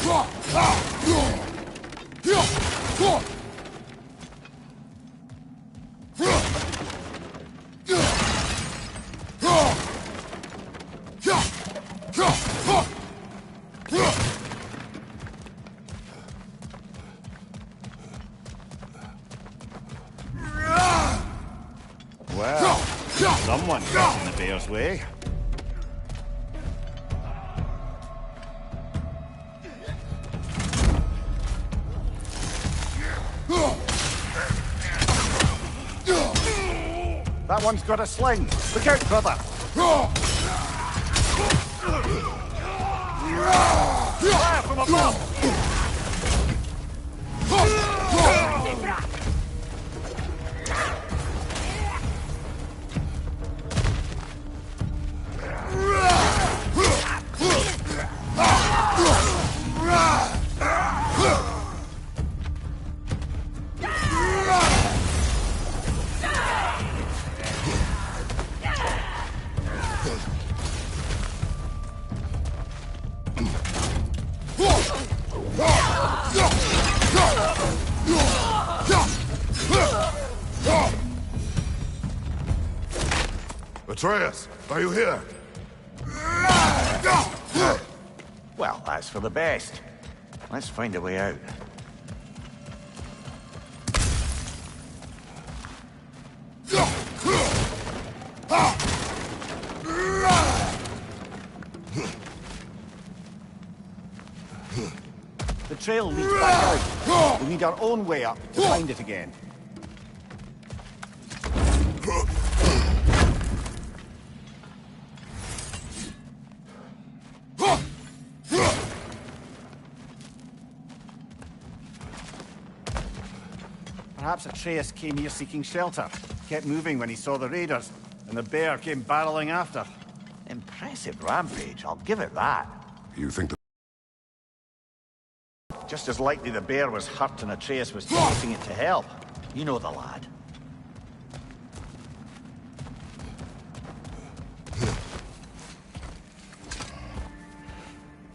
Well, someone got in the bear's way. That one's got a sling. Look out, brother. Fire from above! Atreus, are you here? Well, that's for the best. Let's find a way out. The trail leads back out. We need our own way up to find it again. Perhaps Atreus came here seeking shelter, kept moving when he saw the raiders, and the bear came barreling after. Impressive rampage, I'll give it that. You think Just as likely the bear was hurt and Atreus was chasing it to help. You know the lad.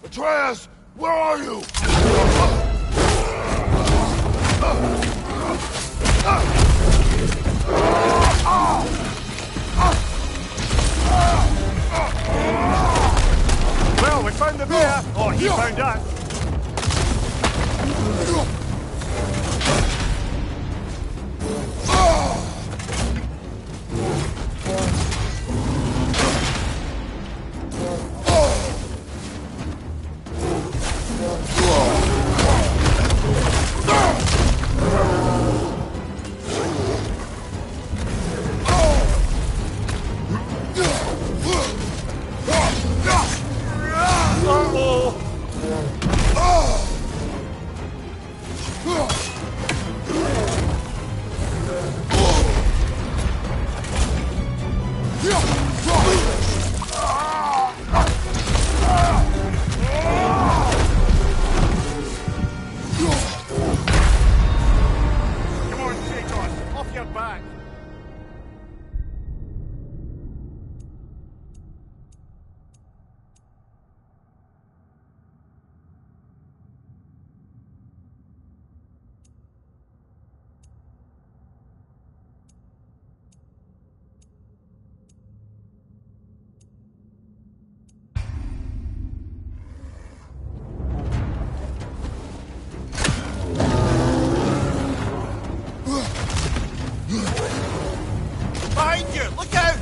Atreus, where are you? Well, we found the bear, or he found us. Behind you! Look out!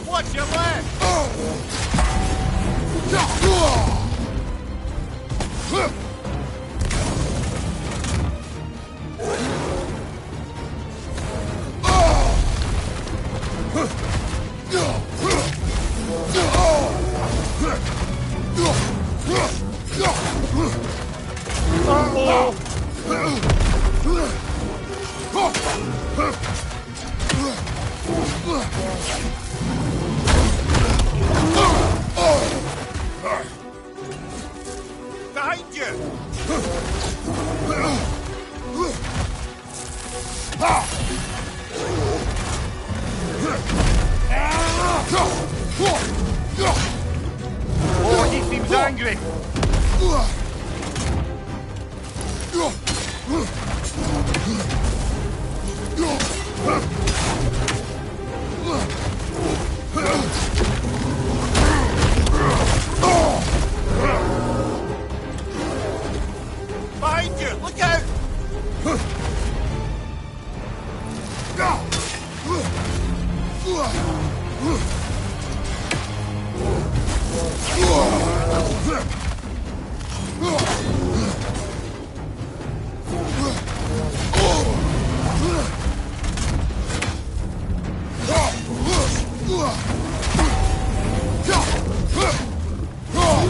Watch your left! Behind angry! Behind you! Look out!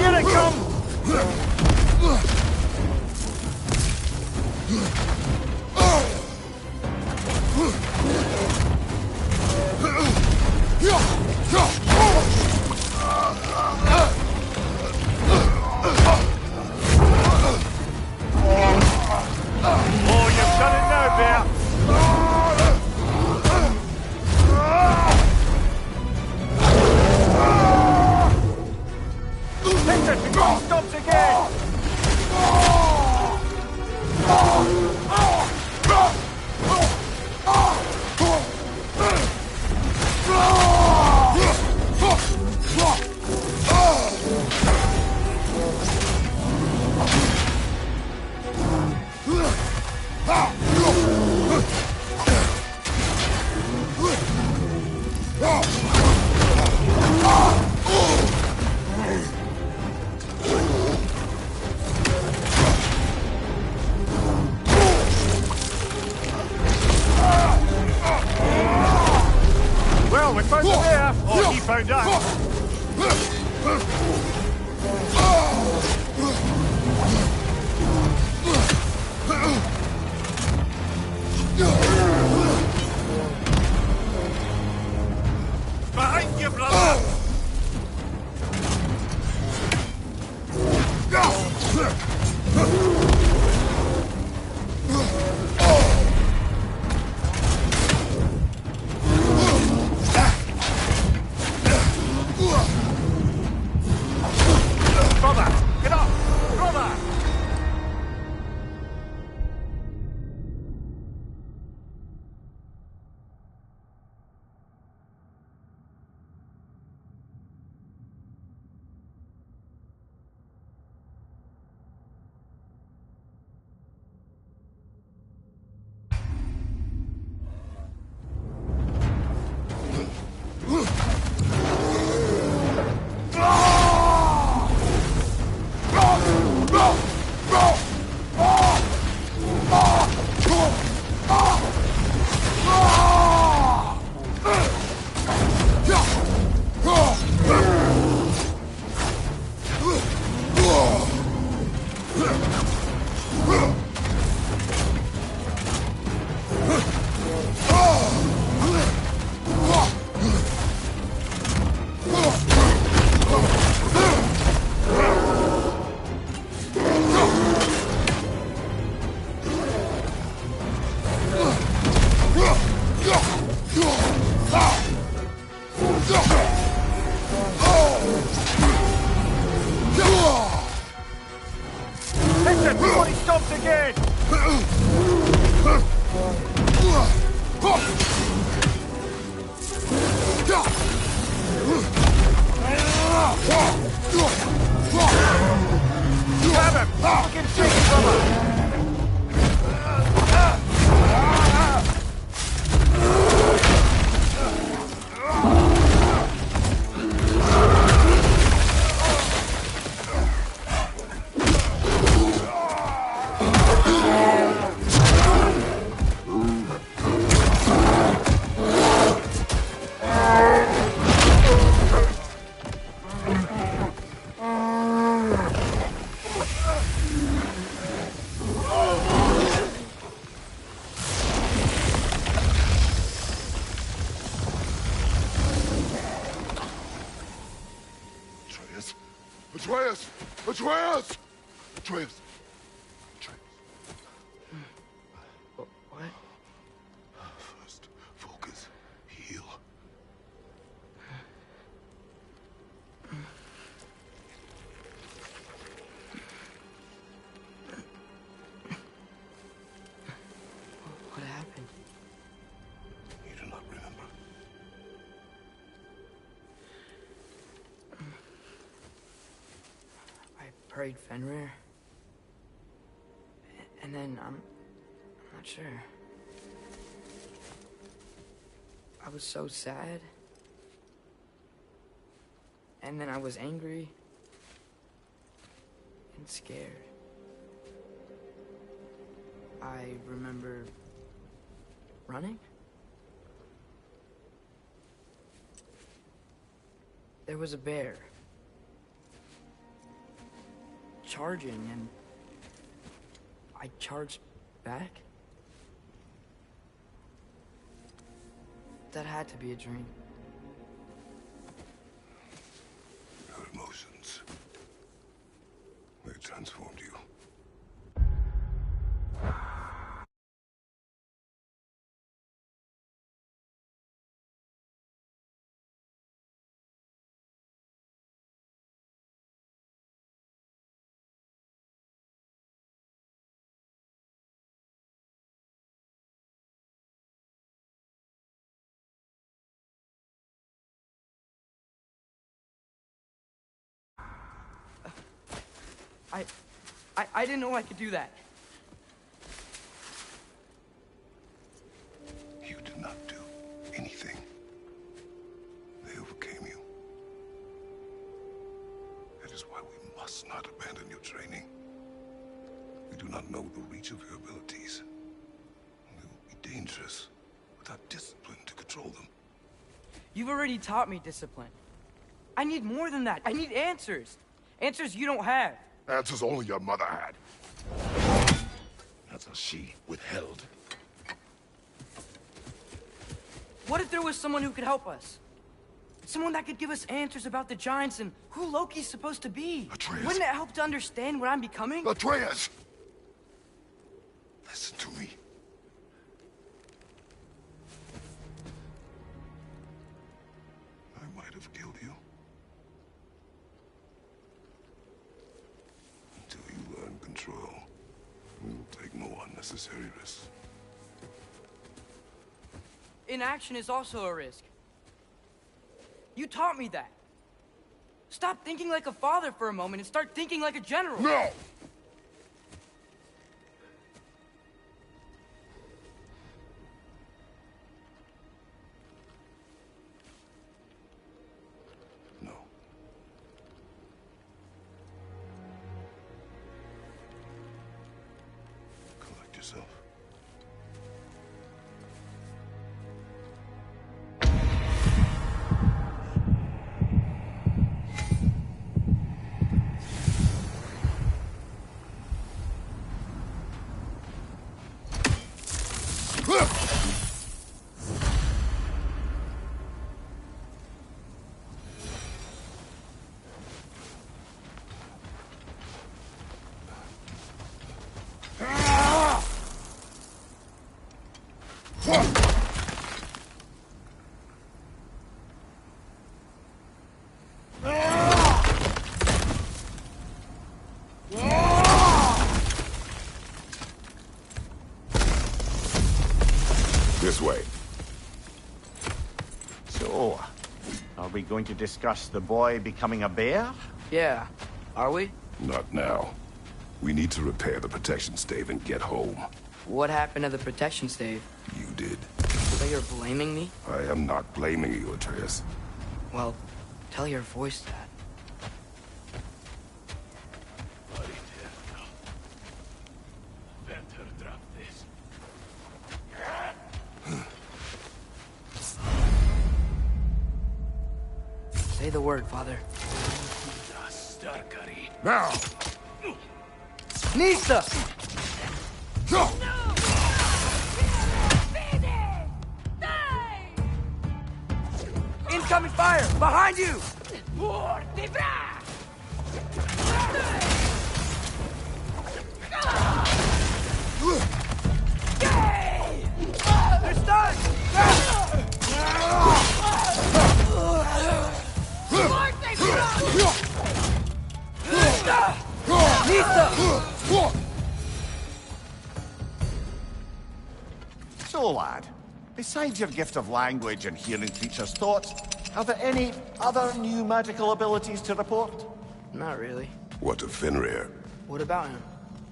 Here it comes! Oh, you've done it now, Bear! Victor, before he stops again! Well, we found the bear! Or he found us! Behind you, brother! Brother! Get up! Brother! Victor, before he stops again! Grab him! Fucking take him, brother! Atreus! Atreus! Atreus! Atreus. What? First, focus. Heal. prayed Fenrir. And then, I'm not sure. I was so sad. And then I was angry. And scared. I remember running. There was a bear. Charging, and I charged back. That had to be a dream. Your emotions, they transformed you. I didn't know I could do that. You did not do anything. They overcame you. That is why we must not abandon your training. We do not know the reach of your abilities. They will be dangerous without discipline to control them. You've already taught me discipline. I need more than that. I need answers. Answers you don't have. Answers only your mother had. Answers she withheld. What if there was someone who could help us? Someone that could give us answers about the Giants and who Loki's supposed to be. Atreus. Wouldn't it help to understand what I'm becoming? Atreus! Listen to me. I might have killed you. Until you learn control, we will take no unnecessary risks. Inaction is also a risk. You taught me that. Stop thinking like a father for a moment and start thinking like a general. No! No. Collect yourself. This way. So, are we going to discuss the boy becoming a bear? Yeah. Are we? Not now. We need to repair the protection stave and get home. What happened to the protection stave? You did. So you're blaming me? I am not blaming you, Atreus. Well, tell your voice that. Say the word, Father. Now! Nista! Incoming fire! Behind you! They're stunned! So, lad, besides your gift of language and hearing creatures' thoughts, are there any other new magical abilities to report? Not really. What of Fenrir? What about him?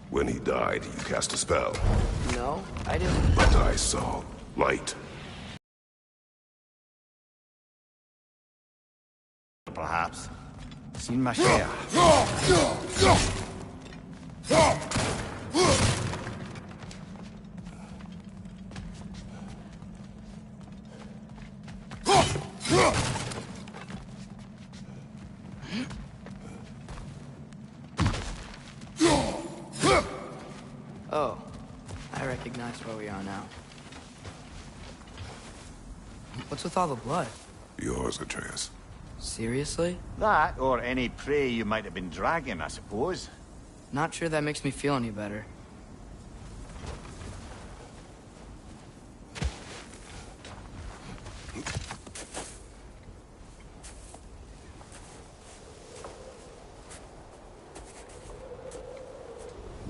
When he died, you cast a spell. No, I didn't. But I saw light. Perhaps. Seen my share. Oh, I recognize where we are now. What's with all the blood? Yours, Atreus. Seriously? That, or any prey you might have been dragging, I suppose. Not sure that makes me feel any better.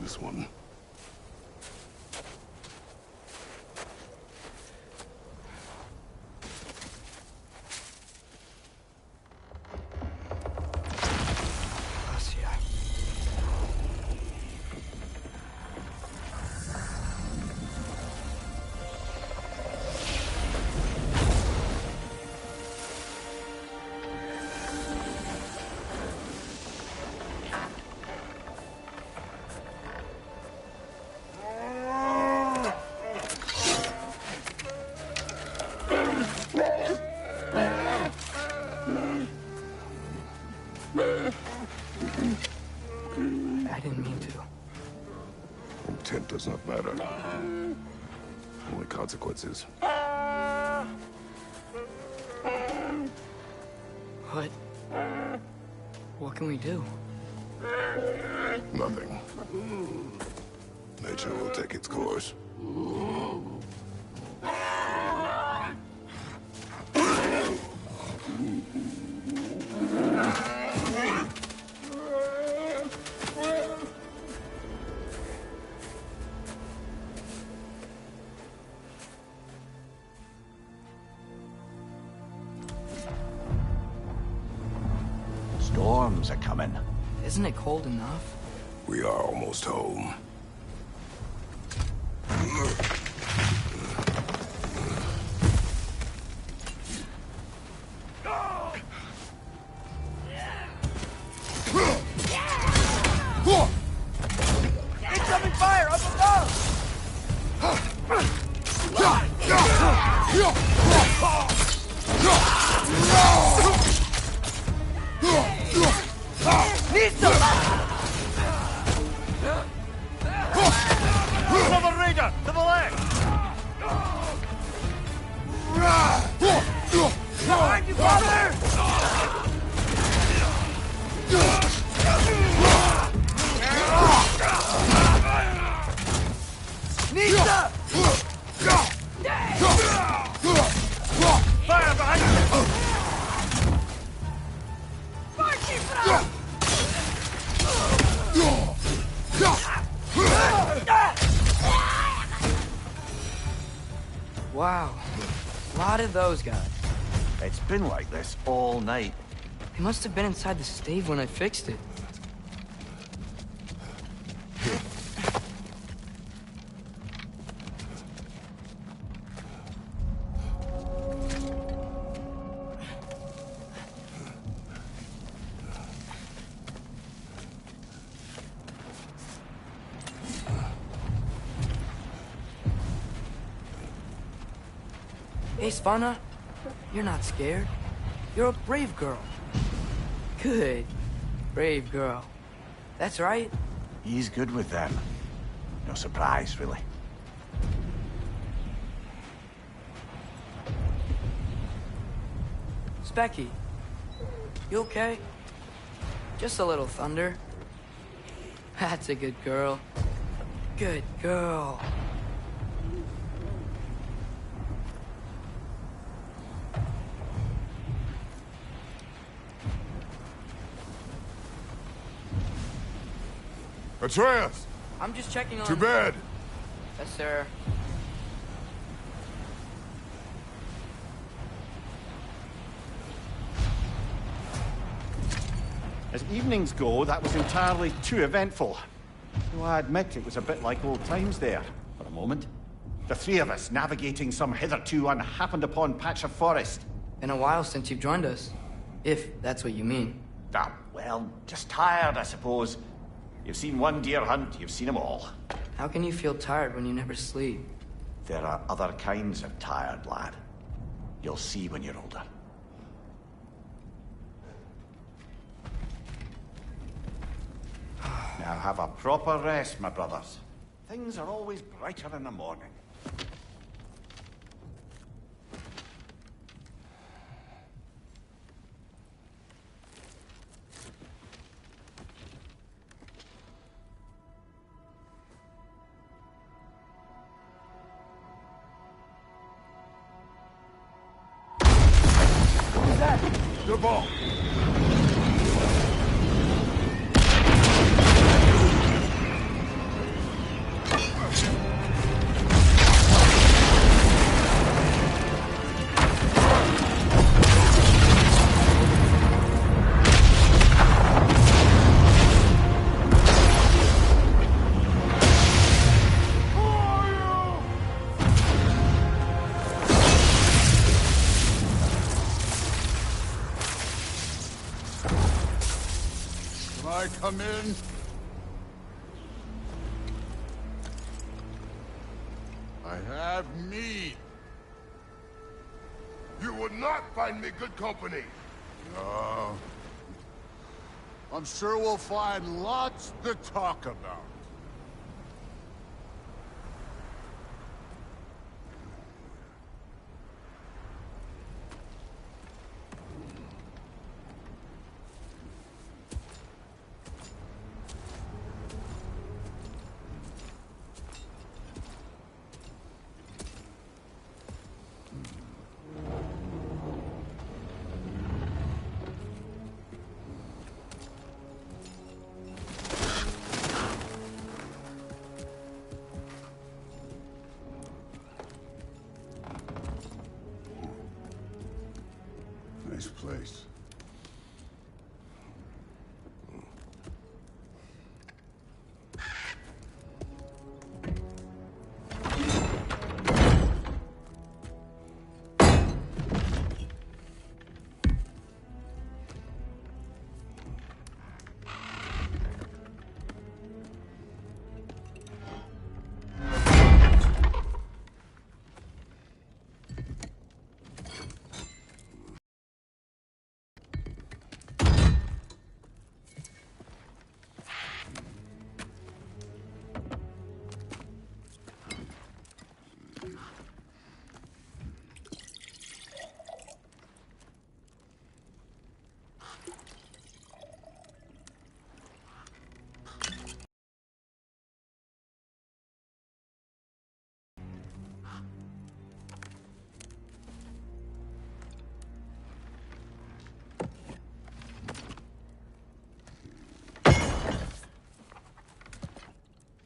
This one. I didn't mean to. Intent does not matter. Only consequences. What can we do? Nothing. Nature will take its course. Storms are coming. Isn't it cold enough? We are almost home. Incoming fire up above! Another raider! To the left! Behind you, father! Nisa! Fire behind you! Wow, a lot of those guys. It's been like this all night. They must have been inside the stave when I fixed it. Hey, Svanna, you're not scared. You're a brave girl. Good. Brave girl. That's right. He's good with them. No surprise, really. Specky, you okay? Just a little thunder. That's a good girl. Good girl. Atreus! I'm just checking on... To bed! Yes, sir. As evenings go, that was entirely too eventful. Though I admit it was a bit like old times there, for a moment. The three of us navigating some hitherto unhappened-upon patch of forest. Been a while since you've joined us. If that's what you mean. Ah, well, just tired, I suppose. You've seen one deer hunt, you've seen them all. How can you feel tired when you never sleep? There are other kinds of tired, lad. You'll see when you're older. Now have a proper rest, my brothers. Things are always brighter in the morning. What is that? Your ball. Come in. I have meat. You would not find me good company. No. I'm sure we'll find lots to talk about. Nice place.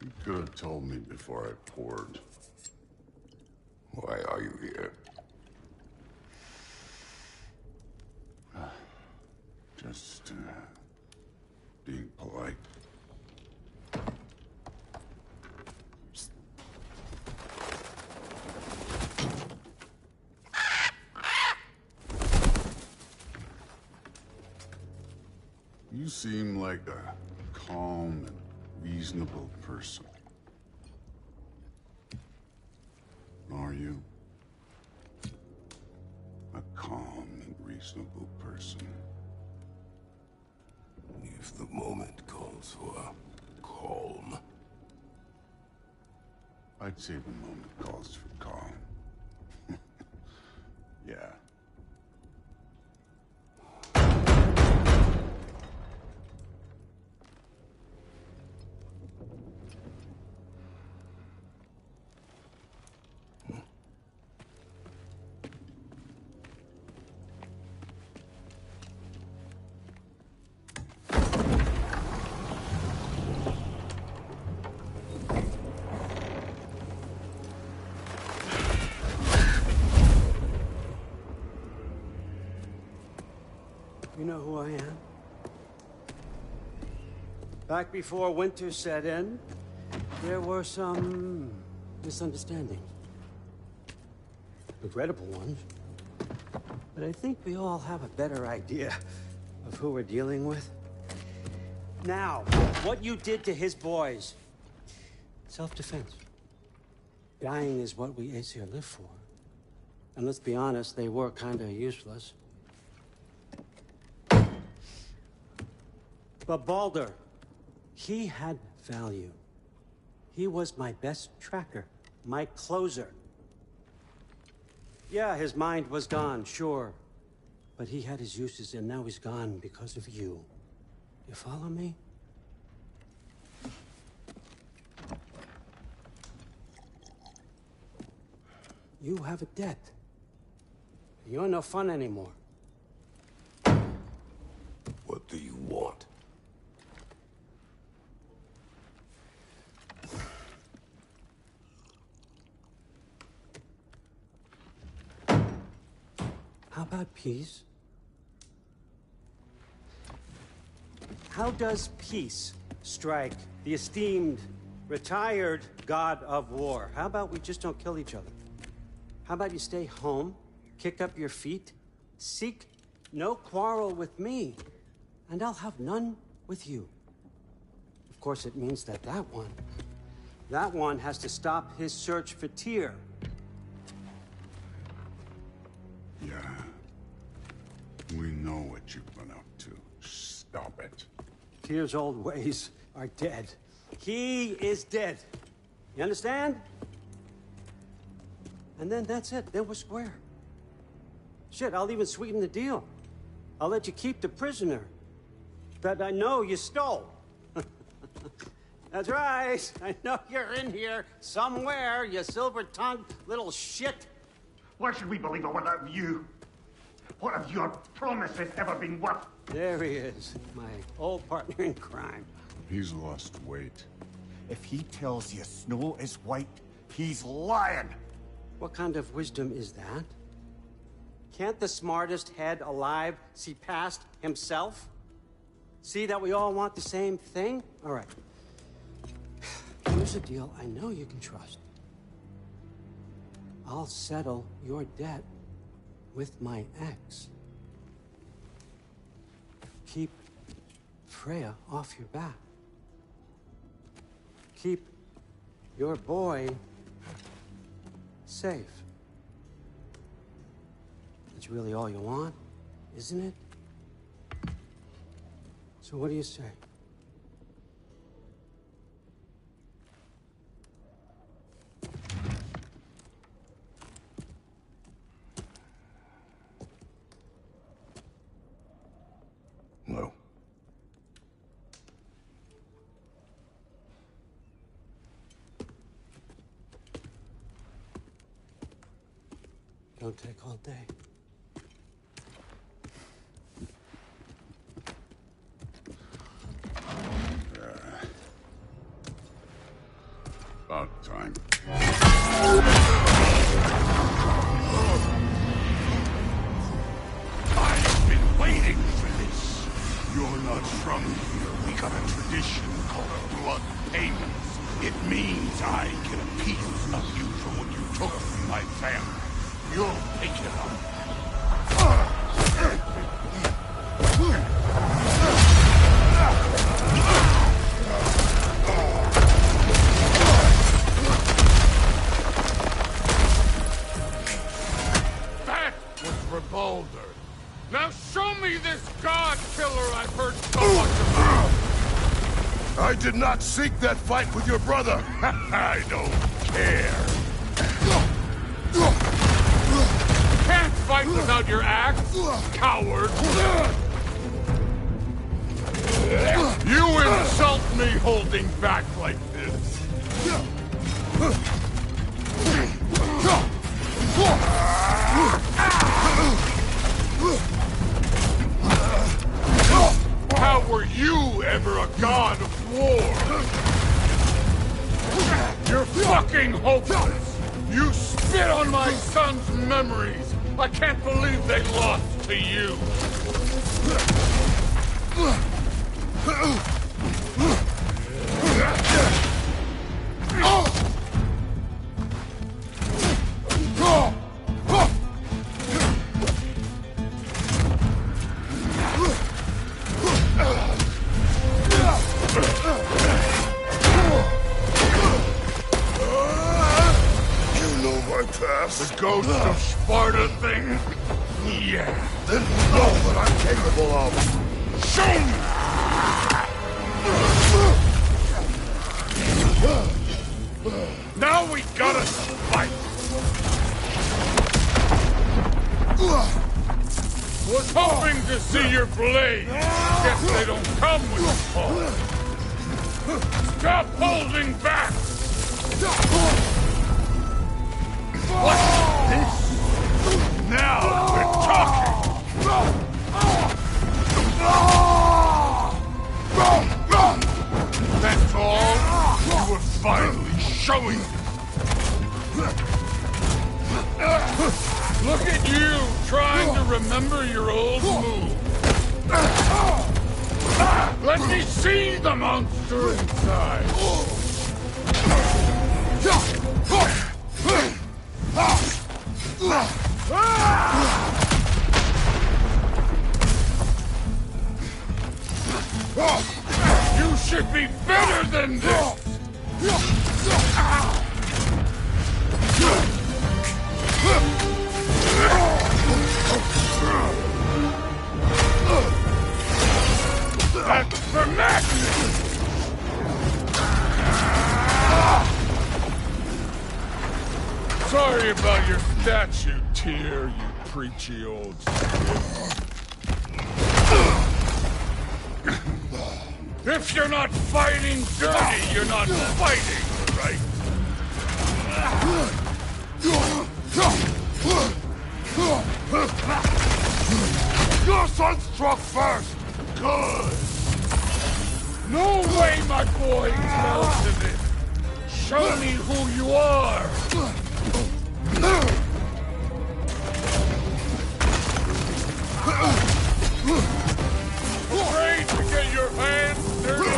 You could have told me before I poured. Why are you here? Just, being polite. You seem like a calm and reasonable person. Are you? A calm and reasonable person. If the moment calls for calm. I'd say the moment calls for calm. Yeah. You know who I am? Back before winter set in, there were some misunderstandings. Regrettable ones. But I think we all have a better idea of who we're dealing with. Now, what you did to his boys. Self-defense. Dying is what we Aesir live for. And let's be honest, they were kinda useless. But Baldur, he had value. He was my best tracker, my closer. Yeah, his mind was gone, sure. But he had his uses, and now he's gone because of you. You follow me? You have a debt. You're no fun anymore. What do you want? How about peace? How does peace strike the esteemed, retired god of war? How about we just don't kill each other? How about you stay home, kick up your feet, seek no quarrel with me, and I'll have none with you. Of course, it means that that one has to stop his search for Tyr. Yeah. We know what you've been up to. Stop it. Tyr's old ways are dead. He is dead. You understand? And then that's it. Then we're square. Shit, I'll even sweeten the deal. I'll let you keep the prisoner that I know you stole. That's right. I know you're in here somewhere, you silver-tongued little shit. Why should we believe a word out of you? What have your promises ever been worth? There he is, my old partner in crime. He's lost weight. If he tells you snow is white, he's lying. What kind of wisdom is that? Can't the smartest head alive see past himself? See that we all want the same thing? All right. Here's a deal I know you can trust. I'll settle your debt with my ex. Keep Freya off your back. Keep your boy safe. That's really all you want, isn't it? So what do you say? No. Don't take all day. About time. I've been waiting for this. You're not from here. We got a tradition called blood payments. It means I get a piece of you for what you took from my family. You'll pick it up. That was for Baldur. Now show me this god killer I've heard so much about. I did not seek that fight with your brother. I don't care. Can't fight without your axe, coward. You insult me holding back like this. How were you ever a god of war? You're fucking hopeless! You spit on my son's memories! I can't believe they lost to you! The ghost of Sparta thing? Yeah. Then you know what I'm capable of. Show me! Now we gotta fight! Was hoping to see your blade. Guess they don't come with a fall. Stop holding back! What's this? Now we're talking! That's all? You were finally showing it. Look at you, trying to remember your old move. Let me see the monster inside. You should be better than this! That's for madness! Sorry about your statue, Tyr, you preachy old skid. If you're not fighting dirty, you're not fighting, right? Your son struck first! Good! No way my boy melted it! Show me who you are! Afraid to get your hands dirty?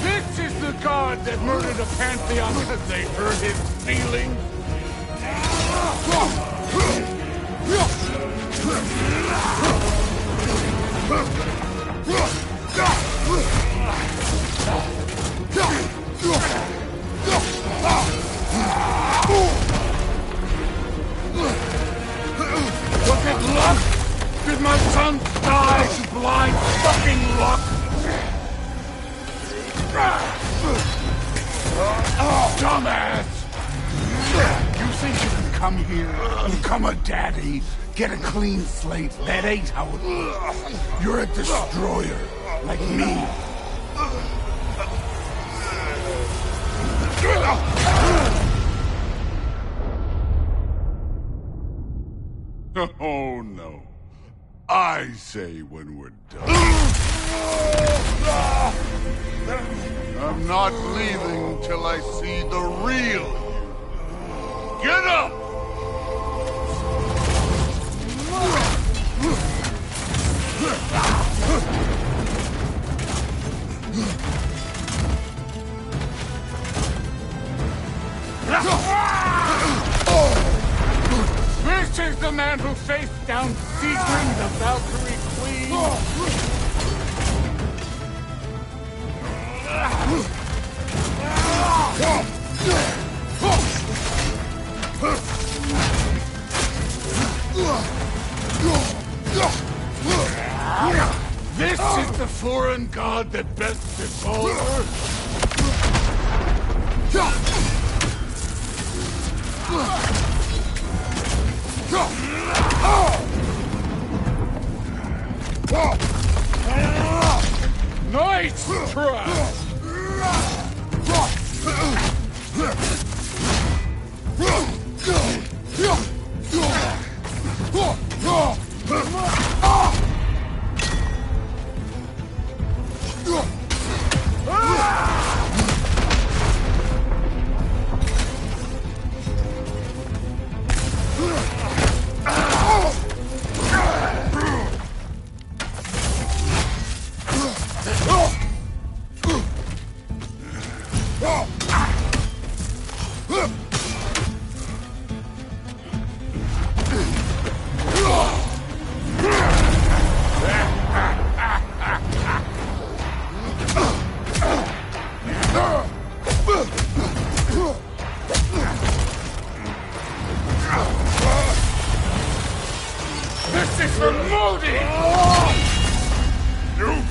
This is the god that murdered a pantheon because they hurt his feelings? Was it luck? Did my son die to blind fucking luck? Dumbass! You think you can come here, become a daddy, get a clean slate? That ain't how it works. You're a destroyer, like me. Oh, no. I say when we're done. I'm not leaving till I see the real you. Get up! This is the man who faced down Siegfried, the Valkyrie Queen. This is the foreign god that bested Baldur. Nice try!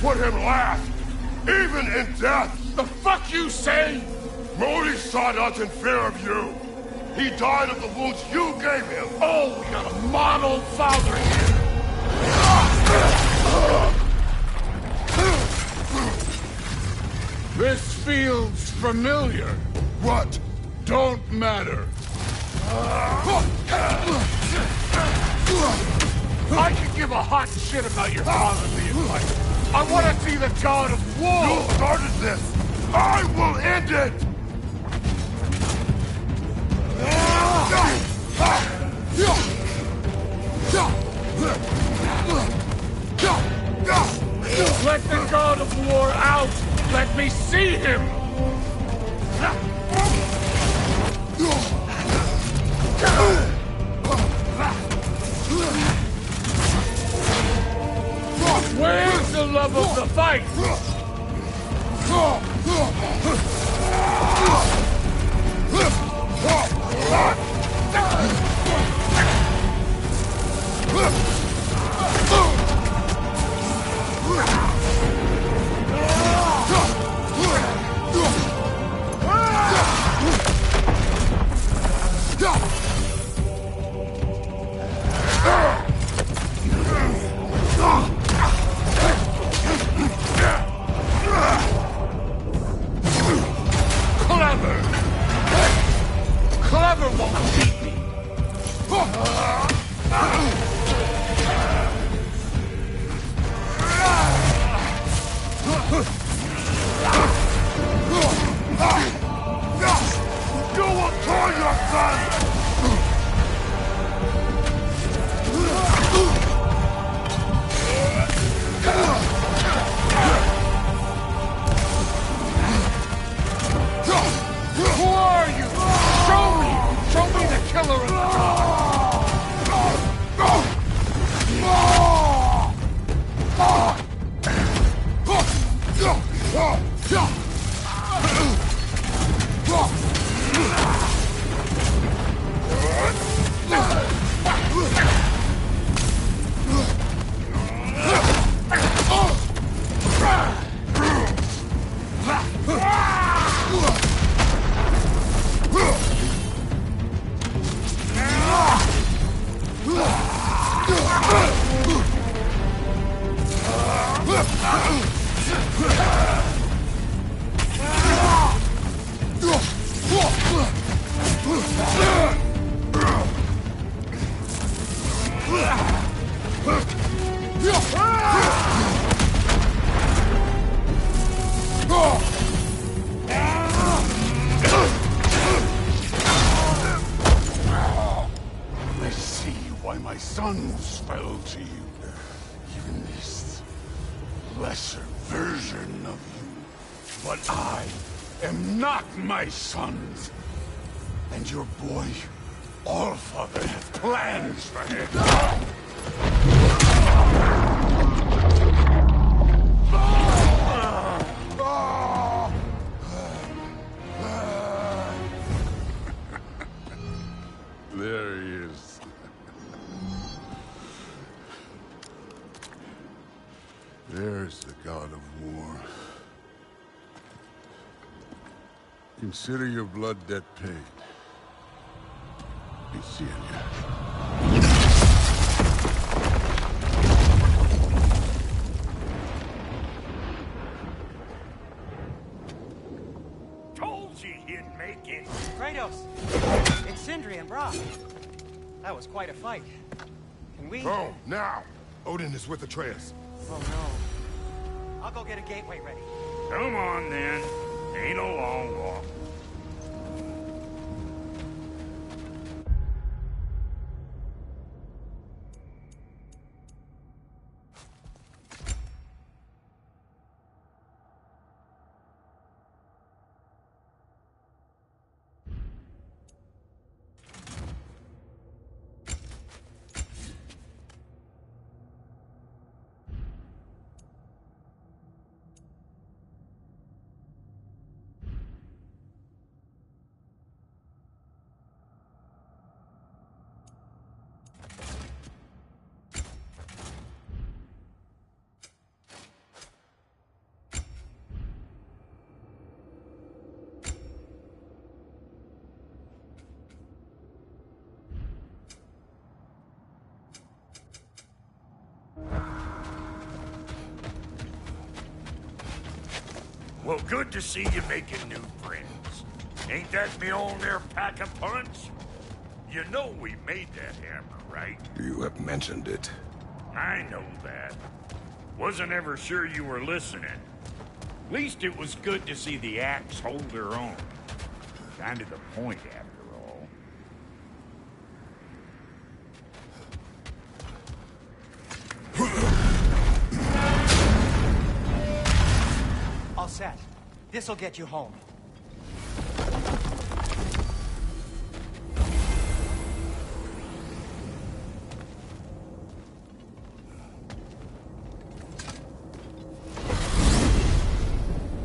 put him last, even in death. The fuck you say? Modi sought us in fear of you. He died of the wounds you gave him. Oh, we got a model father here. This feels familiar. What? Don't matter. I can give a hot shit about your father being right. I want to see the god of war! You started this! I will end it! Let the god of war out! Let me see him! Where's the love of the fight? Clever won't beat me. You will kill your son! Who are you? Show me! Show me the killer of the god! I see why my sons fell to you. Even this lesser version of you. But I am not my sons. And your boy, Allfather, has plans for him. There he is. There's the god of war. Consider your blood debt paid. Be seeing you. Told you he'd make it. Kratos, it's Sindri and Brock. That was quite a fight. Can we... Oh, now! Odin is with Atreus. Oh, no. I'll go get a gateway ready. Come on, then. Ain't a long walk. Well, good to see you making new friends. Ain't that me own there pack a punch? You know we made that hammer, right? You have mentioned it. I know that. Wasn't ever sure you were listening. Least it was good to see the axe hold her own. Kind of the point, after all. All set. This'll get you home.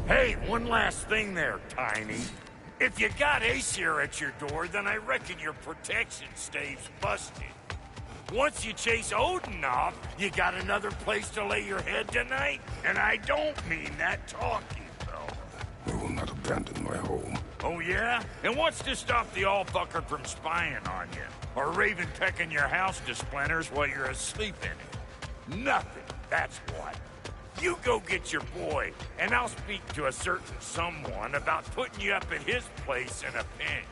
Hey, one last thing there, Tiny. If you got Aesir at your door, then I reckon your protection stave's busted. Once you chase Odin off, you got another place to lay your head tonight? And I don't mean that talking, though. I will not abandon my home. Oh, yeah? And what's to stop the all-fucker from spying on you? Or Raven pecking your house to splinters while you're asleep in it? Nothing, that's what. You go get your boy, and I'll speak to a certain someone about putting you up at his place in a pinch.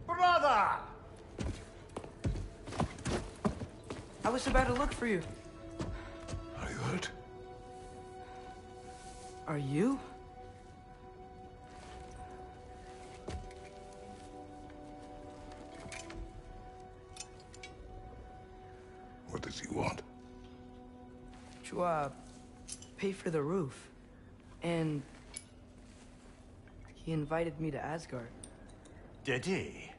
Brother! I was about to look for you. Are you hurt? Are you? What does he want? To, pay for the roof. And he invited me to Asgard. Did he?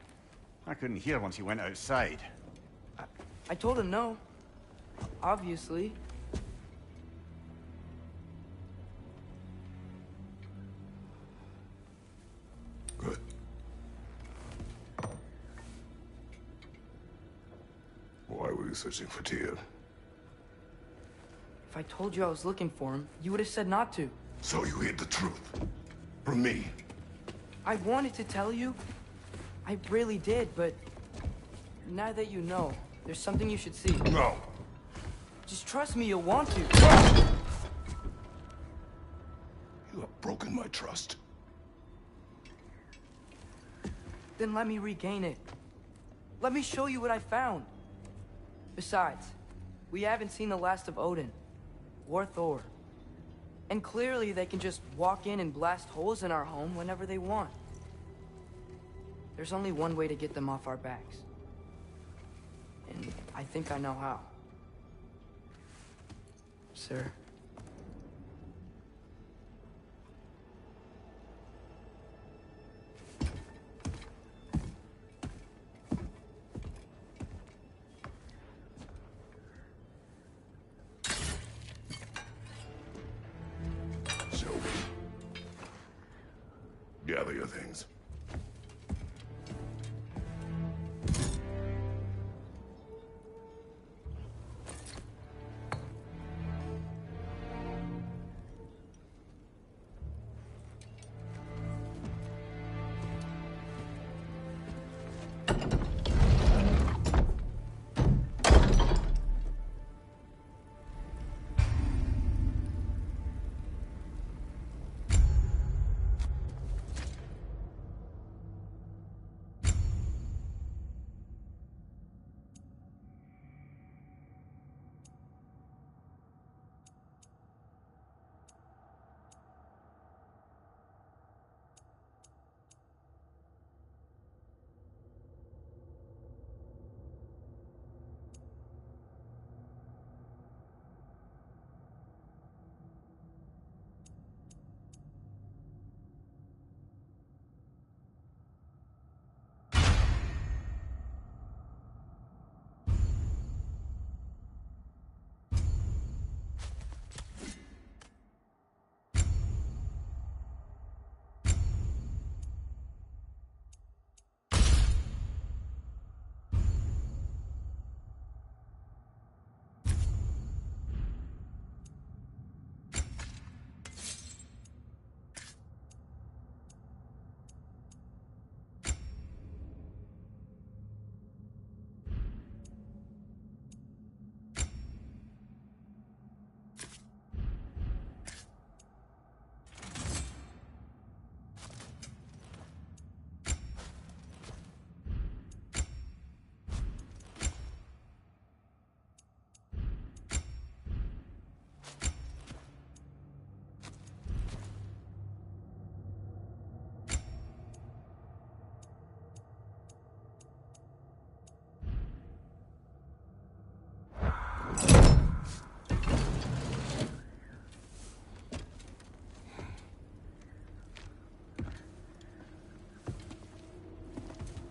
I couldn't hear once he went outside. I told him no. Obviously. Good. Why were you searching for Tyr? If I told you I was looking for him, you would have said not to. So you hid the truth. From me. I wanted to tell you. I really did, but now that you know, there's something you should see. No. Just trust me, you'll want to. You have broken my trust. Then let me regain it. Let me show you what I found. Besides, we haven't seen the last of Odin. Or Thor. And clearly they can just walk in and blast holes in our home whenever they want. There's only one way to get them off our backs. And I think I know how. Sir. Sylvie. Gather your things.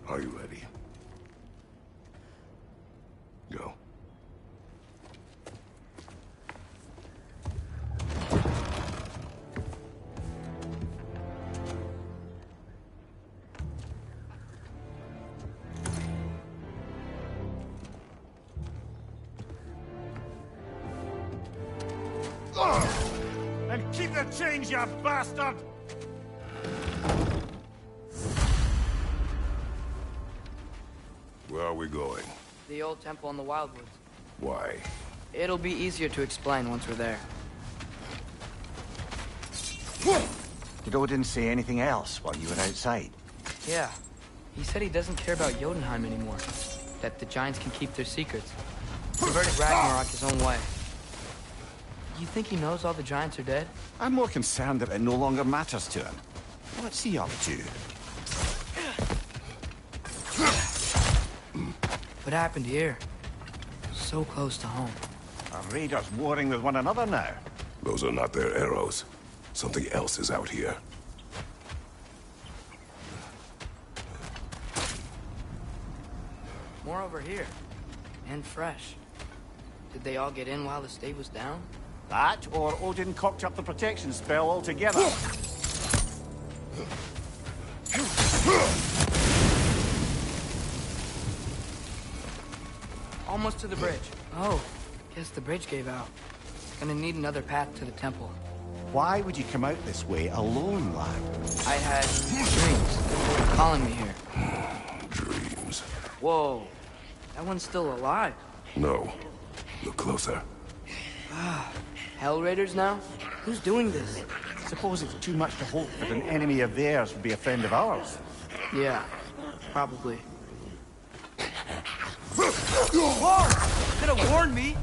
Are you ready? Go. And keep the change, you bastard! Where are we going? The old temple in the Wildwoods. Why? It'll be easier to explain once we're there. Did Odin say anything else while you were outside? Yeah. He said he doesn't care about Jotunheim anymore. That the Giants can keep their secrets. Converted Ragnarok his own way. You think he knows all the Giants are dead? I'm more concerned that it no longer matters to him. What's he up to? What happened here? So close to home. Our raiders warring with one another now. Those are not their arrows. Something else is out here. More over here. And fresh. Did they all get in while the state was down? That, or Odin cocked up the protection spell altogether. Almost to the bridge. Oh, guess the bridge gave out. Gonna need another path to the temple. Why would you come out this way alone, lad? I had dreams calling me here. Dreams. Whoa, that one's still alive. No. Look closer. Hell Raiders now? Who's doing this? Suppose it's too much to hope that an enemy of theirs would be a friend of ours. Yeah, probably. Whoa! Could have warned me!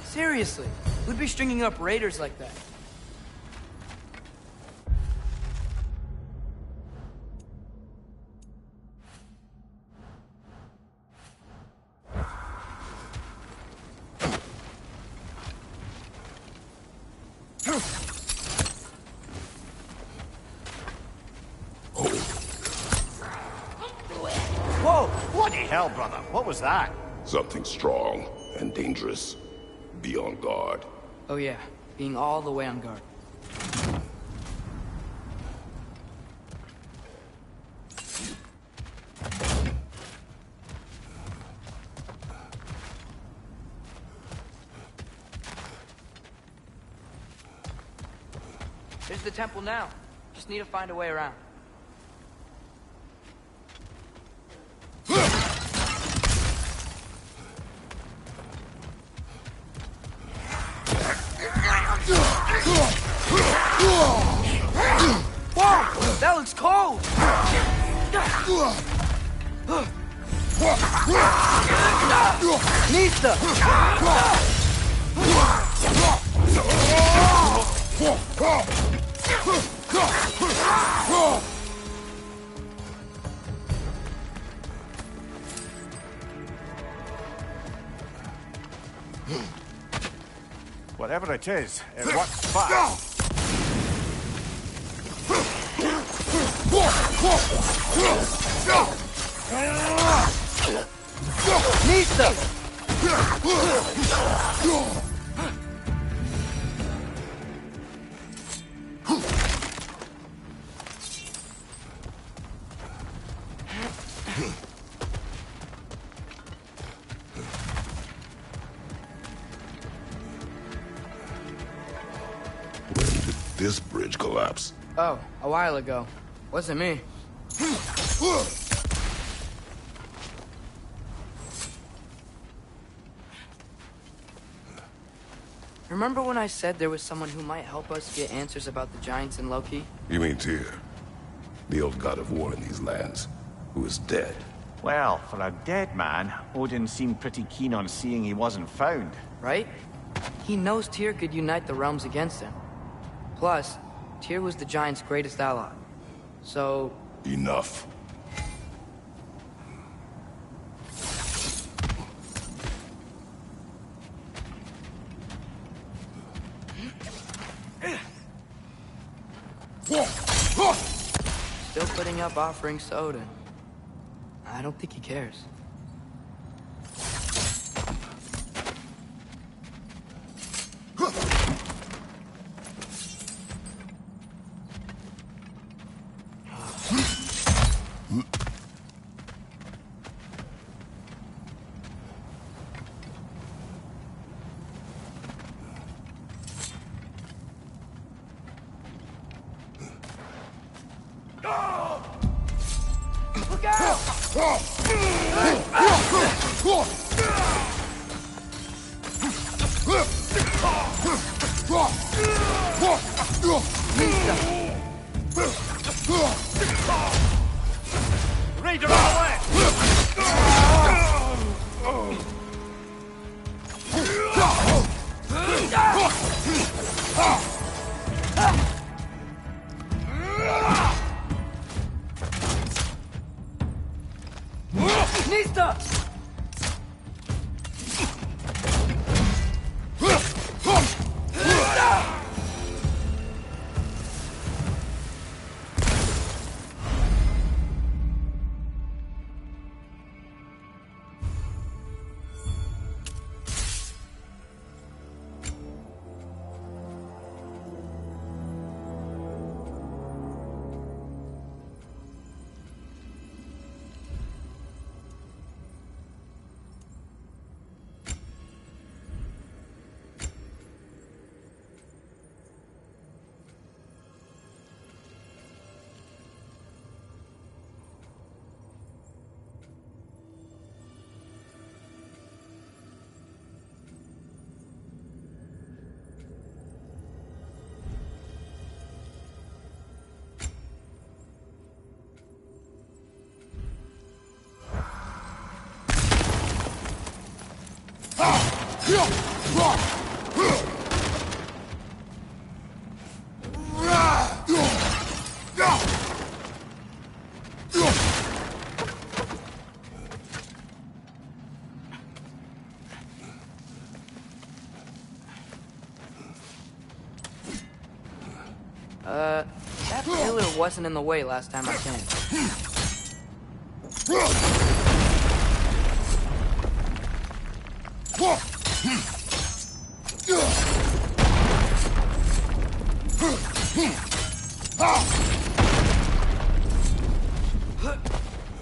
Seriously, who'd be stringing up raiders like that? Whoa! Bloody hell, brother. What was that? Something strong and dangerous. Be on guard. Oh yeah, being all the way on guard. There's the temple now. Just need to find a way around. Whoa! That looks cold! Nista! Whatever it is, it works fast. Nista! When did this bridge collapse? Oh, a while ago. Wasn't me. Remember when I said there was someone who might help us get answers about the Giants and Loki? You mean Tyr? The old god of war in these lands, who is dead. Well, for a dead man, Odin seemed pretty keen on seeing he wasn't found. Right? He knows Tyr could unite the realms against him. Plus, Tyr was the Giants' greatest ally. So... Enough. putting up offerings to Odin. I don't think he cares. Look Raider on the left! Nista! That pillar wasn't in the way last time I came.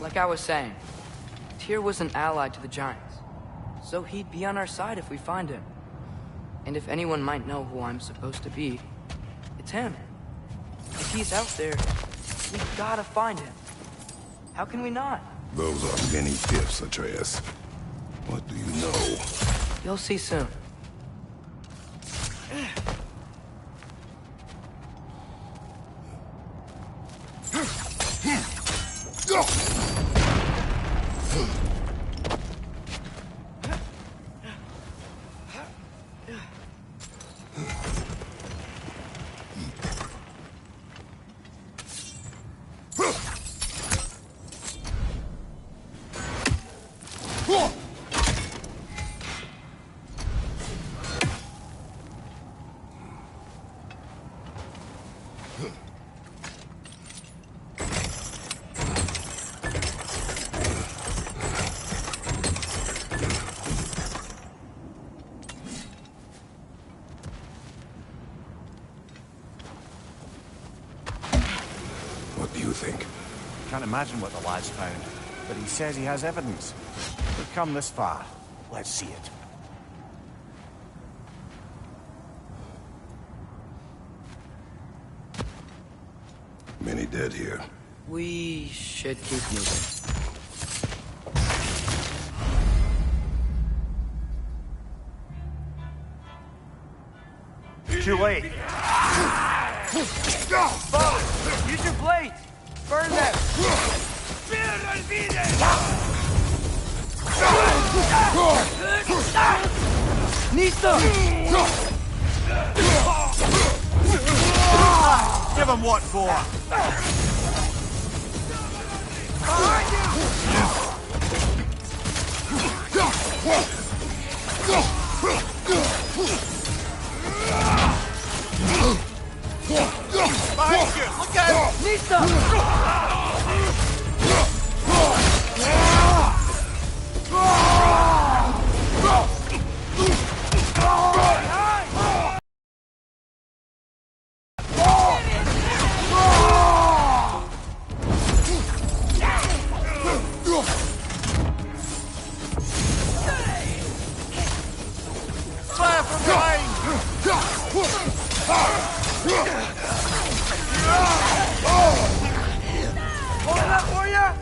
Like I was saying, Tyr was an ally to the Giants, so he'd be on our side if we find him. And if anyone might know who I'm supposed to be, it's him. If he's out there, we gotta find him. How can we not? Those are many gifts, Atreus. What do you know? You'll see soon. What do you think? Can't imagine what the lad's found, but he says he has evidence. We've come this far. Let's see it. Many dead here. We should keep moving. Too late. Bo! Use your blades! Burn them! Nista! Give him what for. Behind you! Look out! Nista! Pulling up for ya?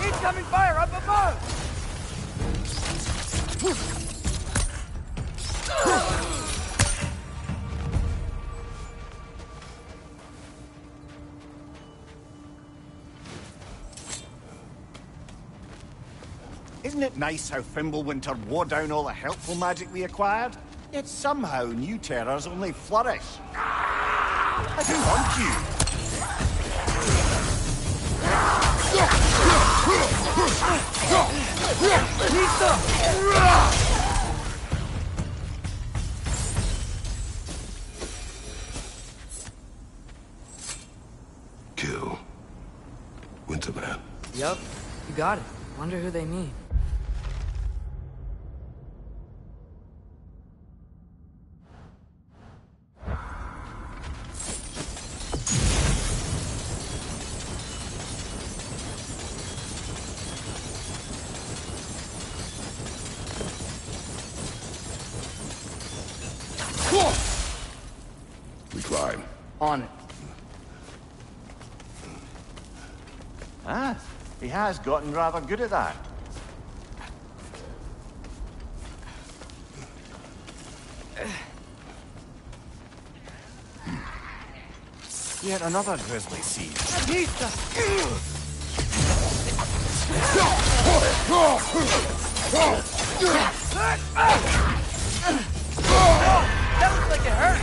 Incoming fire up above! Isn't it nice how Fimbulwinter wore down all the helpful magic we acquired? Yet somehow new terrors only flourish. I do want you. Kill Winterman. Yup, you got it. Wonder who they mean. We climb. On it. Ah, he has gotten rather good at that. Yet another grisly scene. That looks like it hurt!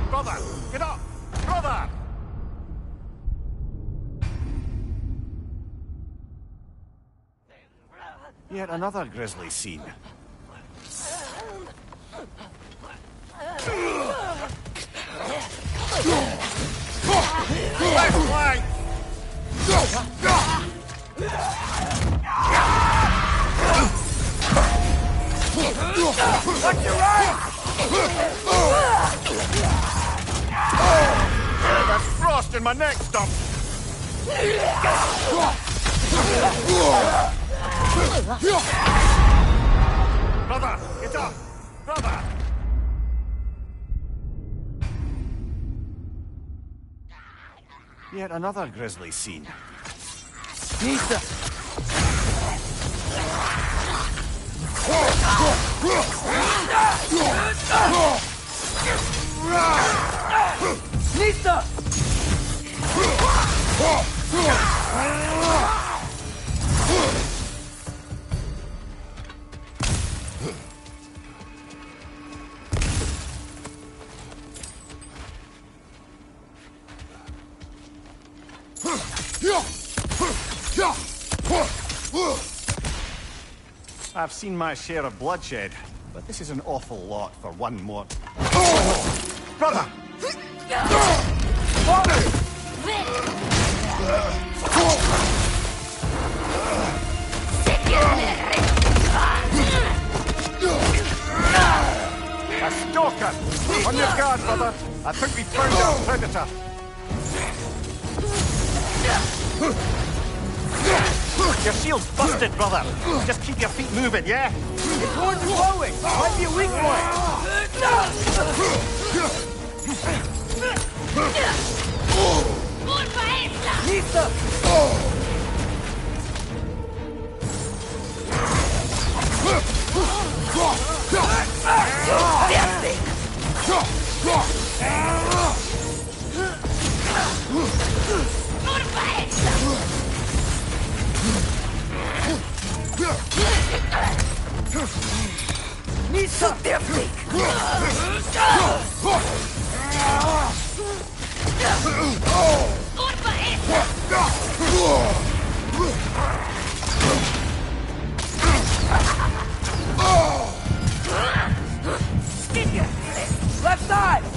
Brother, get up! Brother! Yet another grisly scene. Left flank! Watch your right! There's frost in my neck stump! Brother, get up! Brother! Yet another grisly scene. Nista! Nista! I've seen my share of bloodshed, but this is an awful lot for one more. Brother! A stalker! On your guard, brother! I think we found our predator! Your shield's busted, brother! Just keep your feet moving, yeah? Your cords are glowing! Might be a weak point! Nista! Nista!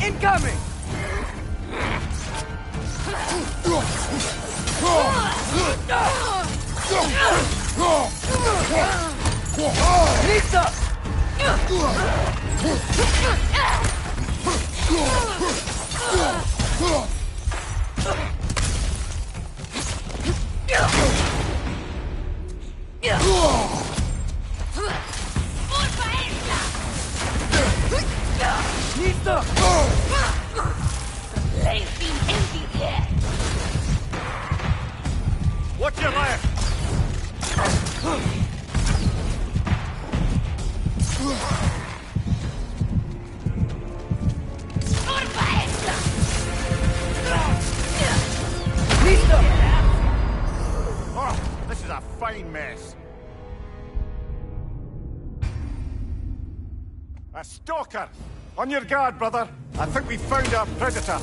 Incoming! Lisa! Lisa! What's your left? Lisa! Oh, this is a fine mess. A stalker! On your guard, brother. I think we found our predator.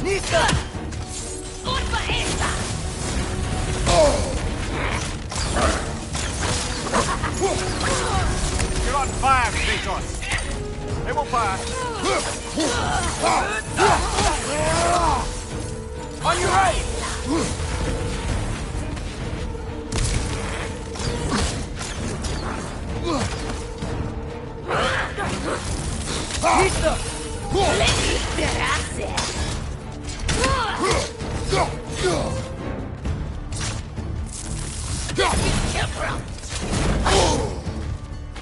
Lisa! You're on fire, Kratos. It will pass. On your right! Lisa!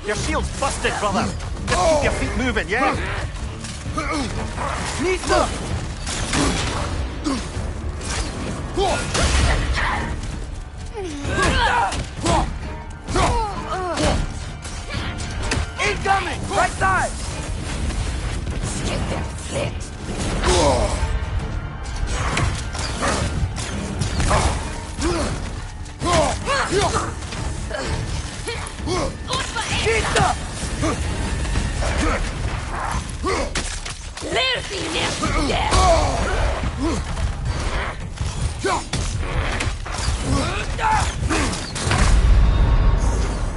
Your shield's busted, brother. Just keep your feet moving, yeah? Lisa! Incoming! Right side! Lisa!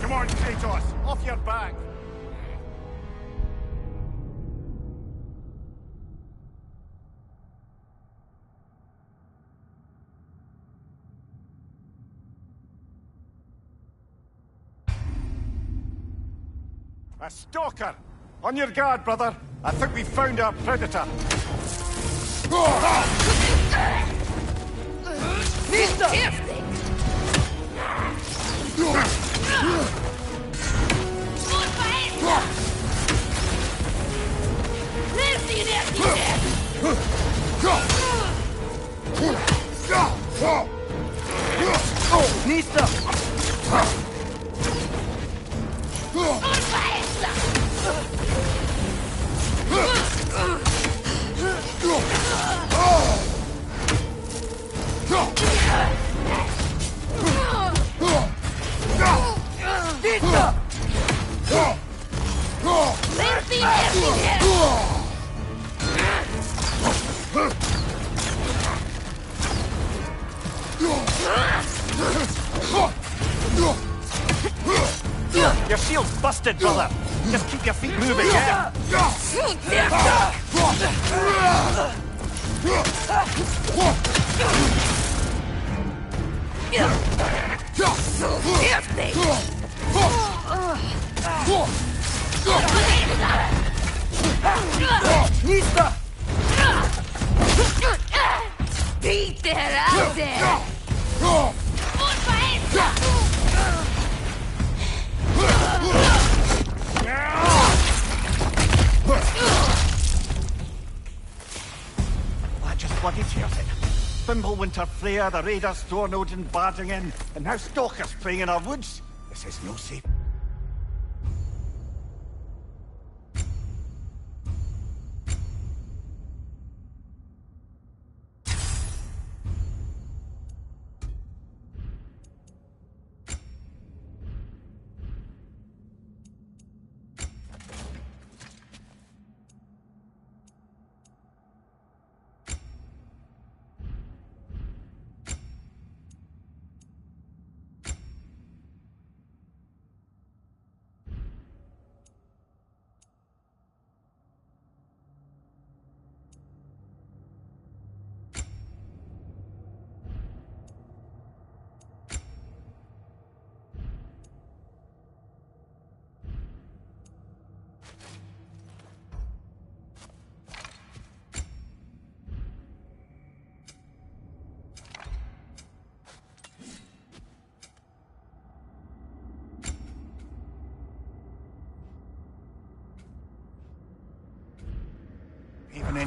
Come on, Kratos. Off your back. A stalker! On your guard, brother. I think we found our predator. Lisa! Lisa! Your shield's busted, brother. Just keep your feet moving, yeah? Lisa! Beat that out there! I just bloody tears it. Winter Freya, the raiders, Stornodin barging in, and now stalkers preying in our woods. This is no safe.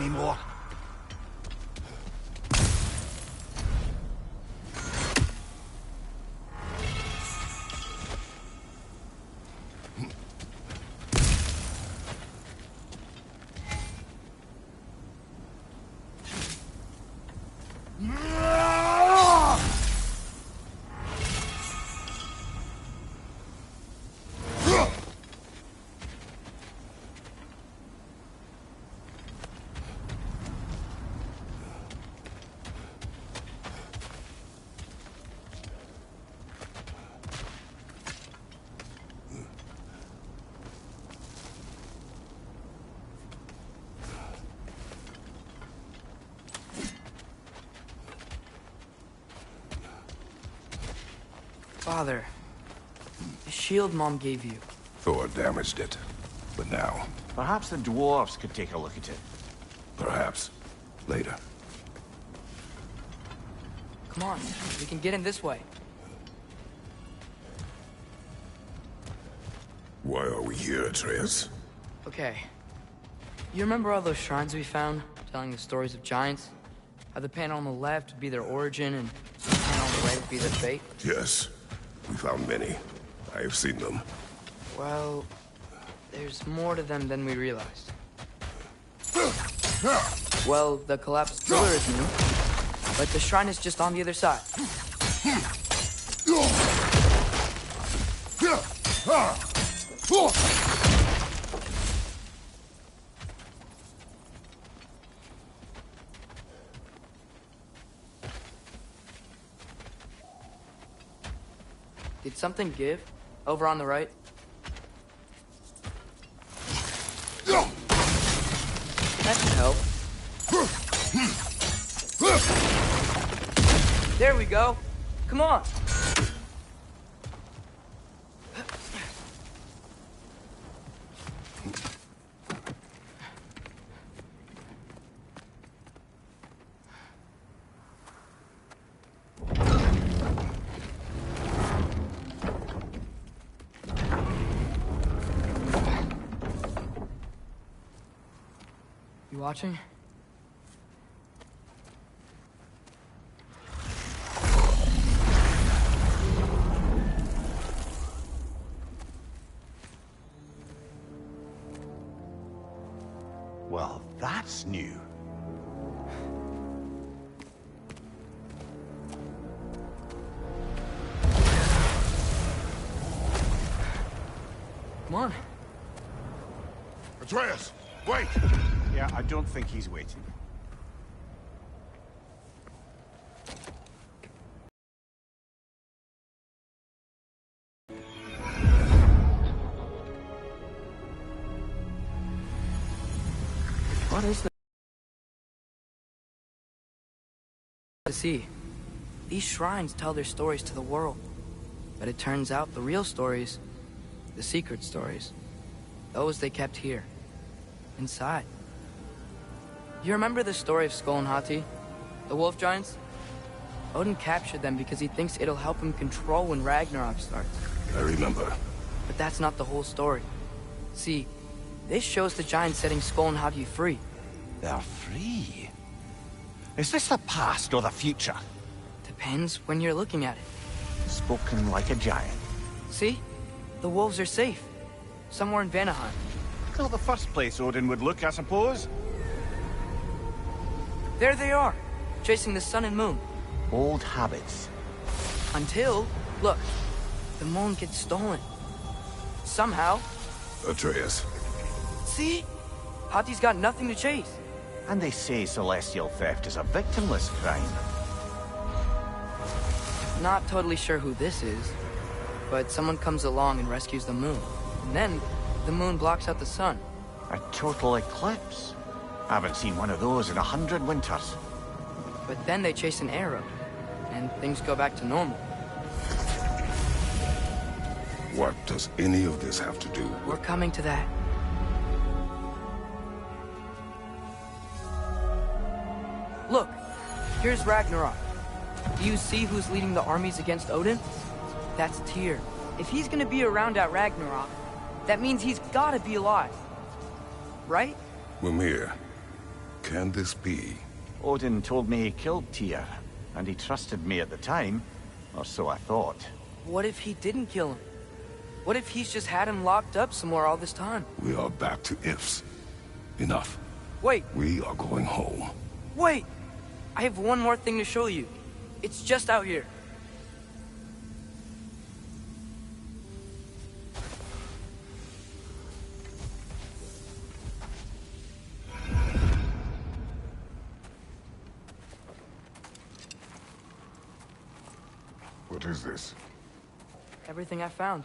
anymore. Father, the shield Mom gave you. Thor damaged it. But now, Perhaps the dwarves could take a look at it. perhaps, later. Come on, we can get in this way. Why are we here, Atreus? Okay. You remember all those shrines we found, telling the stories of giants? How the panel on the left would be their origin, and the panel on the right would be their fate? Yes. We found many. I have seen them. Well, there's more to them than we realized. Well, the collapsed pillar is new, but the shrine is just on the other side. Did something give? Over on the right? That should help. There we go. Come on. You watching? Well, that's new. Come on. Atreus, wait! Yeah, I don't think he's waiting. What is the... to see? These shrines tell their stories to the world. But it turns out the real stories, the secret stories, those they kept here, inside. You remember the story of Skull and Hati? The wolf giants? Odin captured them because he thinks it'll help him control when Ragnarok starts. I remember. But that's not the whole story. See, this shows the giants setting Skull and Hati free. They're free. Is this the past or the future? Depends when you're looking at it. Spoken like a giant. See? The wolves are safe. Somewhere in Vanaheim. Not the first place Odin would look, I suppose. There they are, chasing the sun and moon. Old habits. Until, look, the moon gets stolen. Somehow. Atreus. See? Hati's got nothing to chase. And they say celestial theft is a victimless crime. Not totally sure who this is, but someone comes along and rescues the moon. And then, the moon blocks out the sun. A total eclipse. I haven't seen one of those in 100 winters. But then they chase an arrow, and things go back to normal. What does any of this have to do We're with... coming to that. Look, here's Ragnarok. Do you see who's leading the armies against Odin? That's Tyr. If he's gonna be around at Ragnarok, that means he's gotta be alive. Right? Mimir. can this be? Odin told me he killed Tyr, and he trusted me at the time, or so I thought. What if he didn't kill him? What if he's just had him locked up somewhere all this time? We are back to ifs. Enough. Wait, We are going home. wait! I have one more thing to show you. It's just out here. What is this? Everything I found.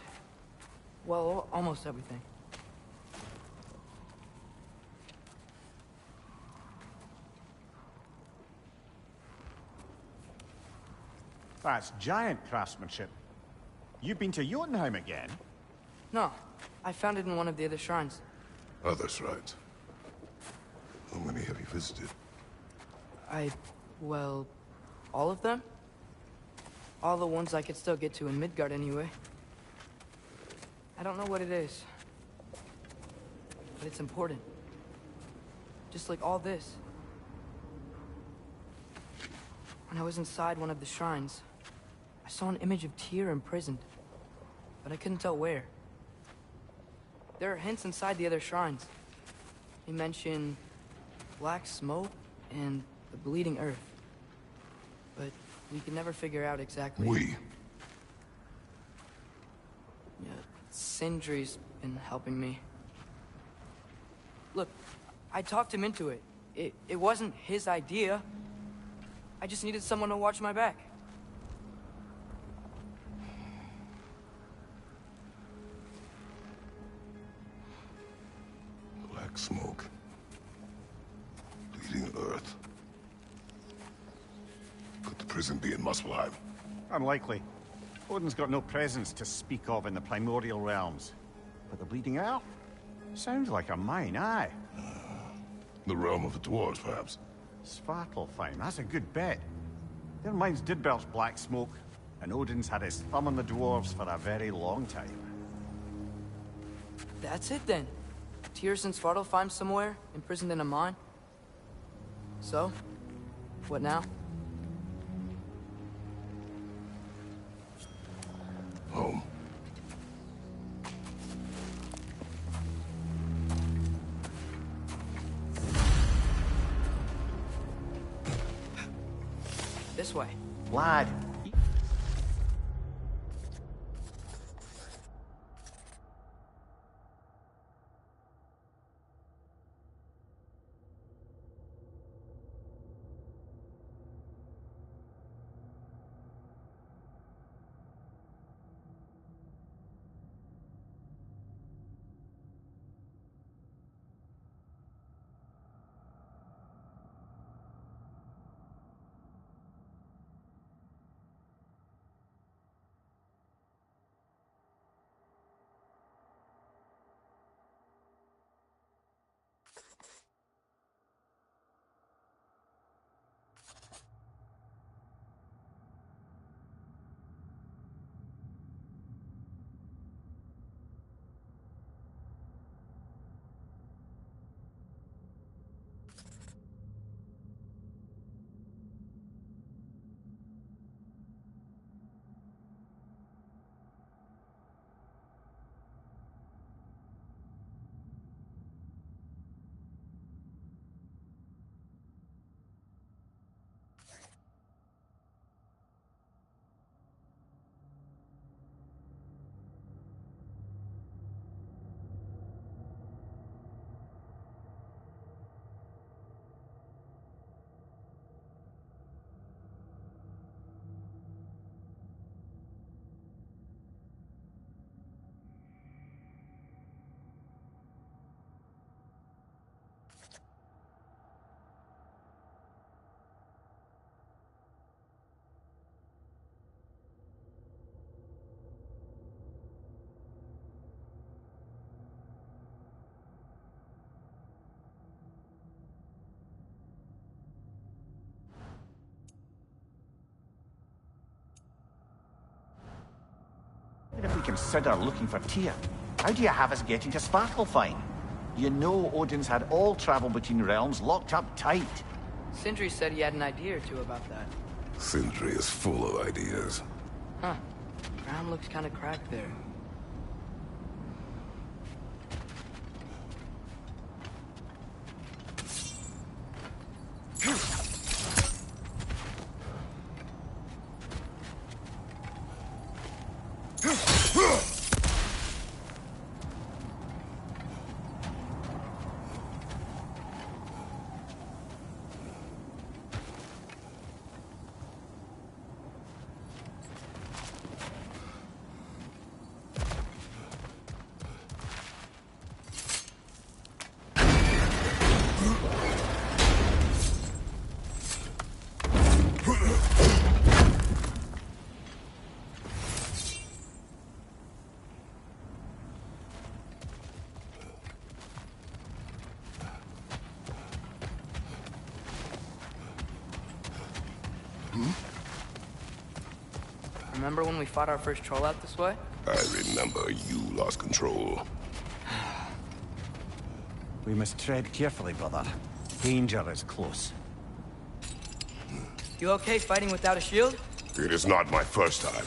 Well, almost everything. That's giant craftsmanship. You've been to Jotunheim again? No, I found it in one of the other shrines. Other shrines. How many have you visited? Well, all of them? All the ones I could still get to in Midgard anyway. I don't know what it is, but it's important. Just like all this. When I was inside one of the shrines, I saw an image of Tyr imprisoned, but I couldn't tell where. There are hints inside the other shrines. They mention black smoke and the bleeding earth, but we can never figure out exactly. Yeah, Sindri's been helping me. Look, I talked him into it. It wasn't his idea. I just needed someone to watch my back. Black smoke. Bleeding earth. Could the prison be in Muspelheim? Unlikely. Odin's got no presence to speak of in the primordial realms. But the Bleeding Earth? Sounds like a mine, aye. The realm of the dwarves, perhaps. Svartalfheim, that's a good bet. Their mines did belch black smoke, and Odin's had his thumb on the dwarves for a very long time. That's it then. Tyr's in Svartalfheim somewhere, imprisoned in a mine. So, what now? Home. This way. Lad, if we consider looking for Tyr, how do you have us getting to Svartalfheim? You know Odin's had all travel between realms locked up tight. Sindri said he had an idea or two about that. Sindri is full of ideas. Huh. Ground looks kind of cracked there. Remember when we fought our first troll out this way? I remember you lost control. We must tread carefully, brother. Danger is close. You okay fighting without a shield? It is not my first time.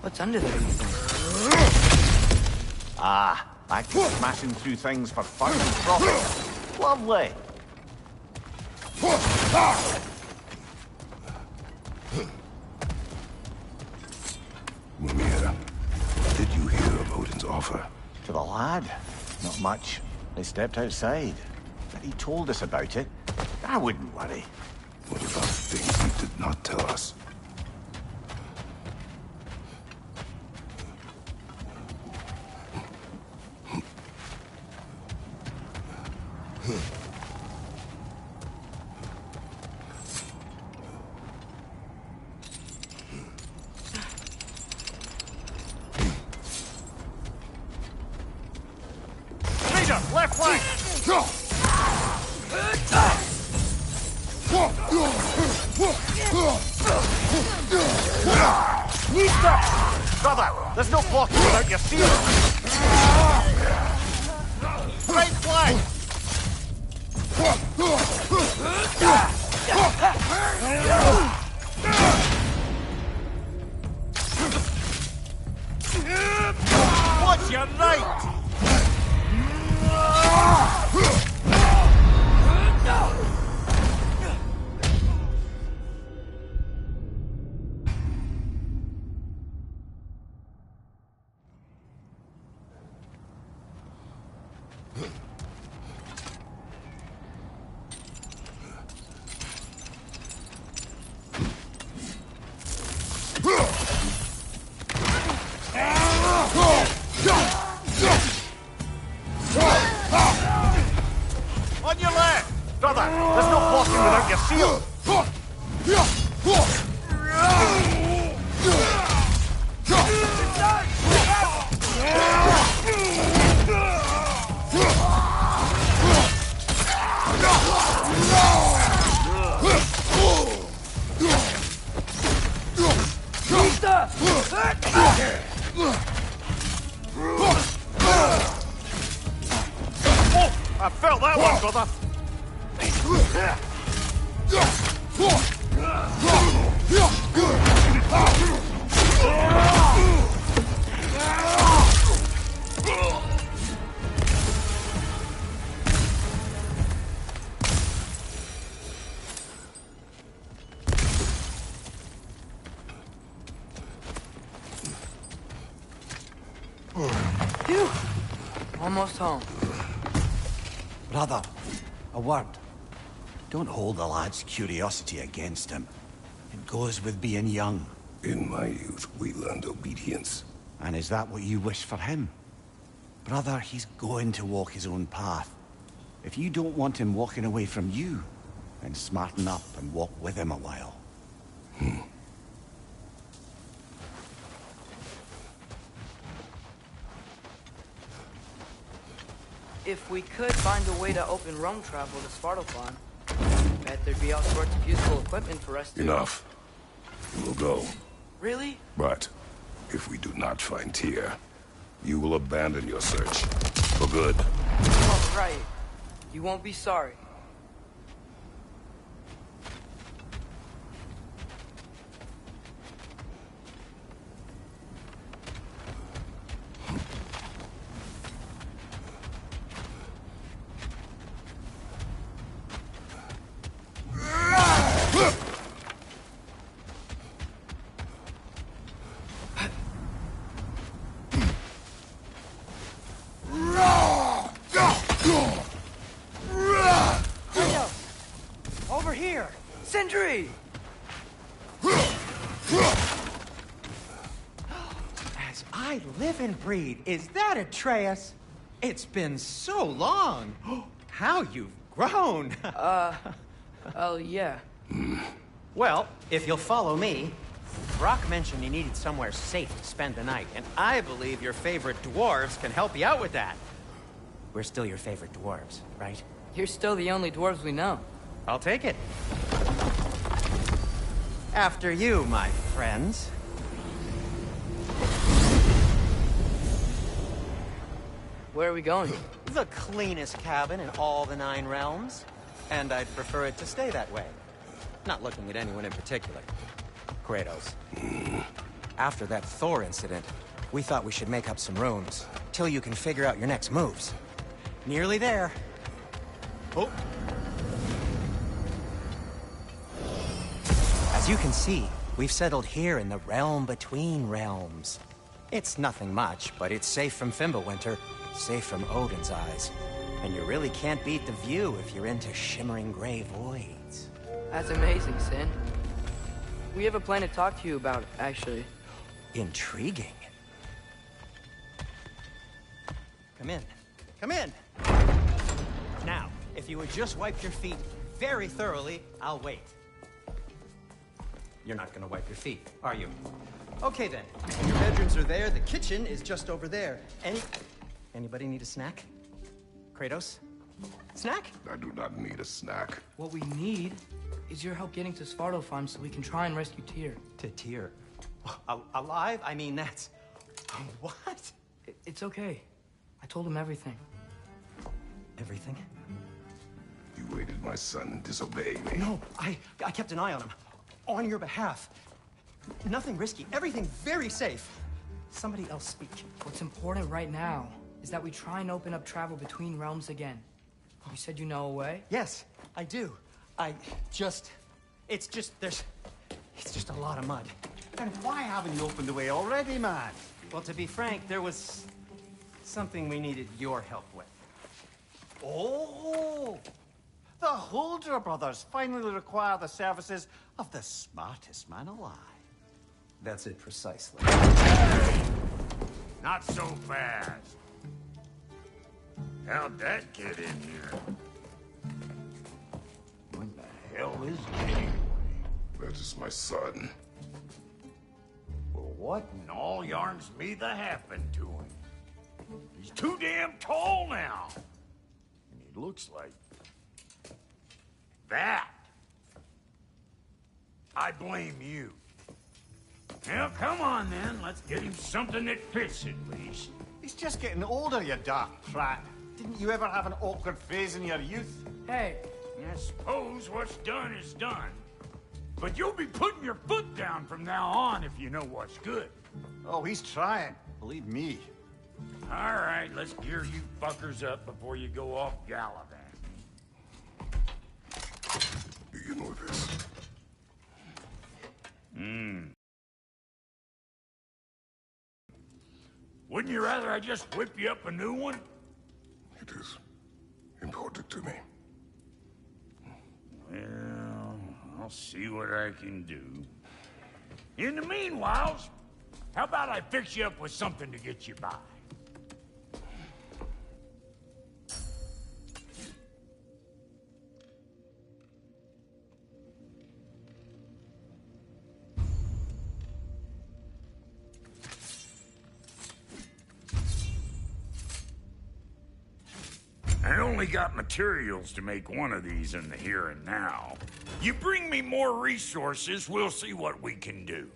What's under there, you think? Ah, back to smashing through things for fun and profit. Lovely. Mimir, what did you hear of Odin's offer? To the lad? Not much. They stepped outside. But he told us about it. I wouldn't worry. What about things he did not tell us? Left flank! Brother! There's no blocking without your shield! Right flank! Watch your right! On your left! Brother, there's no blocking without your shield! I felt that one, brother! Phew! Almost home. Brother, a word. Don't hold the lad's curiosity against him. It goes with being young. In my youth, we learned obedience. And is that what you wish for him? Brother, he's going to walk his own path. If you don't want him walking away from you, then smarten up and walk with him a while. If we could find a way to open roam travel to Svartalfheim, bet there'd be all sorts of useful equipment for us to... Enough. We'll go. Really? But if we do not find Tyr, you will abandon your search. For good. Oh, right. You won't be sorry. Over here! Sindri! As I live and breathe, is that Atreus? It's been so long! How you've grown! Oh, yeah. Well, if you'll follow me, Brock mentioned you needed somewhere safe to spend the night, and I believe your favorite dwarves can help you out with that. We're still your favorite dwarves, right? You're still the only dwarves we know. I'll take it. After you, my friends. Where are we going? The cleanest cabin in all the 9 realms. And I'd prefer it to stay that way. Not looking at anyone in particular. Kratos. After that Thor incident, we thought we should make up some rooms, till you can figure out your next moves. Nearly there. Oh. As you can see, we've settled here in the realm between realms. It's nothing much, but it's safe from Fimbulwinter, safe from Odin's eyes. And you really can't beat the view if you're into shimmering gray voids. That's amazing, Sin. We have a plan to talk to you about, actually. Intriguing. Come in. Come in! Now, if you would just wipe your feet very thoroughly, I'll wait. You're not gonna wipe your feet, are you? Okay then. Your bedrooms are there, the kitchen is just over there. Anybody need a snack? Kratos? Snack? I do not need a snack. What we need is your help getting to Svartalfheim so we can try and rescue Tyr. To Tyr? Alive? I mean, that's What? It's okay. I told him everything. Everything? You aided my son and disobeyed me. No, I kept an eye on him. On your behalf. Nothing risky. Everything very safe. Somebody else speak. What's important right now is that we try and open up travel between realms again. You said you know a way? Yes, I do. It's just a lot of mud. And why haven't you opened the way already, man? Well, to be frank, there was something we needed your help with. Oh! The Holder brothers finally require the services of the smartest man alive. That's it precisely. Not so fast. How'd that get in here? What the hell is it anyway? That is my son. Well, what in all yarns me that happened to him? He's too damn tall now. And he looks like... that. I blame you. Well, come on then. Let's get him something that fits at least. He's just getting older, you dark prat. Didn't you ever have an awkward phase in your youth? Hey, I suppose what's done is done. But you'll be putting your foot down from now on if you know what's good. Oh, he's trying. Believe me. All right, let's gear you fuckers up before you go off gallivanting. Begin with this. Wouldn't you rather I just whip you up a new one? It is important to me. Well, I'll see what I can do. In the meanwhile, how about I fix you up with something to get you by? I only got materials to make one of these in the here and now. You bring me more resources, we'll see what we can do.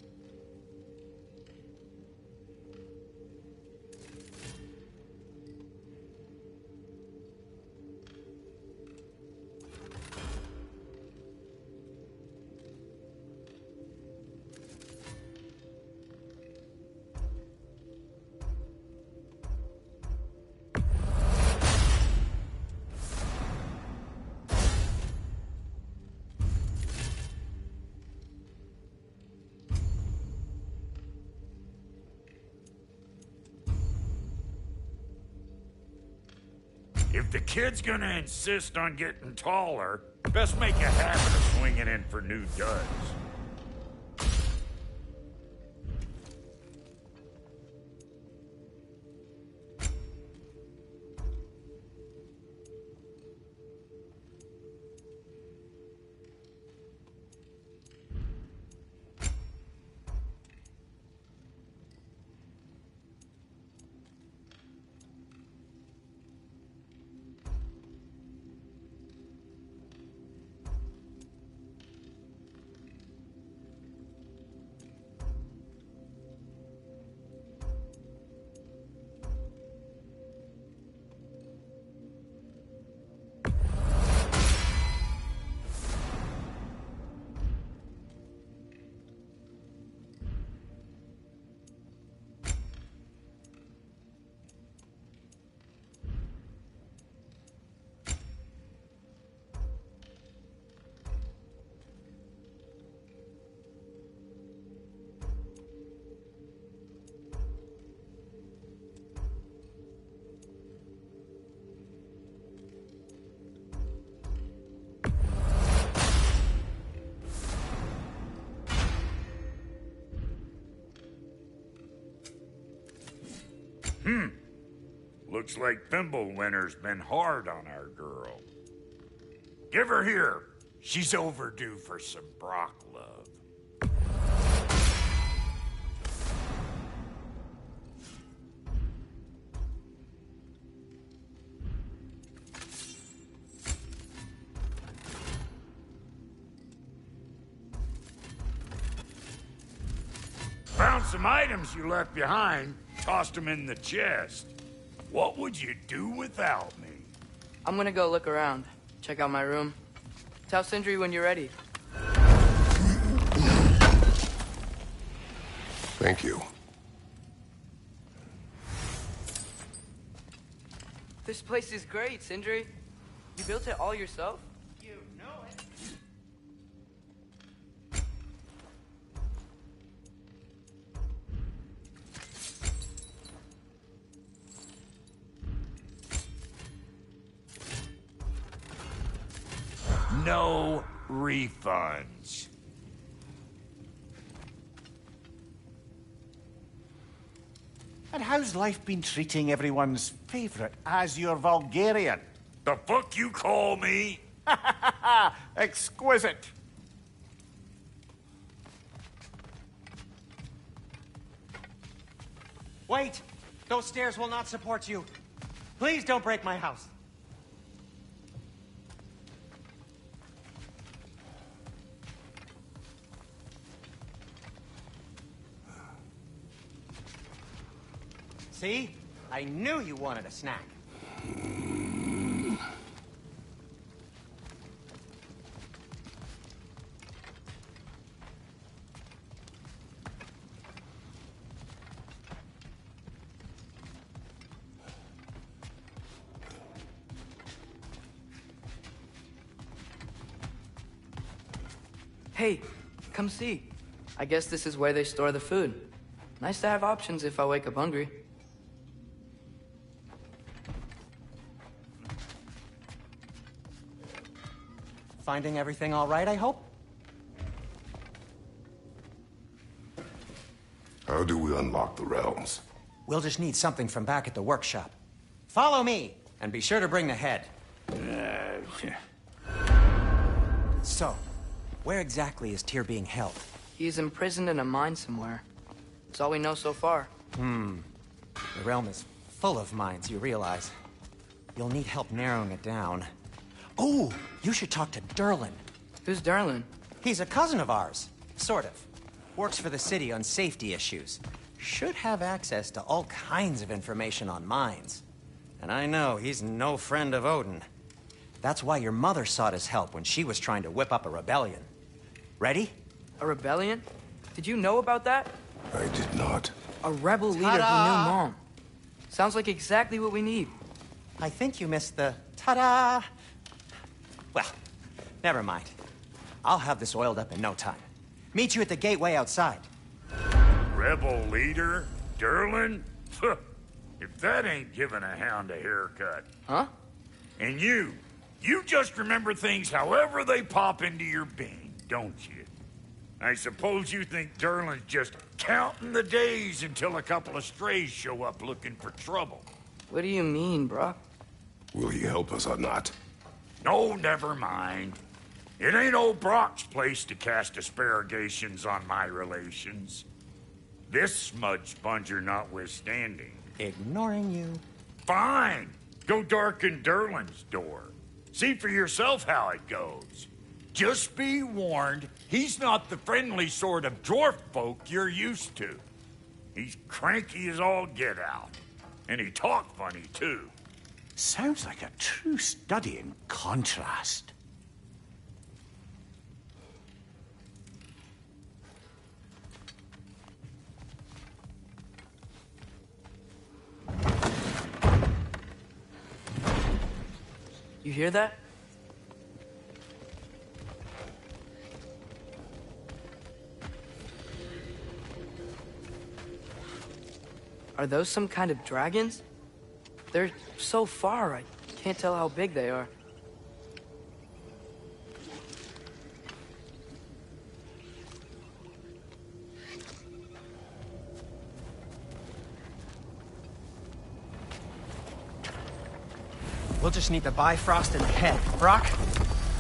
If the kid's gonna insist on getting taller, best make a habit of swinging in for new duds. Looks like Thimblewinter's been hard on our girl. Give her here. She's overdue for some Brock love. Found some items you left behind. tossed him in the chest. What would you do without me? I'm gonna go look around. Check out my room. Tell Sindri when you're ready. Thank you. This place is great, Sindri. You built it all yourself? You know it. No refunds. And how's life been treating everyone's favorite Azure Vulgarian? The fuck you call me? Exquisite. Wait! Those stairs will not support you. Please don't break my house. See? I knew you wanted a snack. Hey, come see. I guess this is where they store the food. Nice to have options if I wake up hungry. Finding everything all right, I hope? How do we unlock the realms? We'll just need something from back at the workshop. Follow me, and be sure to bring the head. So, where exactly is Tyr being held? He's imprisoned in a mine somewhere. That's all we know so far. The realm is full of mines, you realize. You'll need help narrowing it down. Oh, you should talk to Durlin. Who's Durlin? He's a cousin of ours. Sort of. Works for the city on safety issues. Should have access to all kinds of information on mines. And I know he's no friend of Odin. That's why your mother sought his help when she was trying to whip up a rebellion. Ready? A rebellion? Did you know about that? I did not. A rebel leader who knew Mom. Sounds like exactly what we need. I think you missed the ta-da! Well, never mind. I'll have this oiled up in no time. Meet you at the gateway outside. Rebel leader? Durlin? If that ain't giving a hound a haircut. Huh? And you just remember things however they pop into your bean, don't you? I suppose you think Durlin's just counting the days until a couple of strays show up looking for trouble. What do you mean, Brock? Will he help us or not? No, never mind. It ain't old Brock's place to cast aspersions on my relations. This smudge sponger notwithstanding. Ignoring you. Fine. Go darken Durlin's door. See for yourself how it goes. Just be warned, he's not the friendly sort of dwarf folk you're used to. He's cranky as all get out. And he talk funny, too. Sounds like a true study in contrast. You hear that? Are those some kind of dragons? They're so far, I can't tell how big they are. We'll just need the Bifrost and the head. Brock,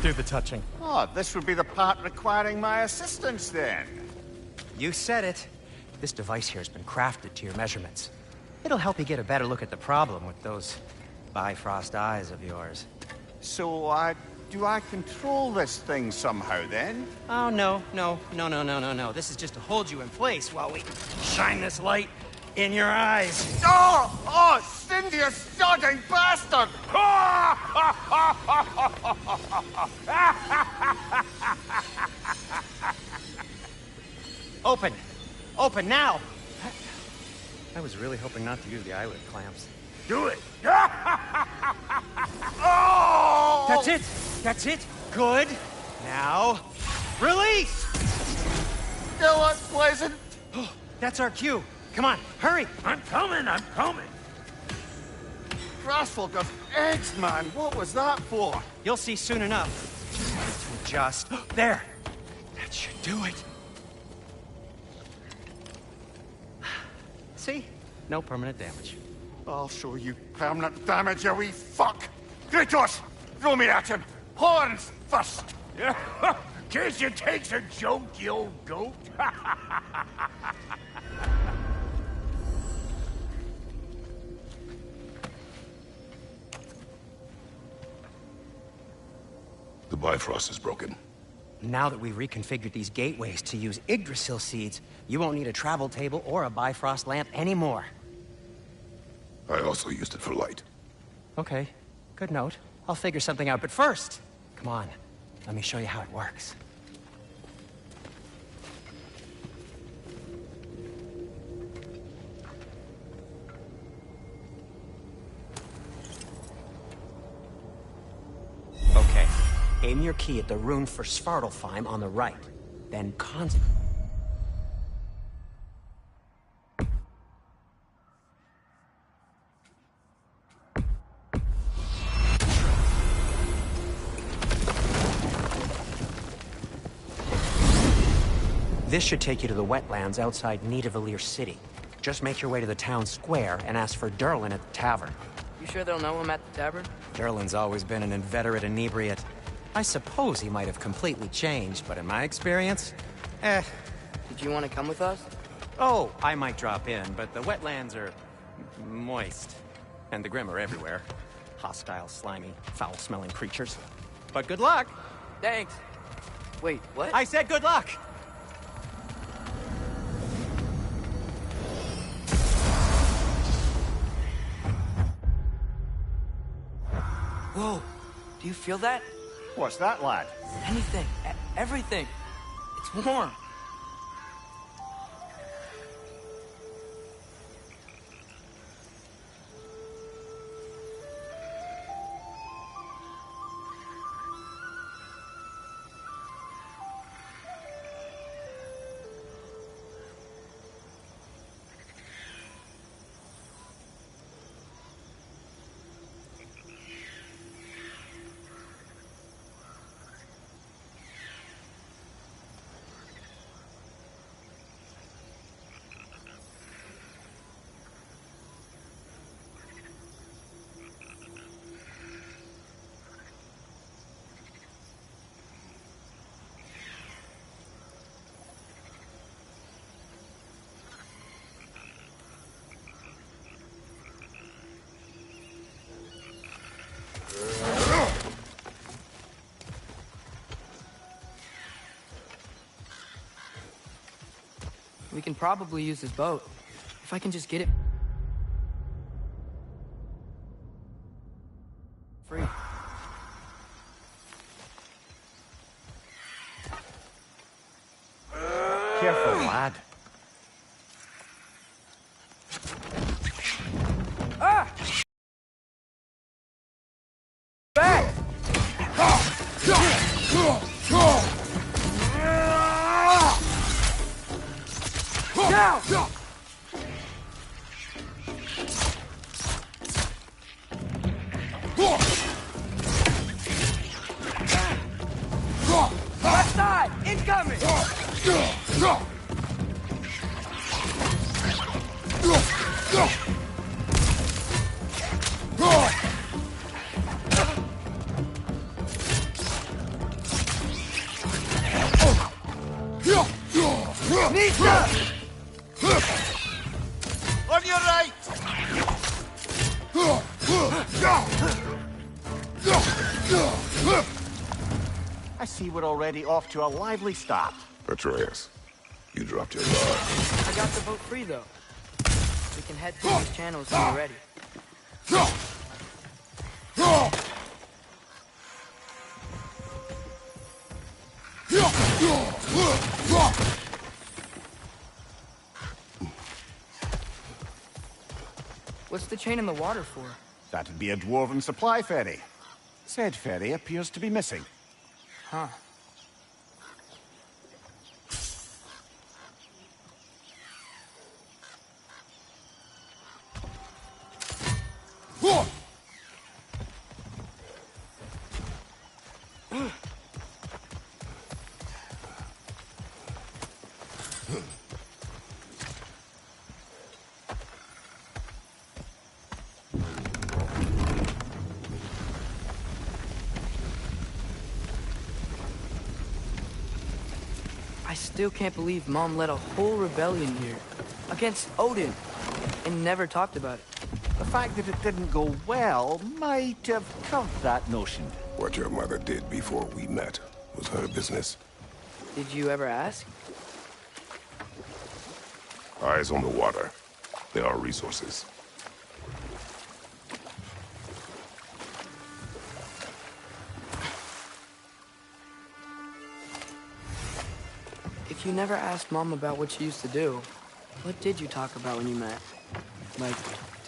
do the touching. Oh, this would be the part requiring my assistance then. You said it. This device here has been crafted to your measurements. It'll help you get a better look at the problem with those Bifrost eyes of yours. So, do I control this thing somehow then? Oh, no. This is just to hold you in place while we shine this light in your eyes. Oh! Oh, Cindy, you sodding bastard! Open! Open now! I was really hoping not to use the eyelid clamps. Do it! Oh! That's it! That's it! Good! Now, release! Still unpleasant. That's our cue. Come on, hurry! I'm coming, I'm coming! Grassful of eggs, man. What was that for? You'll see soon enough. Just... There! That should do it. See? No permanent damage. I'll show you permanent damage, you wee fuck! Kratos! Throw me at him! Horns first! Guess you takes a joke, you old goat. The Bifrost is broken. Now that we've reconfigured these gateways to use Yggdrasil seeds, you won't need a travel table or a Bifrost lamp anymore. I also used it for light. Okay, good note. I'll figure something out, but first, come on, let me show you how it works. Okay, aim your key at the rune for Svartalfheim on the right, then concentrate. This should take you to the wetlands outside Nidavellir City. Just make your way to the town square and ask for Durlin at the tavern. You sure they'll know him at the tavern? Durlin's always been an inveterate inebriate. I suppose he might have completely changed, but in my experience, Did you want to come with us? Oh, I might drop in, but the wetlands are moist. And the Grim are everywhere. Hostile, slimy, foul-smelling creatures. But good luck! Thanks. Wait, what? I said good luck! Whoa, do you feel that? What's that, lad? Anything, everything. It's warm. We can probably use his boat. If I can just get it... free. Careful, lad. Ah! Back! Now! Left side! Incoming! Nisha! On your right! I see we're already off to a lively start. Atreus, you dropped your guard. I got the boat free, though. We can head through these channels when we're ready. What's the chain in the water for? That'd be a dwarven supply ferry. Said ferry appears to be missing. Huh. I still can't believe Mom led a whole rebellion here against Odin and never talked about it. The fact that it didn't go well might have curbed that notion. What your mother did before we met was her business. Did you ever ask? Eyes on the water. There are resources. If you never asked Mom about what she used to do, what did you talk about when you met? Like,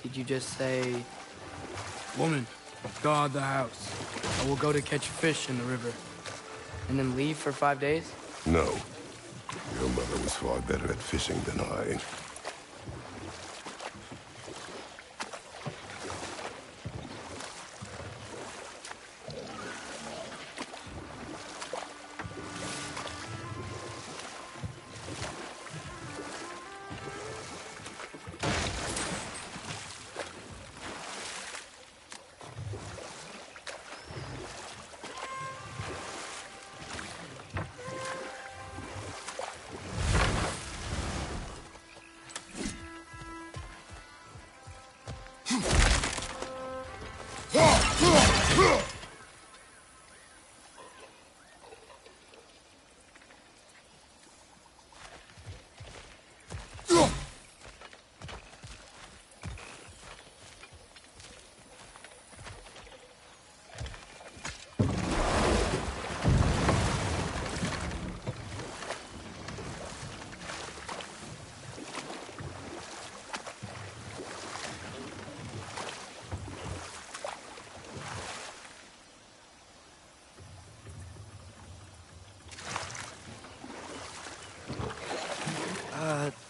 did you just say, "Woman, guard the house. I will go to catch fish in the river," and then leave for 5 days? No. Your mother was far better at fishing than I.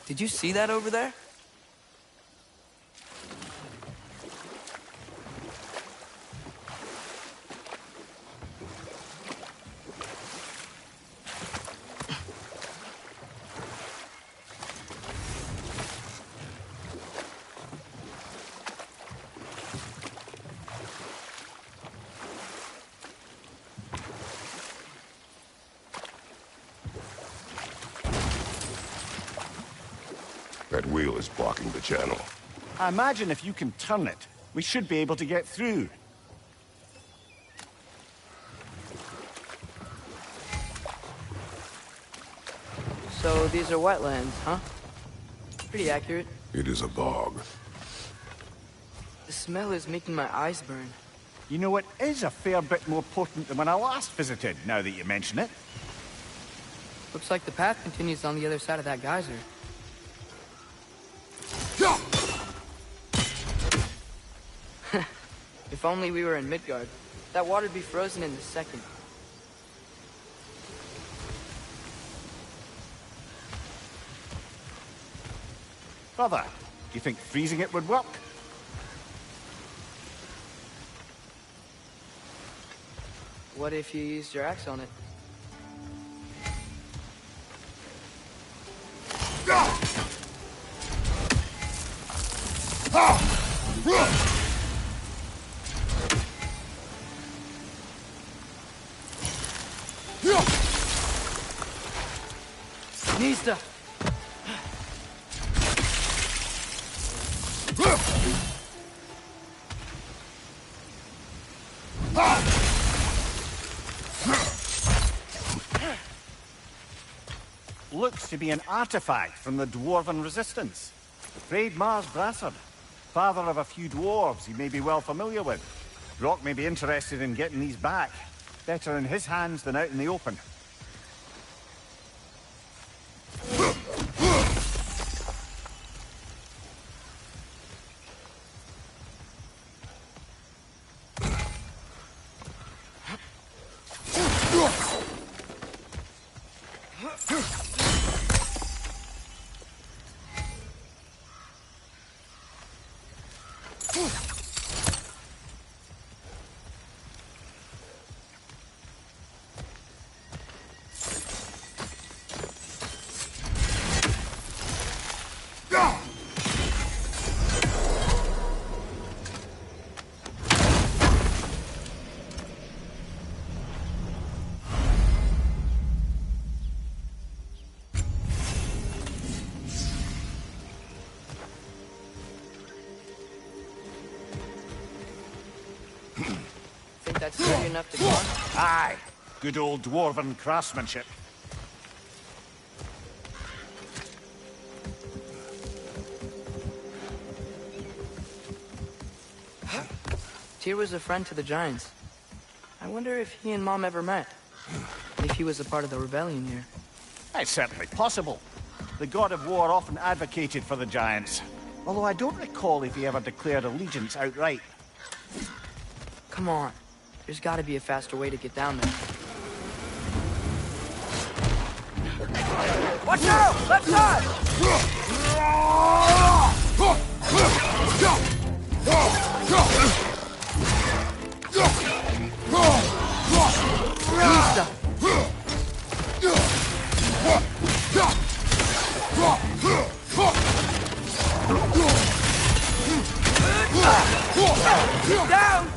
Did you see that over there? That wheel is blocking the channel. I imagine if you can turn it, we should be able to get through. So these are wetlands, huh? Pretty accurate. It is a bog. The smell is making my eyes burn. You know, it is a fair bit more potent than when I last visited, now that you mention it. Looks like the path continues on the other side of that geyser. If only we were in Midgard. That water'd be frozen in a second. Brother, do you think freezing it would work? What if you used your axe on it? Nista! Looks to be an artifact from the Dwarven Resistance. Braid Mars Brassard, father of a few dwarves you may be well familiar with. Rock may be interested in getting these back. Better in his hands than out in the open. Think that's sturdy enough to go on? Aye. Good old dwarven craftsmanship. Tyr was a friend to the Giants. I wonder if he and Mom ever met. If he was a part of the rebellion here. It's certainly possible. The god of war often advocated for the Giants. Although I don't recall if he ever declared allegiance outright. Come on. There's gotta be a faster way to get down there. Watch out! Left side! Down!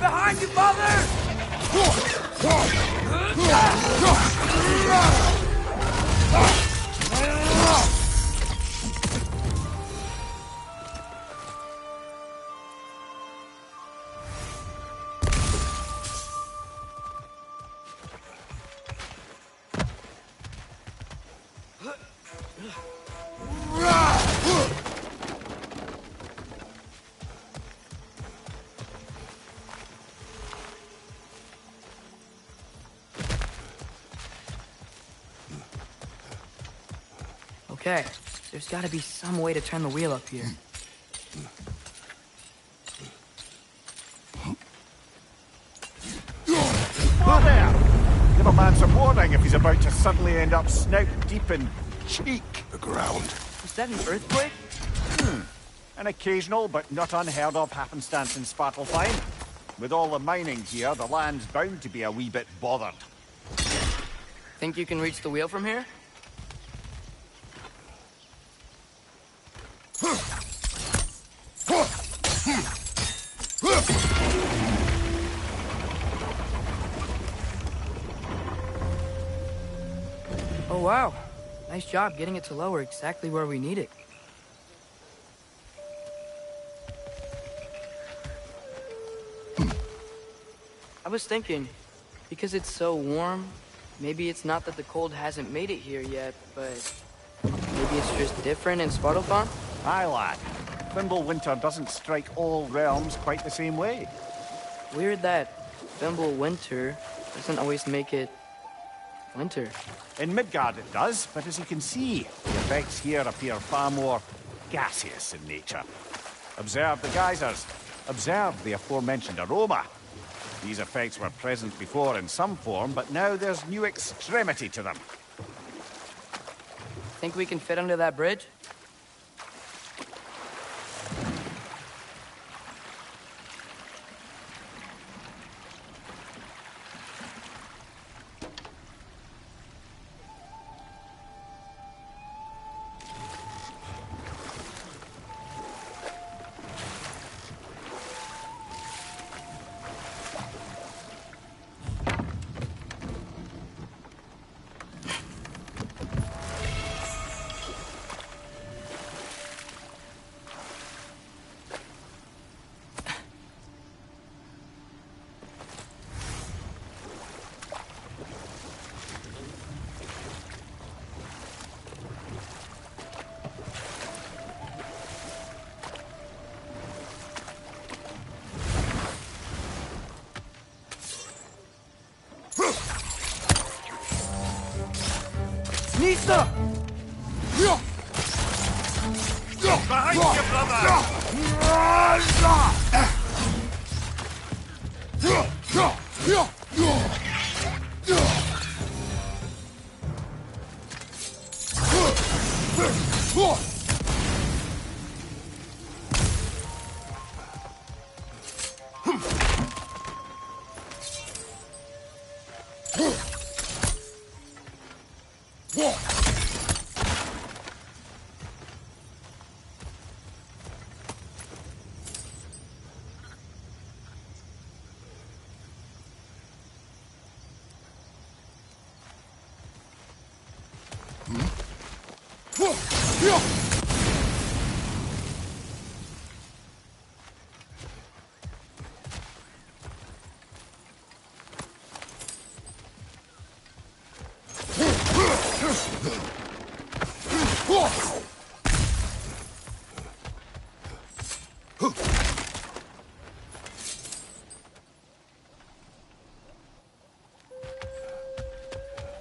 Behind you, mother! Okay, there's gotta be some way to turn the wheel up here. Oh, there! Give a man some warning if he's about to suddenly end up snout deep in cheek. The ground. Was that an earthquake? An occasional but not unheard of happenstance in Svartalfheim. With all the mining here, the land's bound to be a wee bit bothered. Think you can reach the wheel from here? Oh wow, nice job getting it to lower exactly where we need it. I was thinking, because it's so warm, maybe it's not that the cold hasn't made it here yet, but maybe it's just different in Svartalfheim? Aye, lad. Thimble winter doesn't strike all realms quite the same way. Weird that Thimble winter doesn't always make it winter. In Midgard it does, but as you can see, the effects here appear far more gaseous in nature. Observe the geysers. Observe the aforementioned aroma. These effects were present before in some form, but now there's new extremity to them. Think we can fit under that bridge? Lisa! Behind you,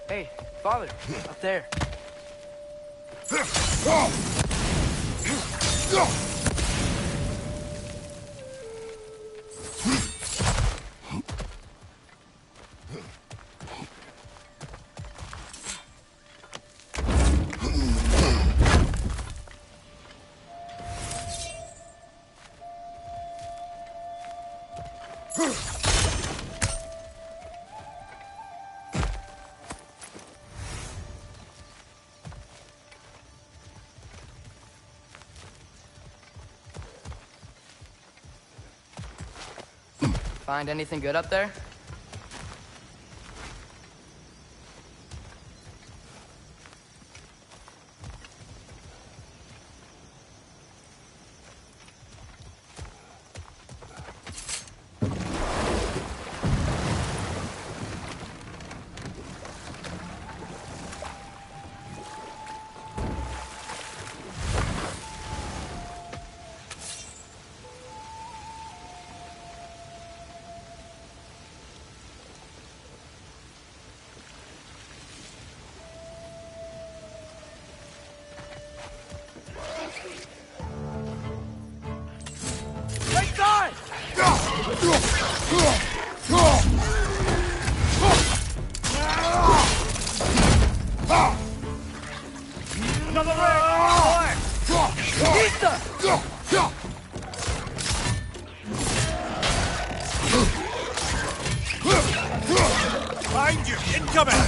Hey, Father, up there. Find anything good up there? Another leg! Lisa! Behind you! Incoming!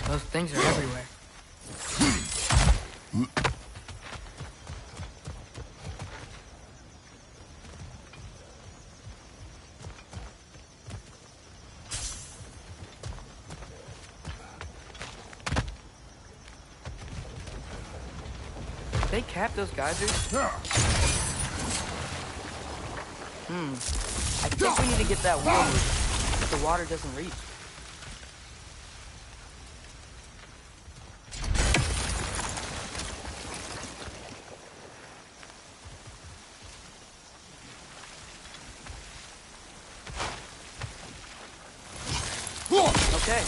Those things are everywhere. They cap those geysers? I think we need to get that wheel moving, but the water doesn't reach. Okay,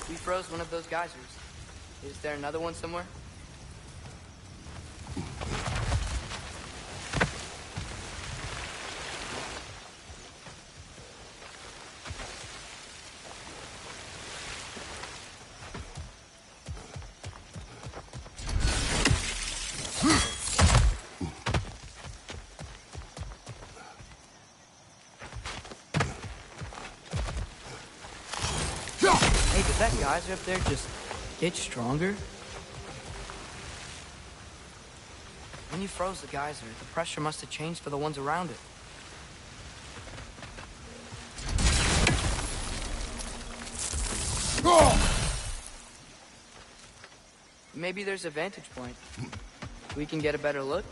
we froze one of those geysers. Is there another one somewhere? Hey, did that geyser up there just get stronger? When you froze the geyser, the pressure must have changed for the ones around it. Maybe there's a vantage point. We can get a better look.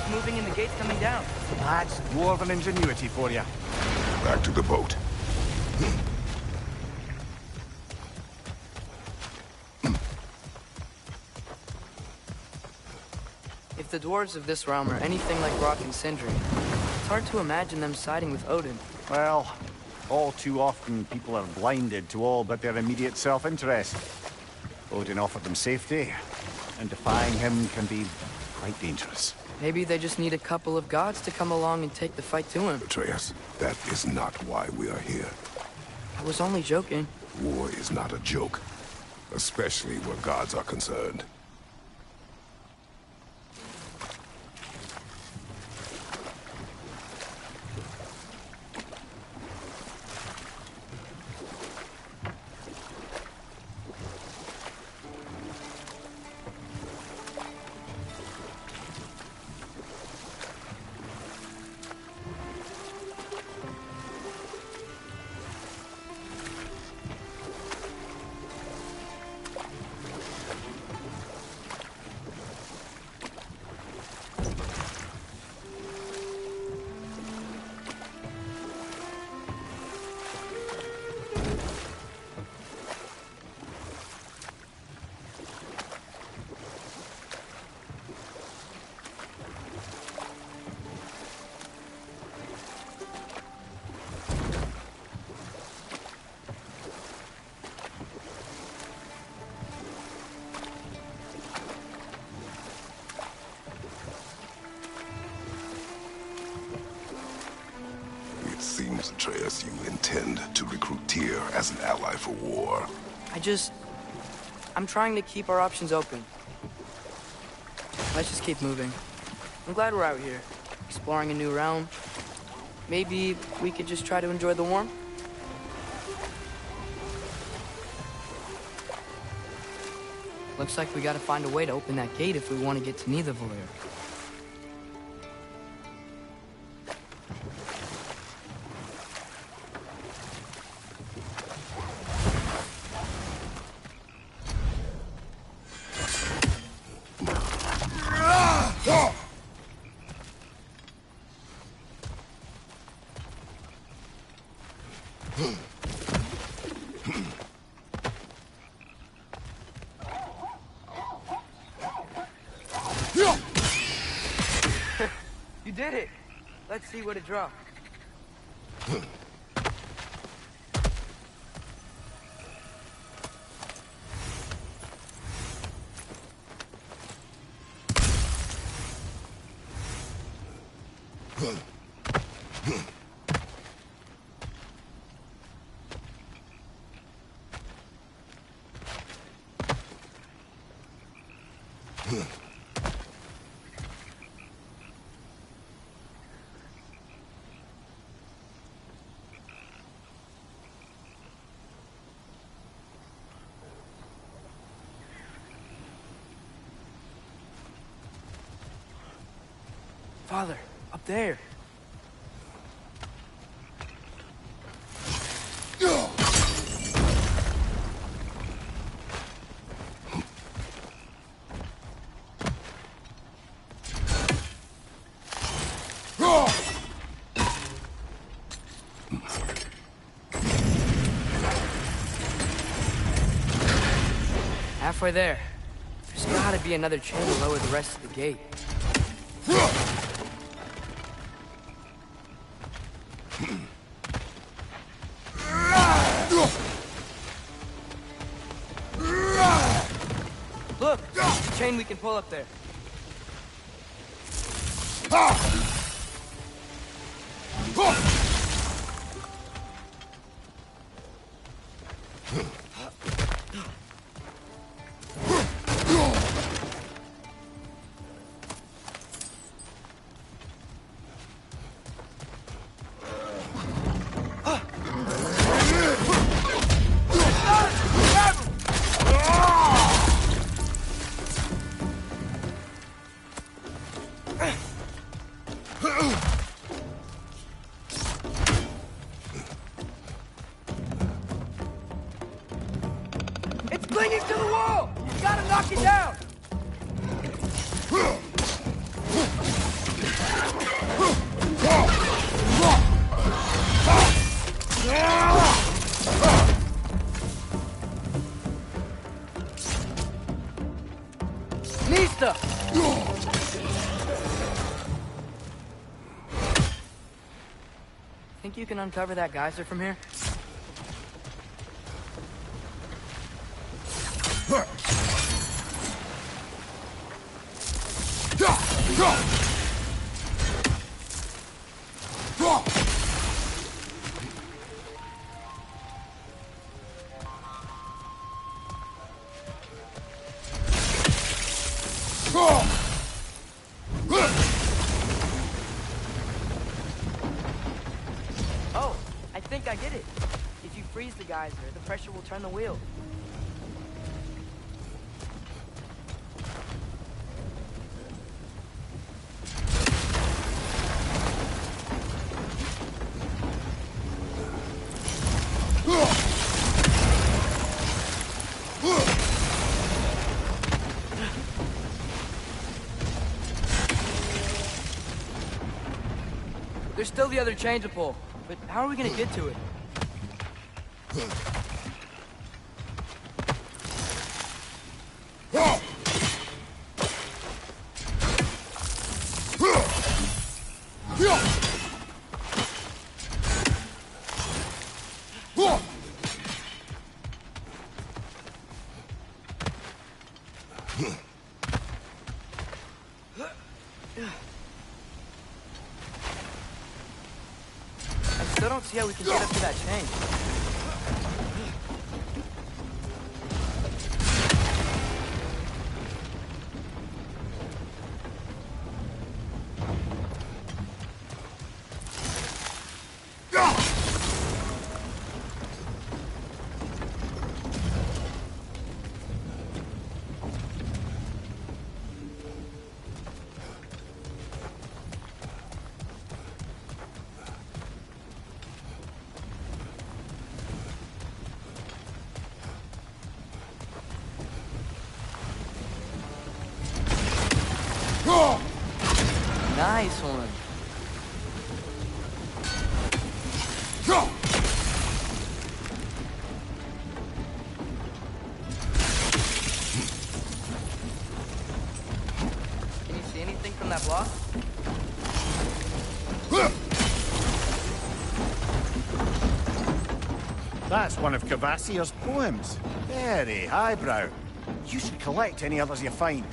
Moving and the gate's coming down. That's dwarven ingenuity for you. Back to the boat. If the dwarves of this realm are anything like Rock and Sindri, it's hard to imagine them siding with Odin. Well, all too often people are blinded to all but their immediate self-interest. Odin offered them safety, and defying him can be quite dangerous. Maybe they just need a couple of gods to come along and take the fight to him. Atreus, that is not why we are here. I was only joking. War is not a joke, especially where gods are concerned. It seems, Atreus, you intend to recruit Tyr as an ally for war. I'm trying to keep our options open. Let's just keep moving. I'm glad we're out here, exploring a new realm. Maybe we could just try to enjoy the warmth? Looks like we gotta find a way to open that gate if we want to get to Nidavellir. You did it! Let's see what it dropped. Father, up there. Halfway there. There's gotta be another chain to lower the rest of the gate. Look! There's a chain we can pull up there. It's clinging to the wall! You gotta knock it down! Mista! Think you can uncover that geyser from here? Oh, I think I get it. If you freeze the geyser, the pressure will turn the wheel. There's still the other chain to pull, but how are we gonna get to it? I still don't see how we can get up to that chain. Nice one. Can you see anything from that block? That's one of Cavassier's poems. Very highbrow. You should collect any others you find.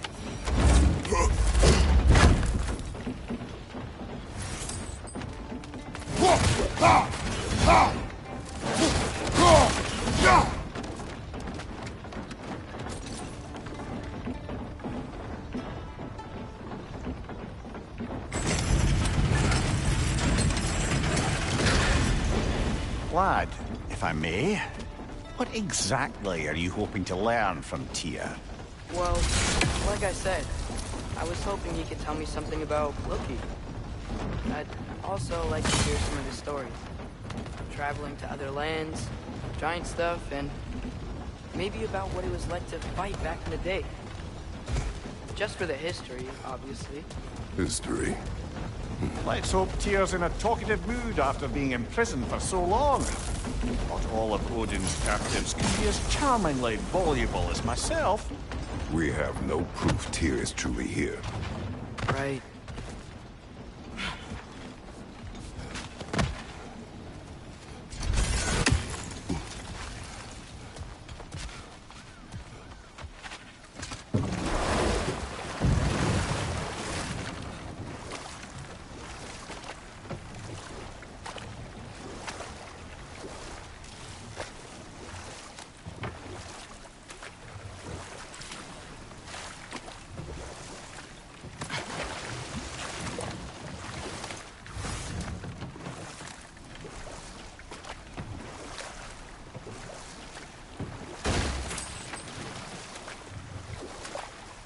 Lad, if I may, what exactly are you hoping to learn from Tia? Well, like I said, I was hoping he could tell me something about Loki. I'd also like to hear some of his stories. Traveling to other lands, giant stuff, and maybe about what it was like to fight back in the day. Just for the history, obviously. History. Let's hope Tyr's in a talkative mood after being imprisoned for so long. Not all of Odin's captives can be as charmingly voluble as myself. We have no proof Tyr is truly here. Right.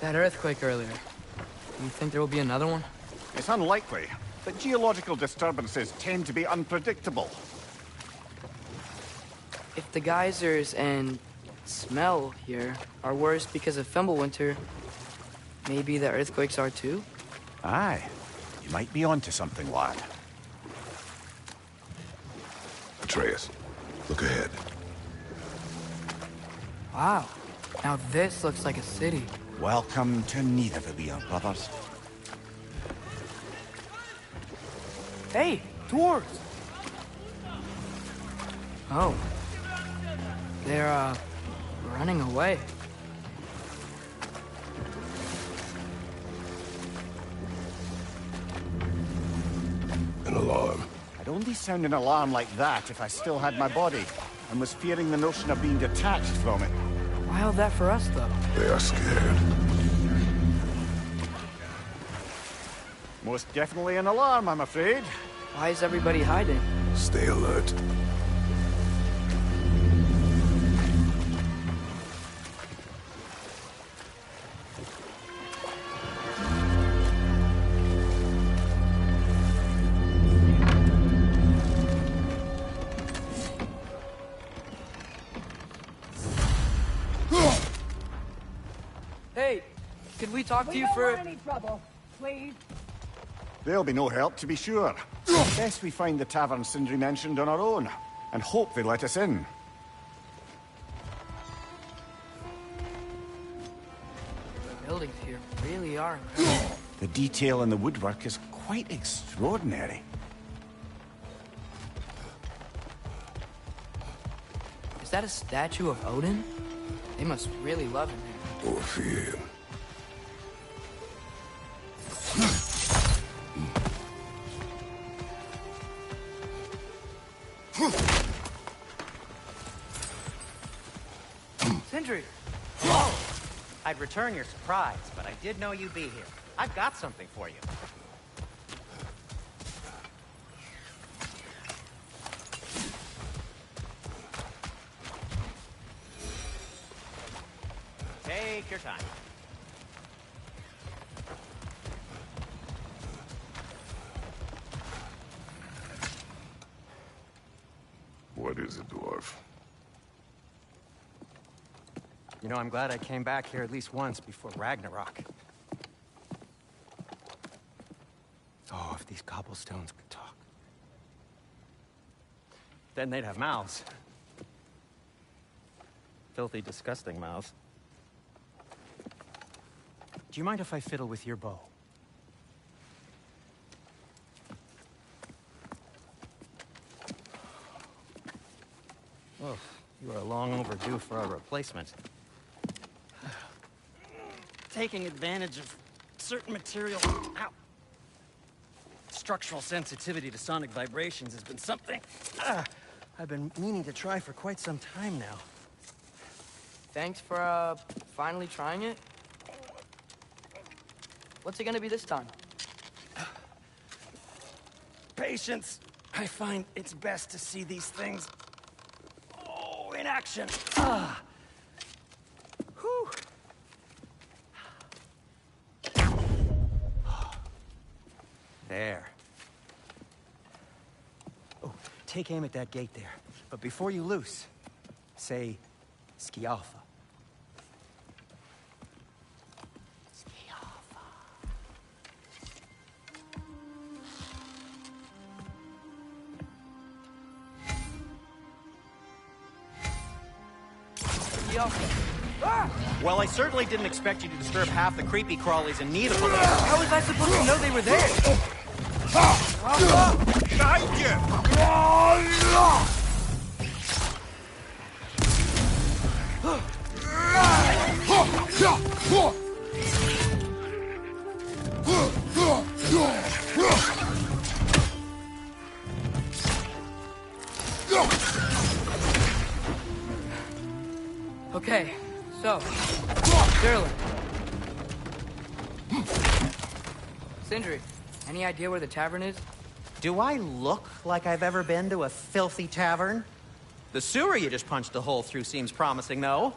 That earthquake earlier. Do you think there will be another one? It's unlikely, but geological disturbances tend to be unpredictable. If the geysers and smell here are worse because of Fimbulwinter, maybe the earthquakes are too? Aye. You might be onto something, lad. Atreus, look ahead. Wow. Now this looks like a city. Welcome to Nidavellir, brothers. Hey, dwarves! Oh. They're, running away. An alarm. I'd only sound an alarm like that if I still had my body, and was fearing the notion of being detached from it. Wild that for us, though. They are scared. Most definitely an alarm, I'm afraid. Why is everybody hiding? Stay alert. Hey, could we talk to you for... We don't want any trouble, please. There'll be no help, to be sure. Best we find the tavern Sindri mentioned on our own, and hope they let us in. The buildings here really are incredible. The detail in the woodwork is quite extraordinary. Is that a statue of Odin? They must really love him here. Or fear him. Sindri! I'd return your surprise, but I did know you'd be here. I've got something for you. Take your time. What is it, dwarf? You know, I'm glad I came back here at least once before Ragnarok. Oh, if these cobblestones could talk. Then they'd have mouths. Filthy, disgusting mouths. Do you mind if I fiddle with your bow? Oh, you are long overdue for a replacement. Taking advantage of certain material... Ow! Structural sensitivity to sonic vibrations has been something I've been meaning to try for quite some time now. Thanks for, finally trying it. What's it gonna be this time? Patience. I find it's best to see these things... in action. Whew. There. Oh, take aim at that gate there. But before you loose, say, Skialfa. Skialfa. Skialfa. Well, I certainly didn't expect you to disturb half the creepy crawlies in need of police. How was I supposed to know they were there? Behind you! Okay, so, Sterling. Sindri, any idea where the tavern is? Do I look like I've ever been to a filthy tavern? The sewer you just punched a hole through seems promising, though.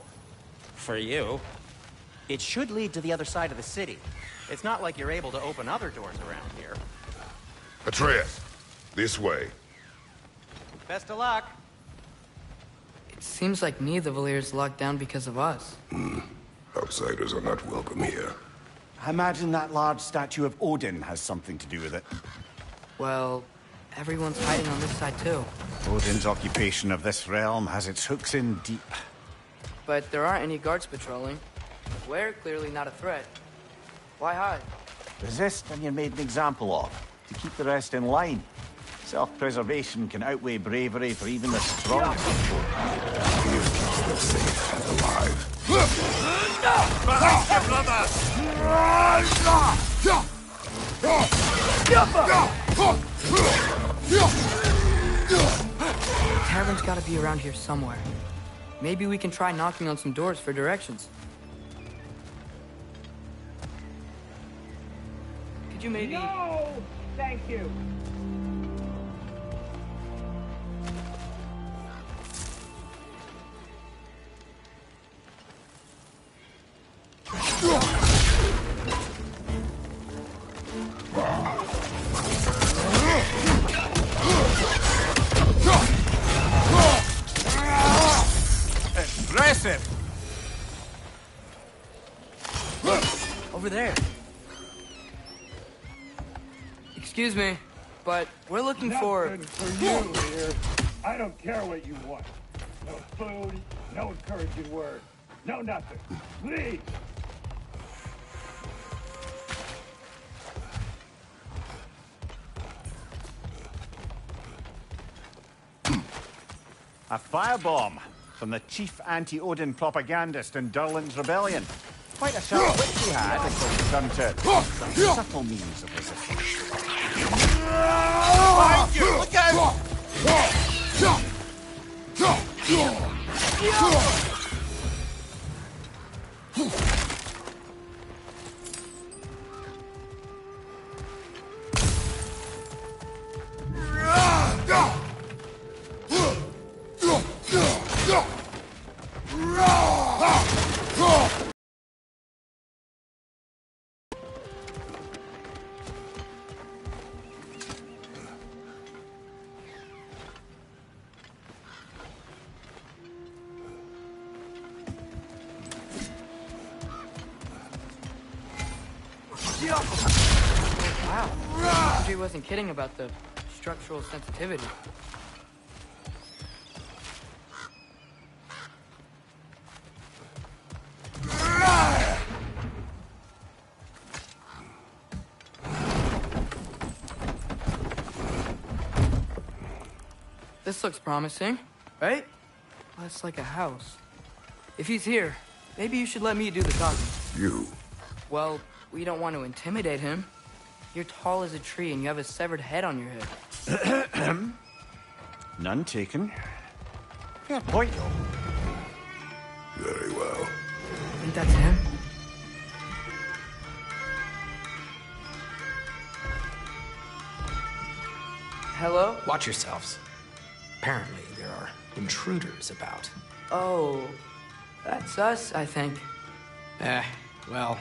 For you. It should lead to the other side of the city. It's not like you're able to open other doors around here. Atreus, this way. Best of luck. It seems like neither Valyr's locked down because of us. Outsiders are not welcome here. I imagine that large statue of Odin has something to do with it. Well, everyone's hiding on this side too. Odin's occupation of this realm has its hooks in deep. But there aren't any guards patrolling. We're clearly not a threat. Why hide? Resist and you're made an example of, to keep the rest in line. Self-preservation can outweigh bravery for even the strongest. Here keeps them safe and alive. Behind you, brother! The tavern's gotta be around here somewhere. Maybe we can try knocking on some doors for directions. Could you maybe... No! Thank you. Impressive! Over there. Excuse me, but we're looking for... Nothing for you here. I don't care what you want. No food, no encouraging word, no nothing. Leave! A firebomb from the chief anti-Odin propagandist in Durlin's rebellion. Quite a sharp wit he had until he turned to some subtle means of resistance. Behind you! Look out! Wow. Sindri wasn't kidding about the structural sensitivity. This looks promising, right? Well, it's like a house. If he's here, maybe you should let me do the talking. You? Well, we don't want to intimidate him. You're tall as a tree and you have a severed head on your head. None taken. Fair point, though. Very well. Think that's him? Hello? Watch yourselves. Apparently, there are intruders about. Oh, that's us, I think. Well,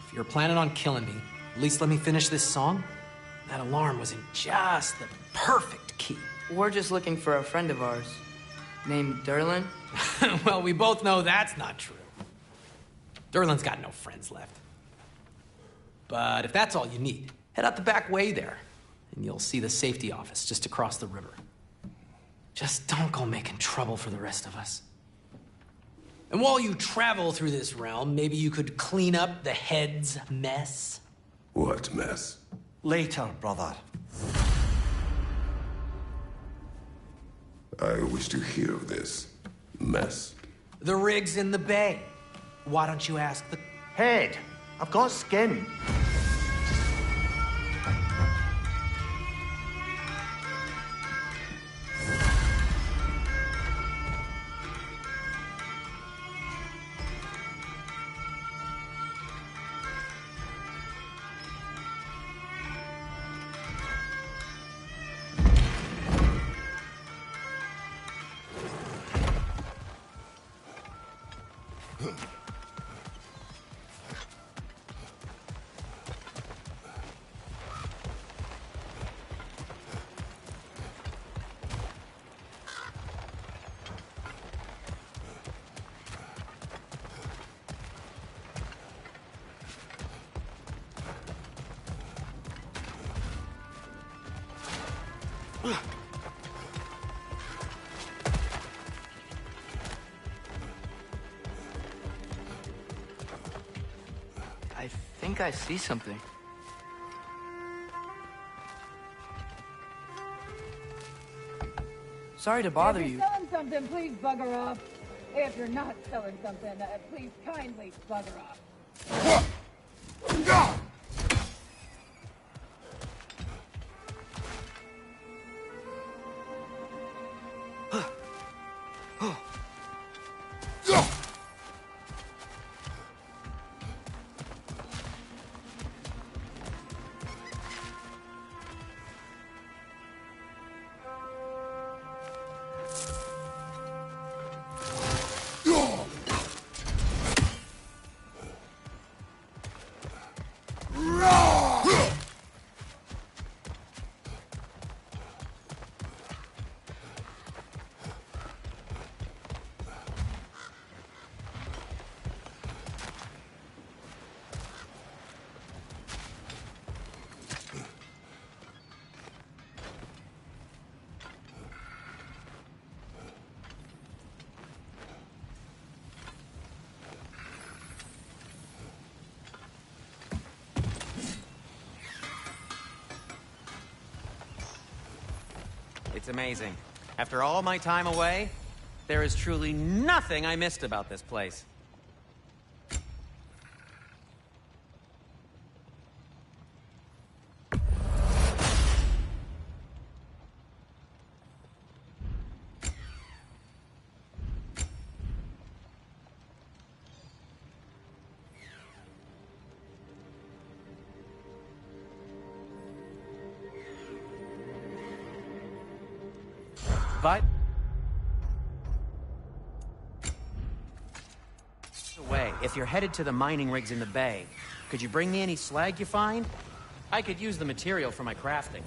if you're planning on killing me, at least let me finish this song. That alarm was in just the perfect key. We're just looking for a friend of ours, named Durlin. Well, we both know that's not true. Durlin's got no friends left. But if that's all you need, head out the back way there, and you'll see the safety office just across the river. Just don't go making trouble for the rest of us. And while you travel through this realm, maybe you could clean up the head's mess? What mess? Later, brother. I wish to hear of this mess. The rig's in the bay. Why don't you ask the... Head, I've got skin. I think I see something. Sorry to bother if you. you're selling something, please bugger off. If you're not selling something, please kindly bugger off. It's amazing. After all my time away, there is truly nothing I missed about this place. But away, if you're headed to the mining rigs in the bay, could you bring me any slag you find? I could use the material for my crafting.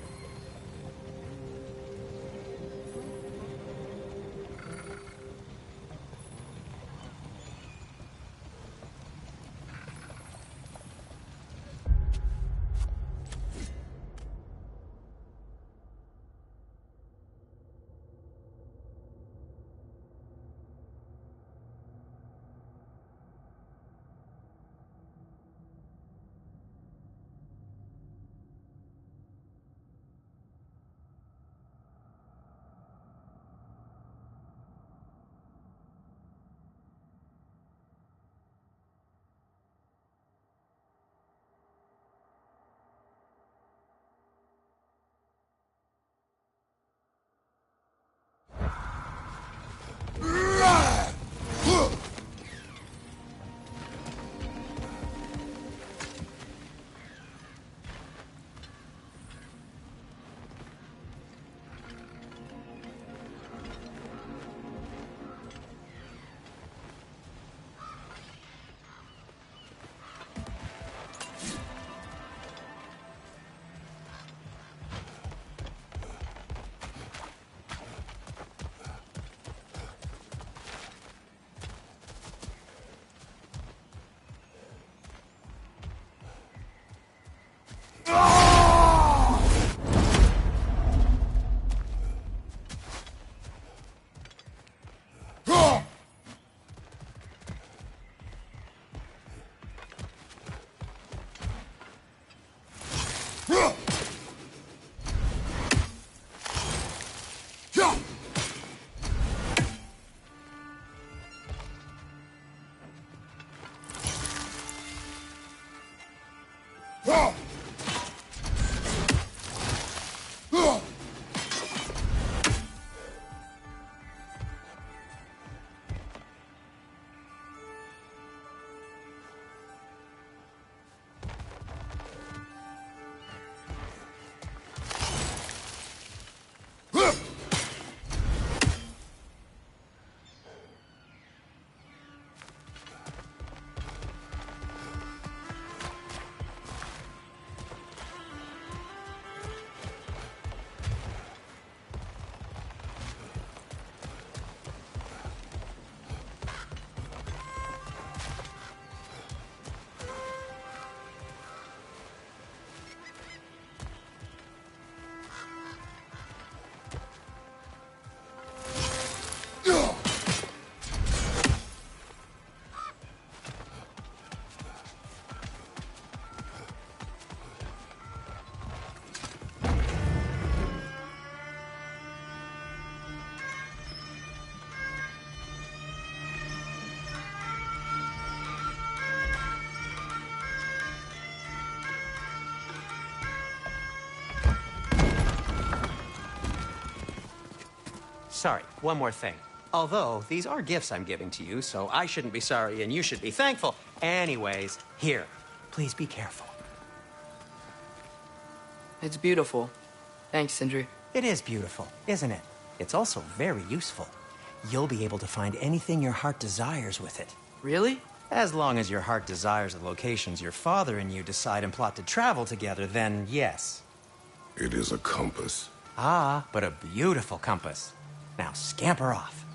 Sorry, one more thing. Although, these are gifts I'm giving to you, so I shouldn't be sorry and you should be thankful. Anyways, here. Please be careful. It's beautiful. Thanks, Sindri. It is beautiful, isn't it? It's also very useful. You'll be able to find anything your heart desires with it. Really? As long as your heart desires the locations your father and you decide and plot to travel together, then yes. It is a compass. Ah, but a beautiful compass. Now scamper off.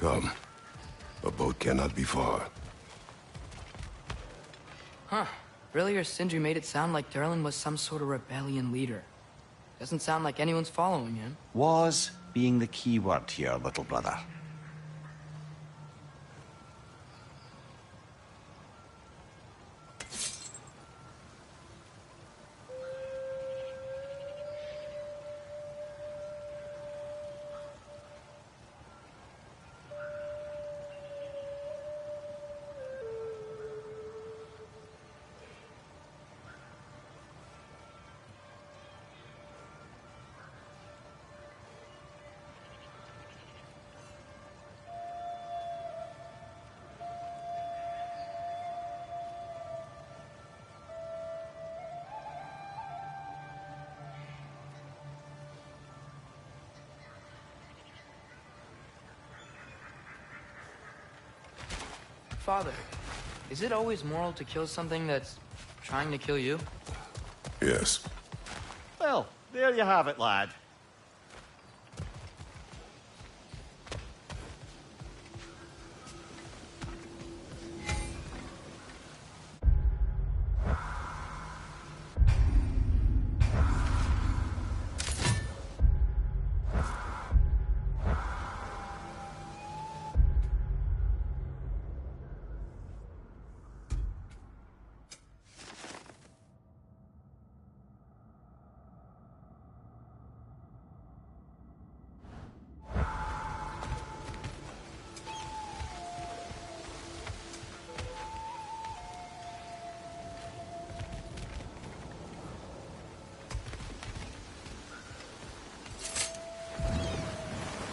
Come. A boat cannot be far. Huh. Earlier, Sindri made it sound like Durlin was some sort of rebellion leader. Doesn't sound like anyone's following him. Was being the key word here, little brother. Father, is it always moral to kill something that's trying to kill you? Yes. Well, there you have it, lad.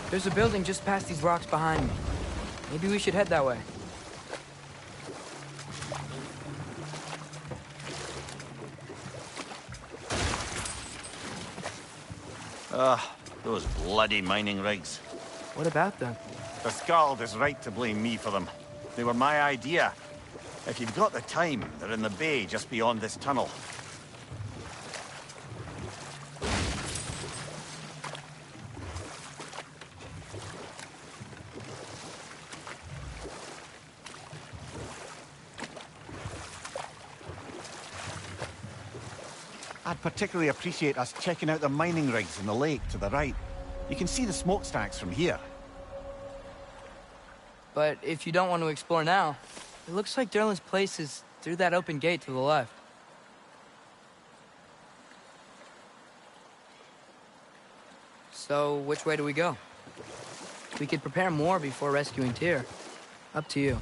There's a building just past these rocks behind me. Maybe we should head that way. Those bloody mining rigs. What about them? The Skald is right to blame me for them. They were my idea. If you've got the time, they're in the bay just beyond this tunnel. I'd particularly appreciate us checking out the mining rigs in the lake to the right. You can see the smokestacks from here. But if you don't want to explore now, it looks like Derlin's place is through that open gate to the left. So, which way do we go? We could prepare more before rescuing Tyr. Up to you.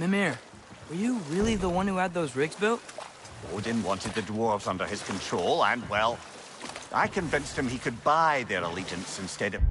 Mimir, were you really the one who had those rigs built? Odin wanted the dwarves under his control, and, well, I convinced him he could buy their allegiance instead of...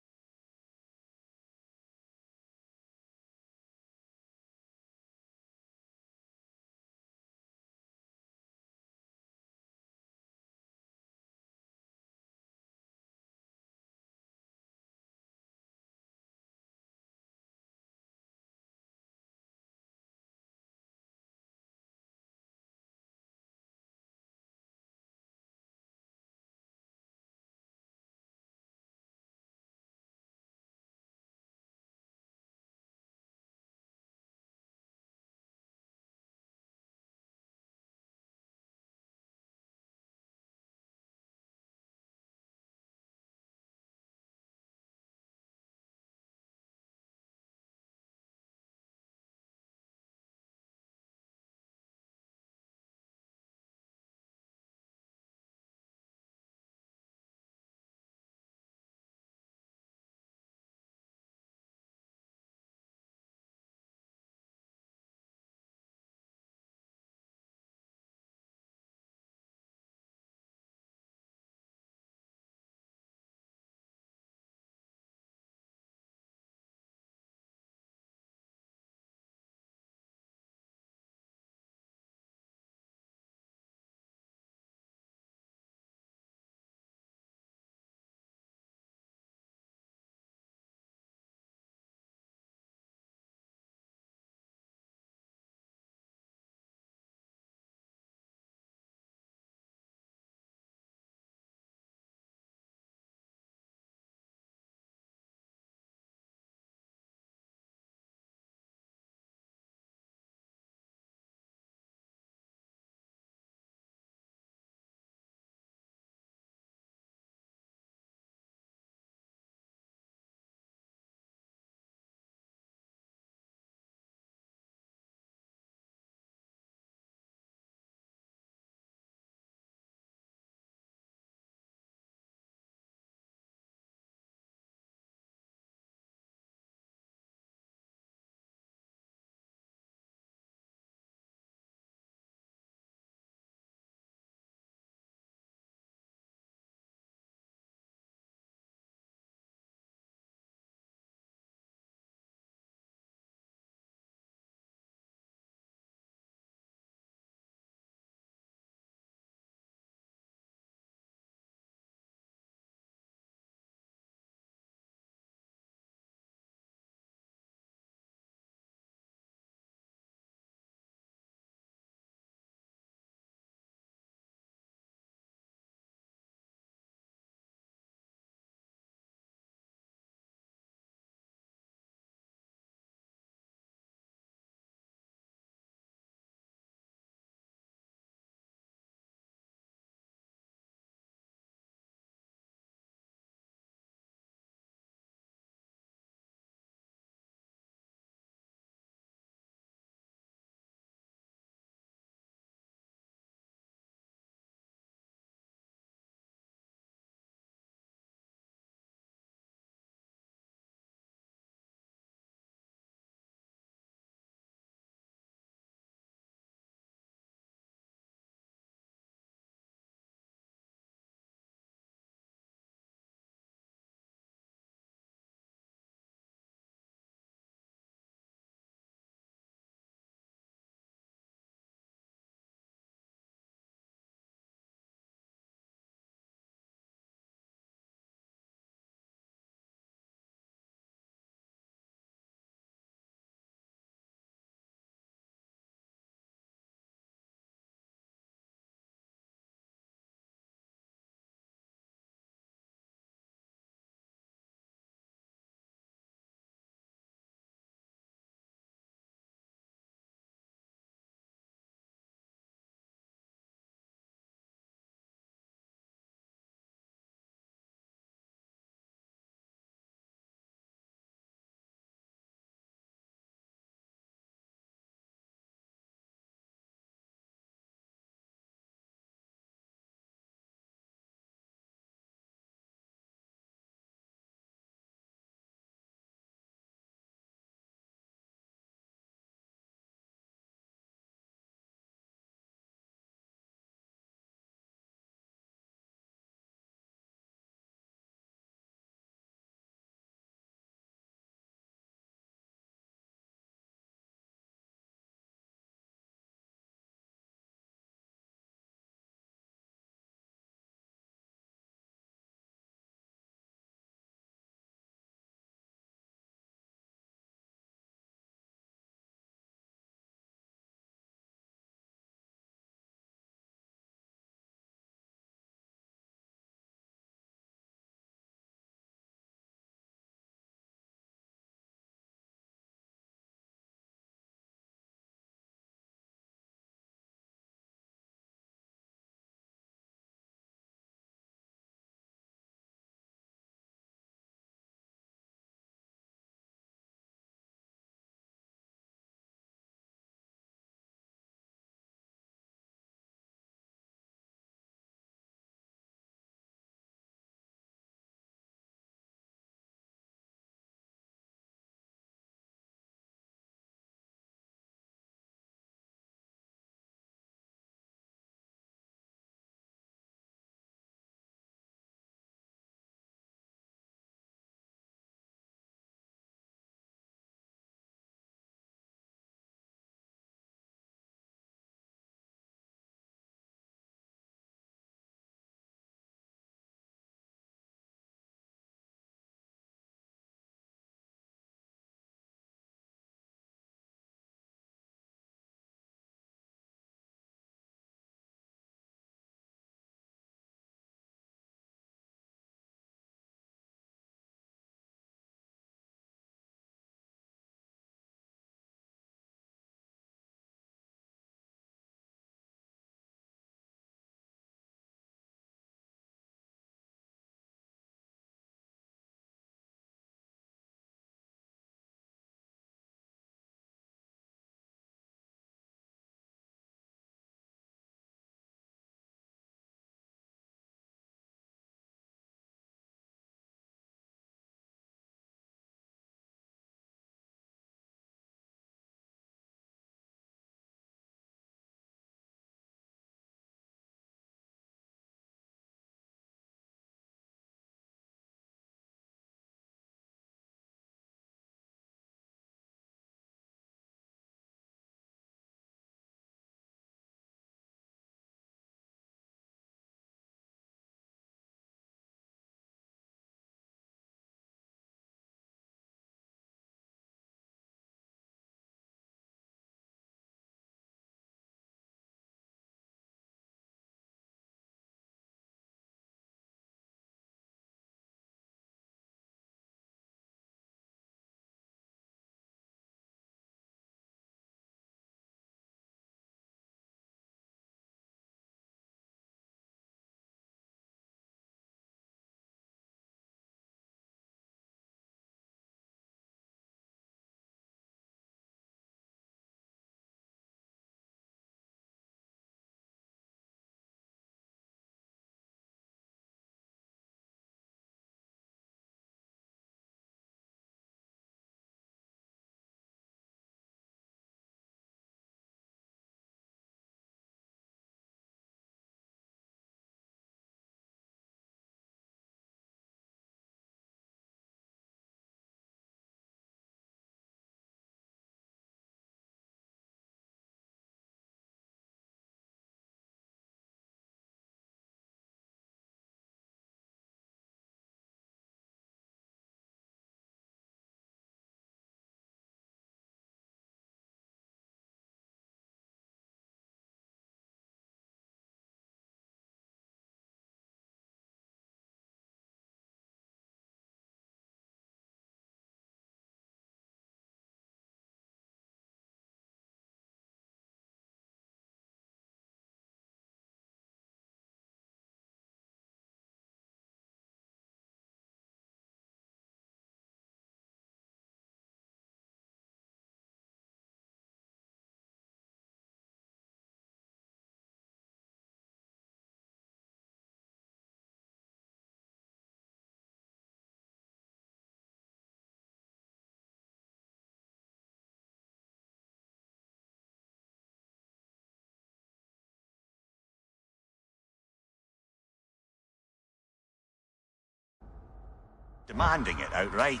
demanding it outright.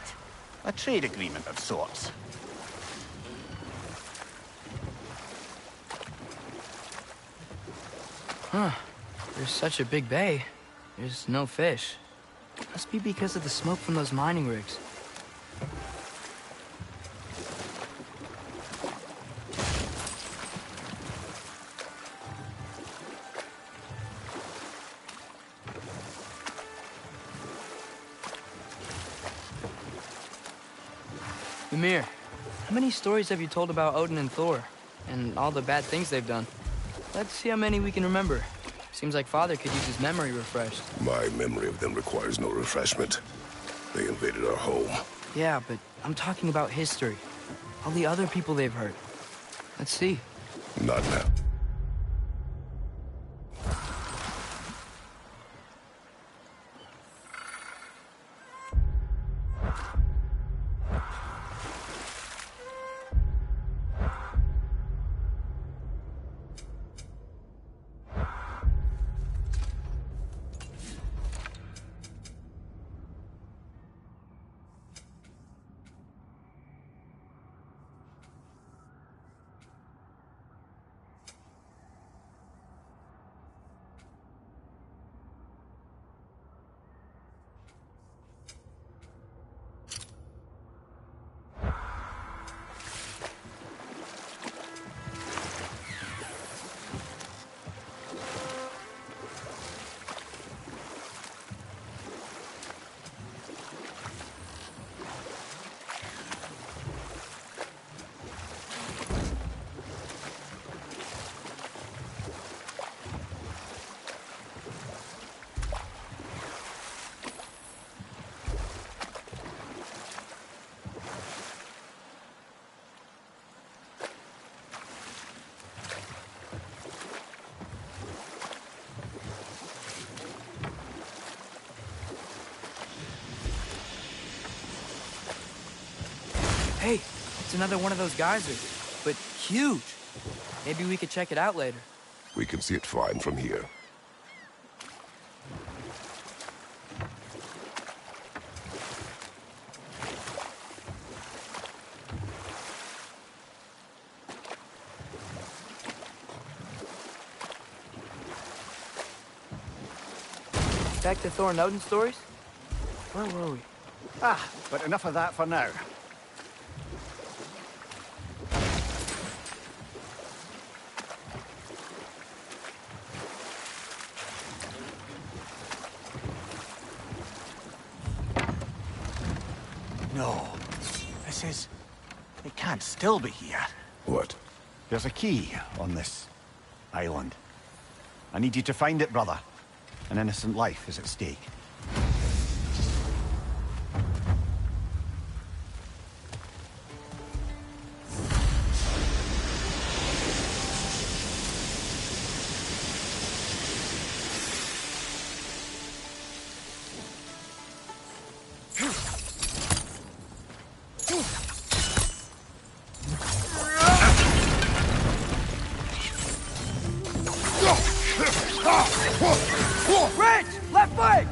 A trade agreement of sorts. Huh. There's such a big bay. There's no fish. Must be because of the smoke from those mining rigs. Ymir, how many stories have you told about Odin and Thor? And all the bad things they've done? Let's see how many we can remember. Seems like Father could use his memory refreshed. My memory of them requires no refreshment. They invaded our home. Yeah, but I'm talking about history. All the other people they've hurt. Let's see. Not now. Hey, it's another one of those geysers, but huge. Maybe we could check it out later. We can see it fine from here. Back to Thor and Odin stories? Where were we? Ah, but enough of that for now. No. This is... It can't still be here. What? There's a key on this island. I need you to find it, brother. An innocent life is at stake. Rich! Left foot!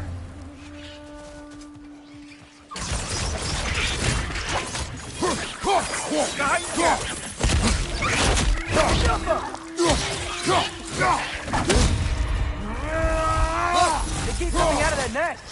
They keep coming out of that nest.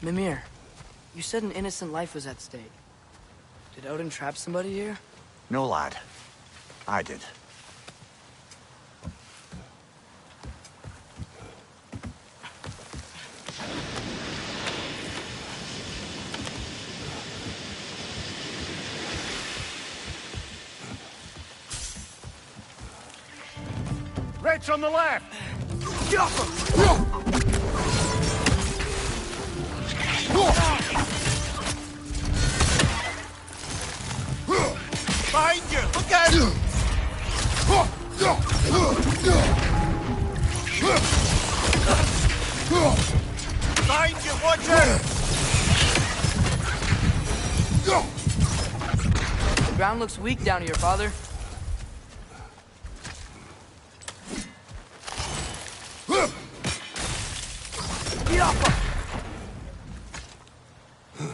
Mimir, you said an innocent life was at stake. Did Odin trap somebody here? No, lad. I did. Threats on the left! Behind you! Look out! Behind you! Watch out! The ground looks weak down here, Father. Get off him!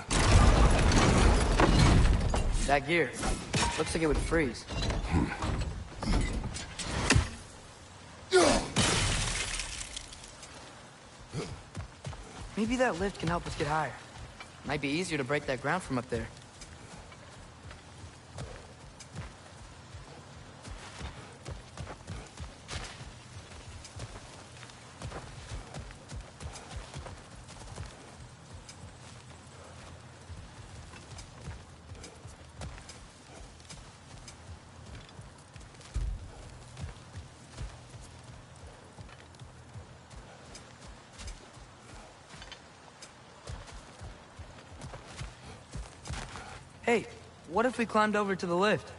That gear. Looks like it would freeze. Maybe that lift can help us get higher. Might be easier to break that ground from up there. Hey, what if we climbed over to the lift?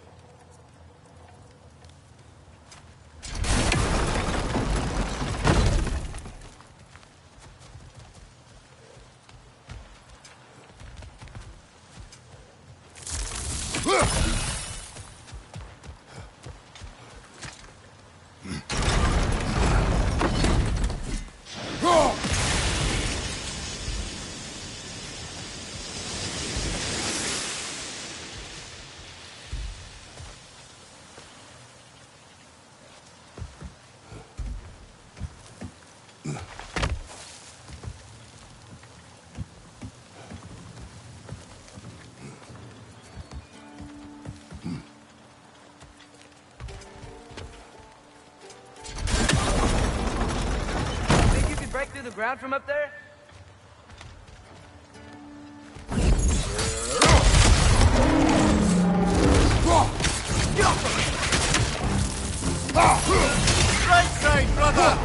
Break through the ground from up there? Right side, brother!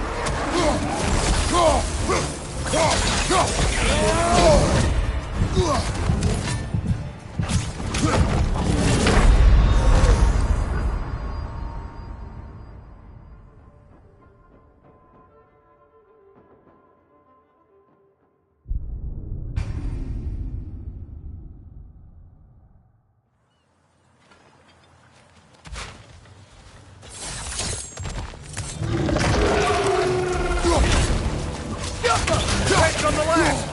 Threats on the left!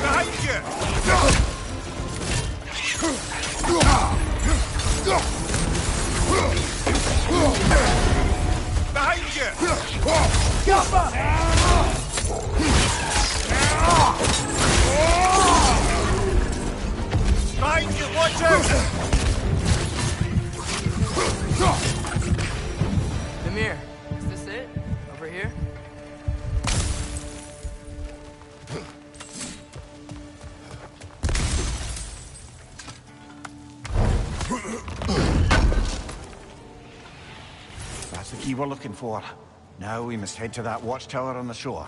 Behind you! Behind you! Behind you! Behind you, watch out! Namir, is this it? Over here? That's the key we're looking for. Now we must head to that watchtower on the shore.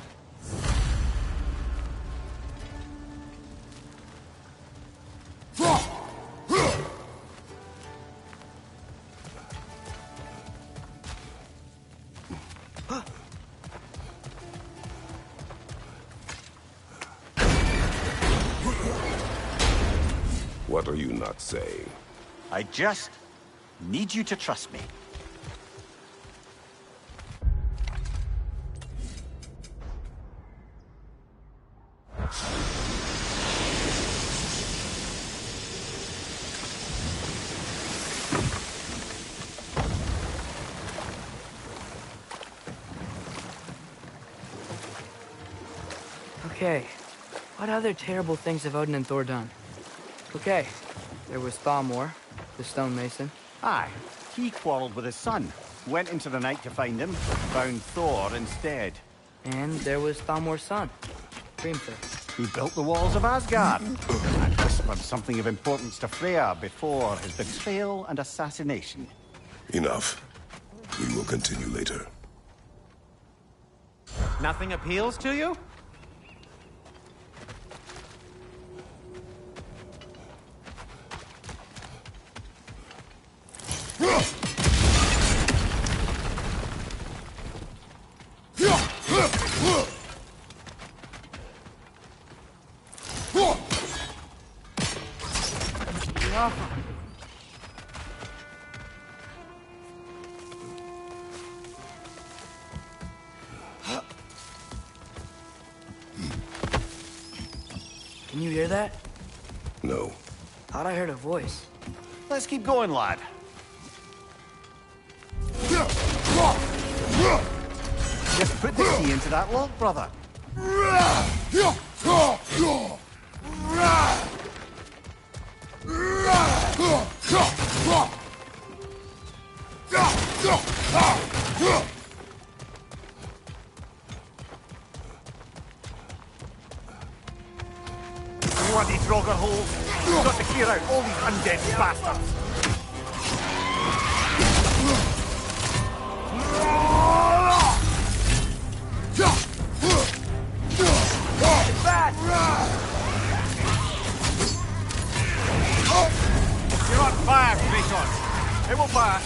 What are you not saying? I just need you to trust me. Okay, what other terrible things have Odin and Thor done? Okay, there was Thalmor, the stonemason. Aye, he quarreled with his son. Went into the night to find him, found Thor instead. And there was Thalmor's son, Hrimthur. Who built the walls of Asgard and whispered something of importance to Freya before his betrayal and assassination. Enough. We will continue later. Nothing appeals to you? Can you hear that? No. Thought I heard a voice. Let's keep going, lad. Just put the key into that lock, brother. Bloody Draugr holes! We've got to clear out all these undead bastards! You're on fire, Kratos! It will pass!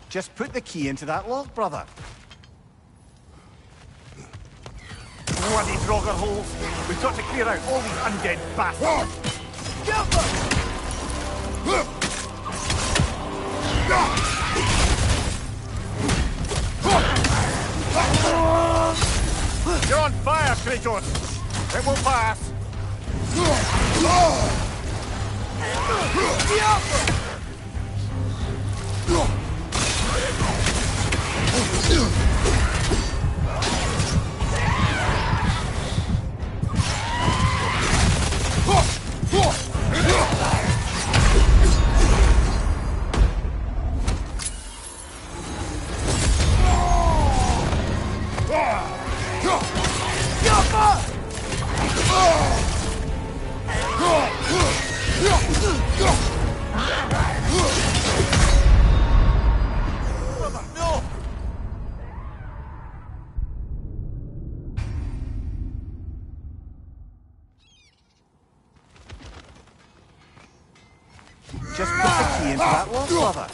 Just put the key into that lock, brother. Bloody Draugr holes! We've got to clear out all these undead bastards! You're on fire, Kratos! It will pass! Just put the key into that lock, brother.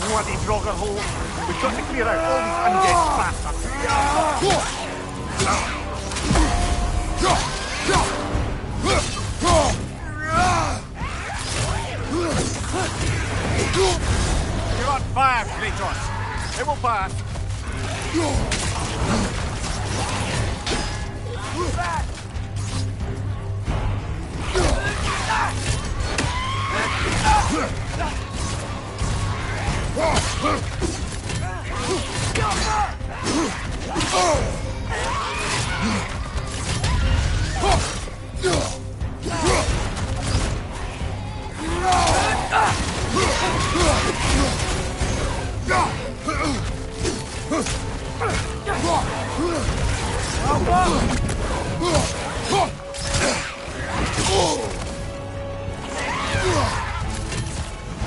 Bloody Draugr holes! We've got to clear out all these undead bastards! You're on fire, Kratos! It will pass!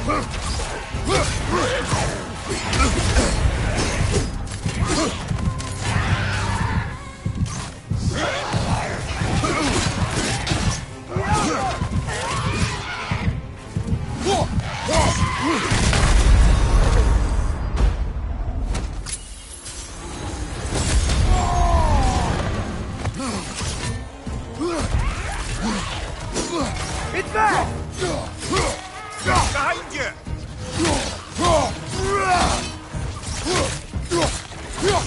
It's back! Behind you!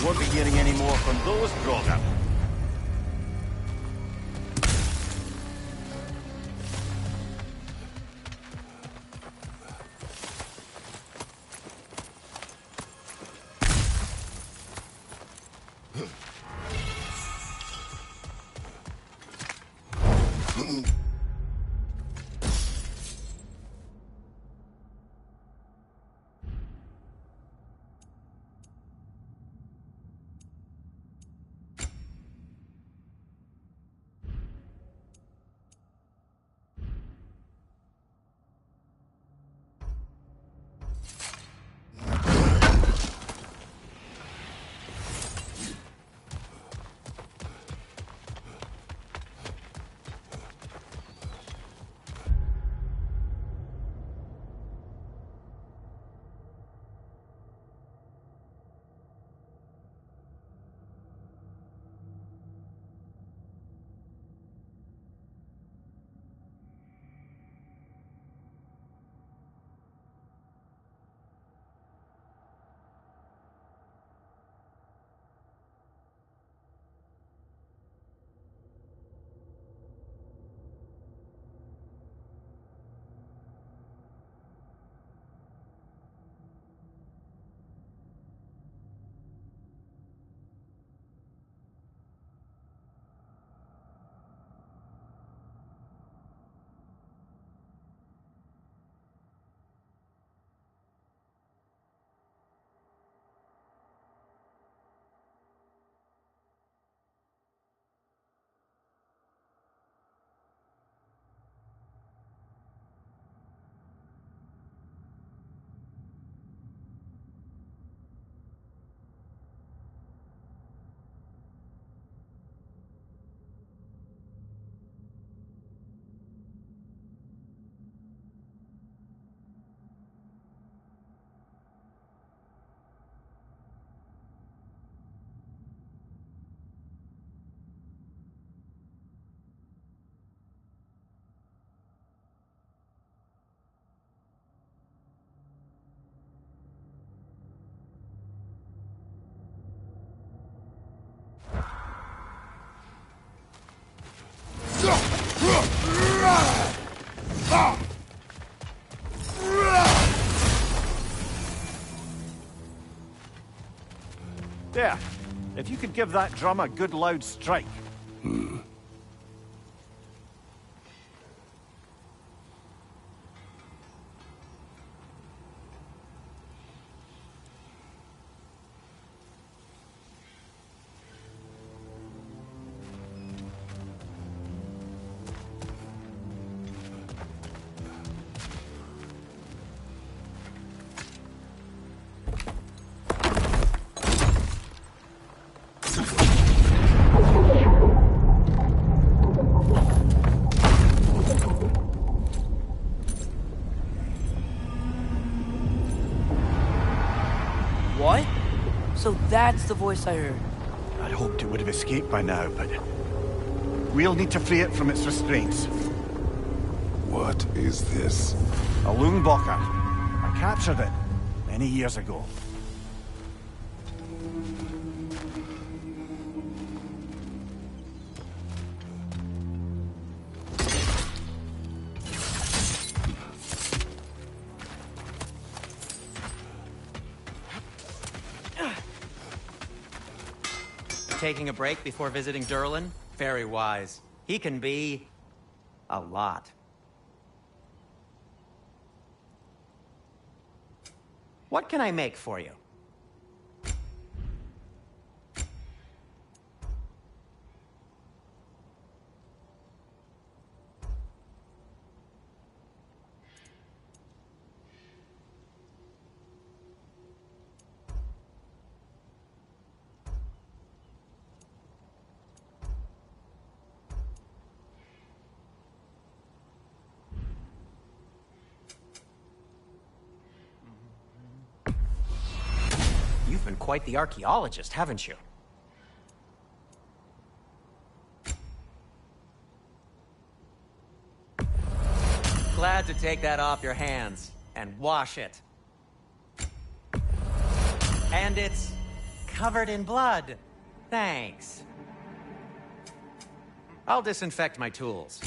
Won't be hearing any more from those brother. There. If you could give that drum a good loud strike. What? So that's the voice I heard. I'd hoped it would have escaped by now, but we'll need to free it from its restraints. What is this? A Lungbocker. I captured it many years ago. Taking a break before visiting Durlin? Very wise. He can be... a lot. What can I make for you? been quite the archaeologist, haven't you? Glad to take that off your hands and wash it. And it's covered in blood. Thanks. I'll disinfect my tools.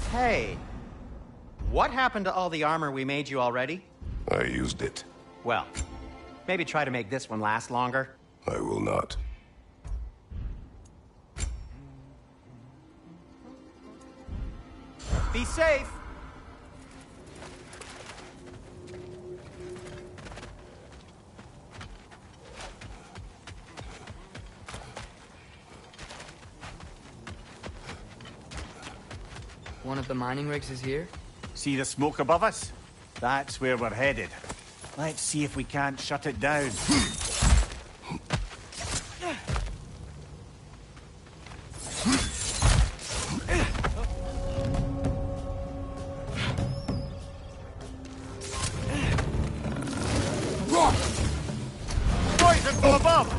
Hey, what happened to all the armor we made you already? I used it. Well, maybe try to make this one last longer. I will not. Be safe! One of the mining rigs is here? See the smoke above us? That's where we're headed. Let's see if we can't shut it down. Poison from above!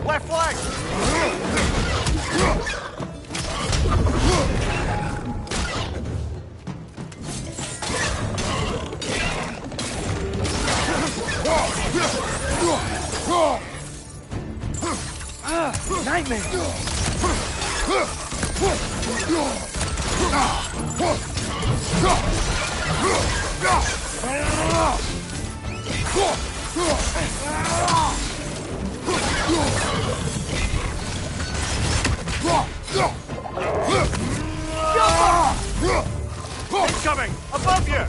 Left flank! Nightmare! Incoming! Above you!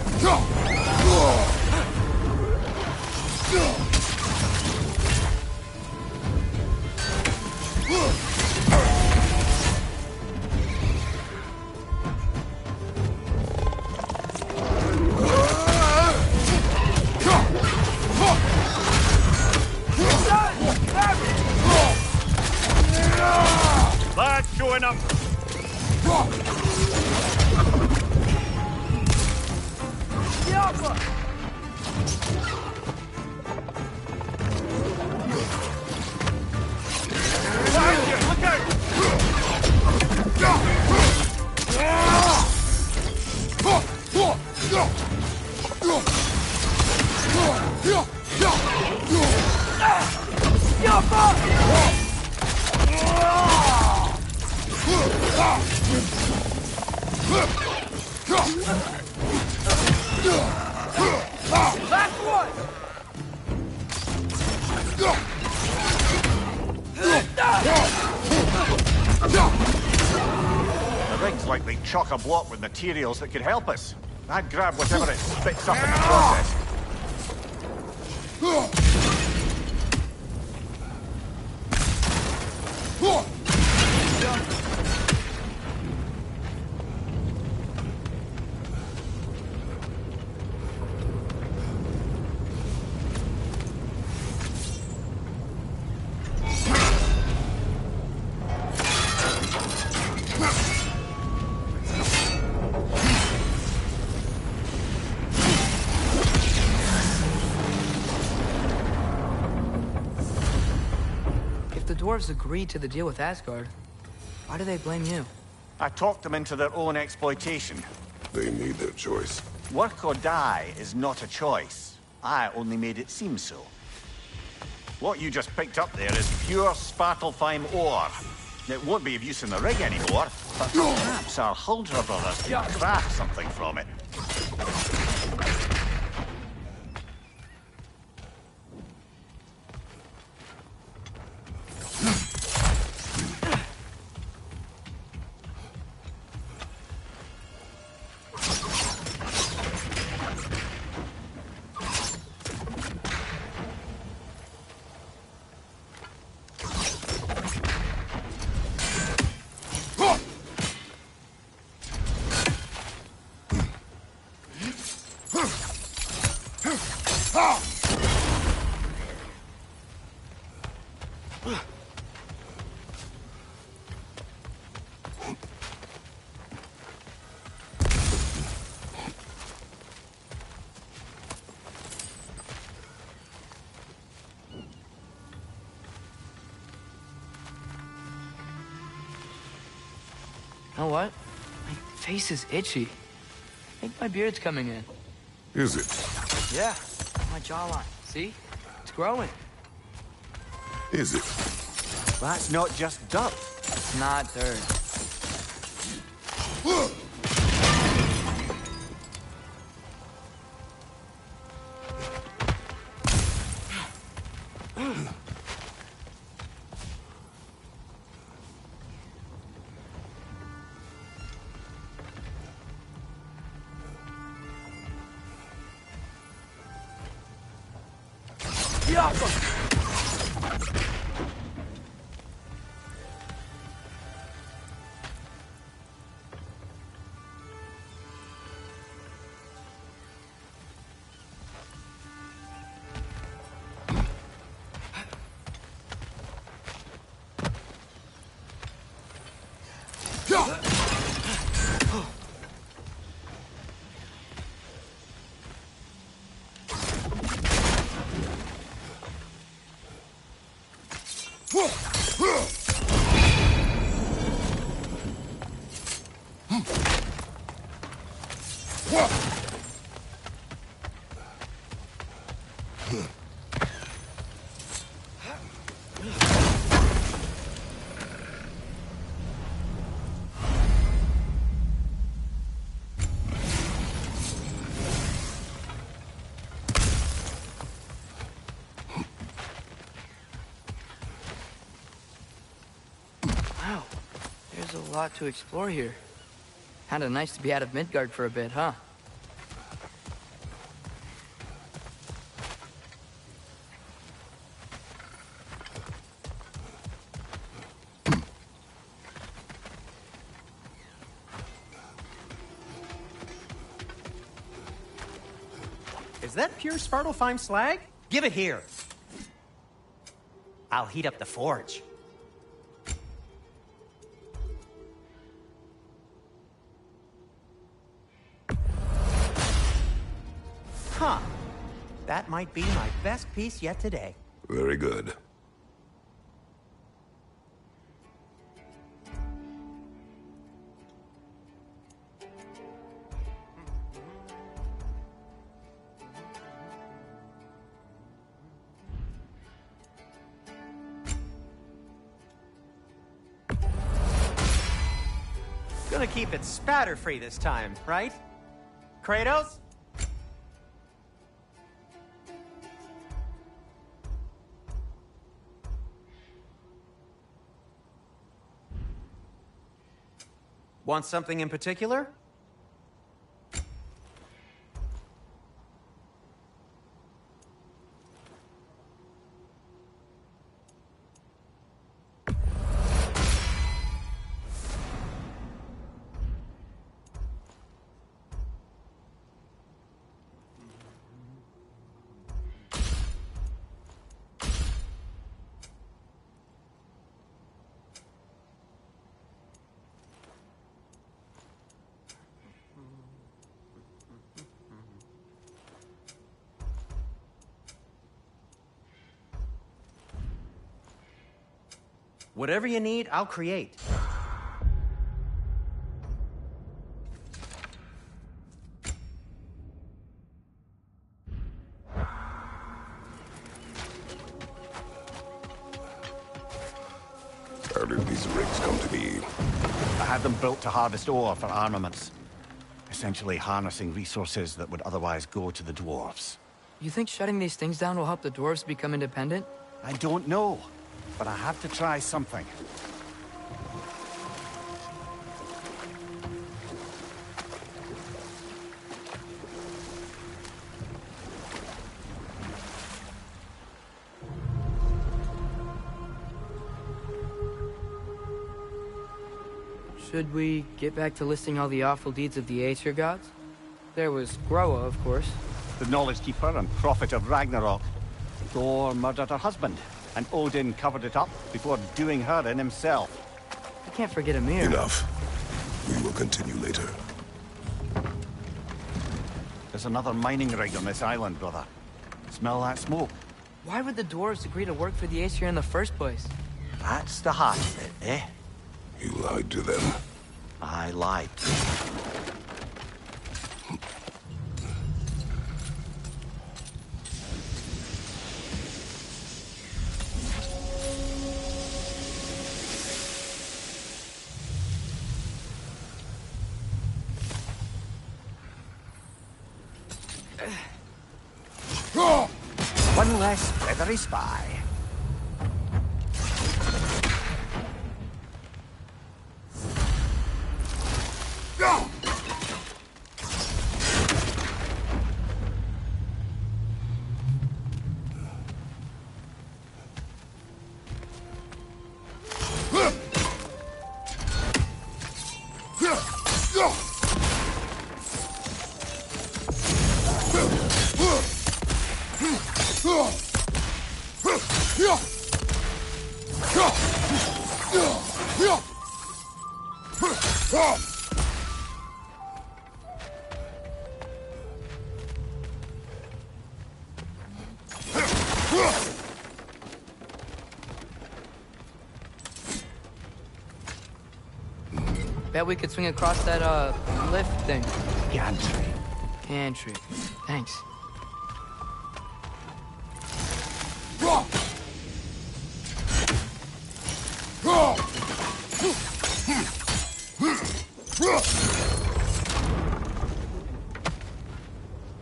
That's showing up! Look Last one! The rig's likely chock-a-block with materials that could help us. I'd grab whatever it spits up in the process. If the dwarves agreed to the deal with Asgard, Why do they blame you? I talked them into their own exploitation. They made their choice. Work or die is not a choice. I only made it seem so. What you just picked up there is pure Svartalfheim ore. It won't be of use in the rig anymore, but perhaps our Huldra brothers can craft something from it. You know what? My face is itchy. I think my beard's coming in. Is it? Yeah, my jawline. See? It's growing. Is it? That's not just dirt. It's not dirt. Wow, there's a lot to explore here. Kinda nice to be out of Midgard for a bit, huh? Is that pure Svartalfheim slag? Give it here. I'll heat up the forge. Huh. That might be my best piece yet today. Very good. Gonna keep it spatter-free this time, right? Kratos? Want something in particular? Whatever you need, I'll create. did these rigs come to be? I had them built to harvest ore for armaments. Essentially harnessing resources that would otherwise go to the dwarves. You think shutting these things down will help the dwarves become independent? I don't know, but I have to try something. Should we get back to listing all the awful deeds of the Aesir gods? There was Groa, of course. The Knowledge Keeper and Prophet of Ragnarok. Thor murdered her husband, and Odin covered it up before doing her in himself. I can't forget Ymir. Enough. We will continue later. There's another mining rig on this island, brother. Smell that smoke? Why would the dwarves agree to work for the Aesir in the first place? That's the heart of it, eh? You lied to them. I lied. One less feathery spy. Bet we could swing across that, lift thing. Gantry. Gantry. Thanks.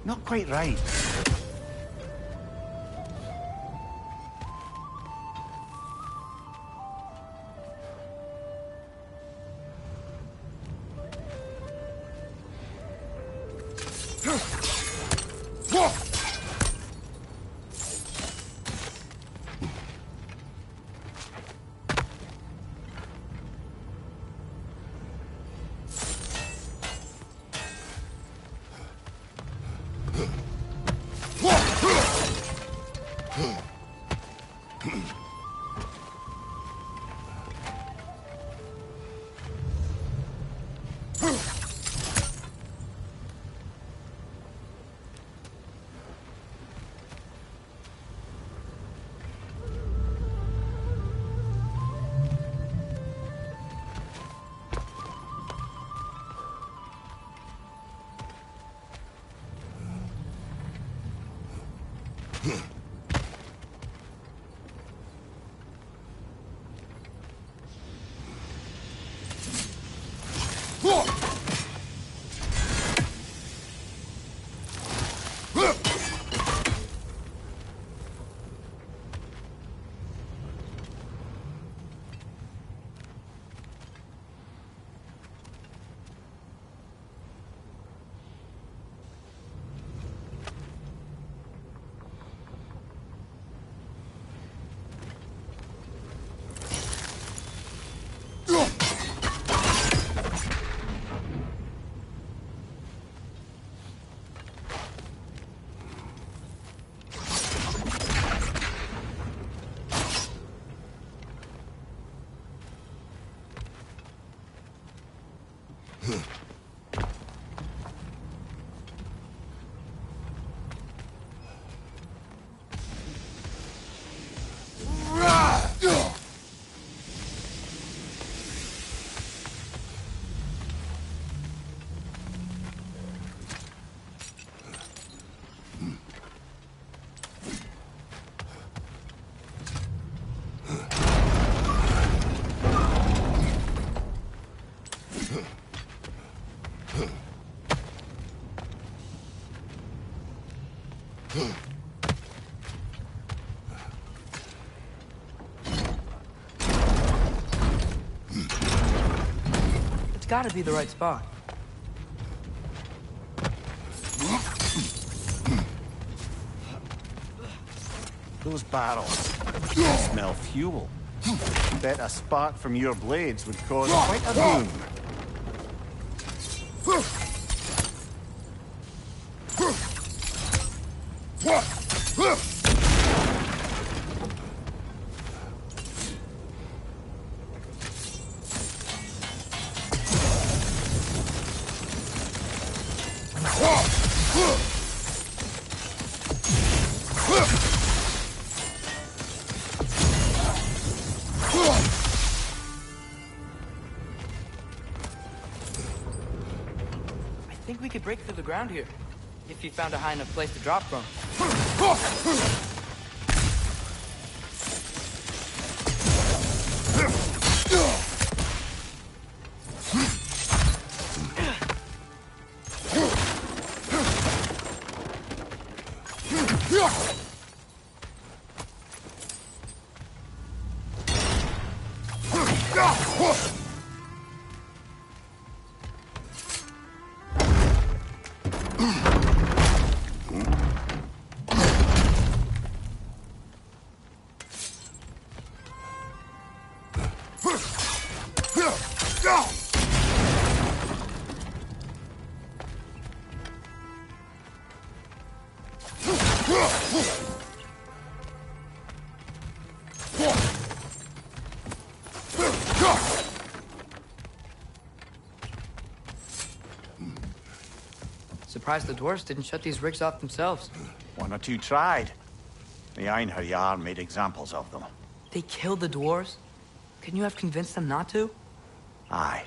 Not quite right. gotta be the right spot. Those barrels smell fuel. Bet a spark from your blades would cause quite a boom. I think we could break through the ground here, if you found a high enough place to drop from. Surprised the dwarves didn't shut these rigs off themselves. One or two tried. The Einherjar made examples of them. They killed the dwarves? Couldn't you have convinced them not to? Aye.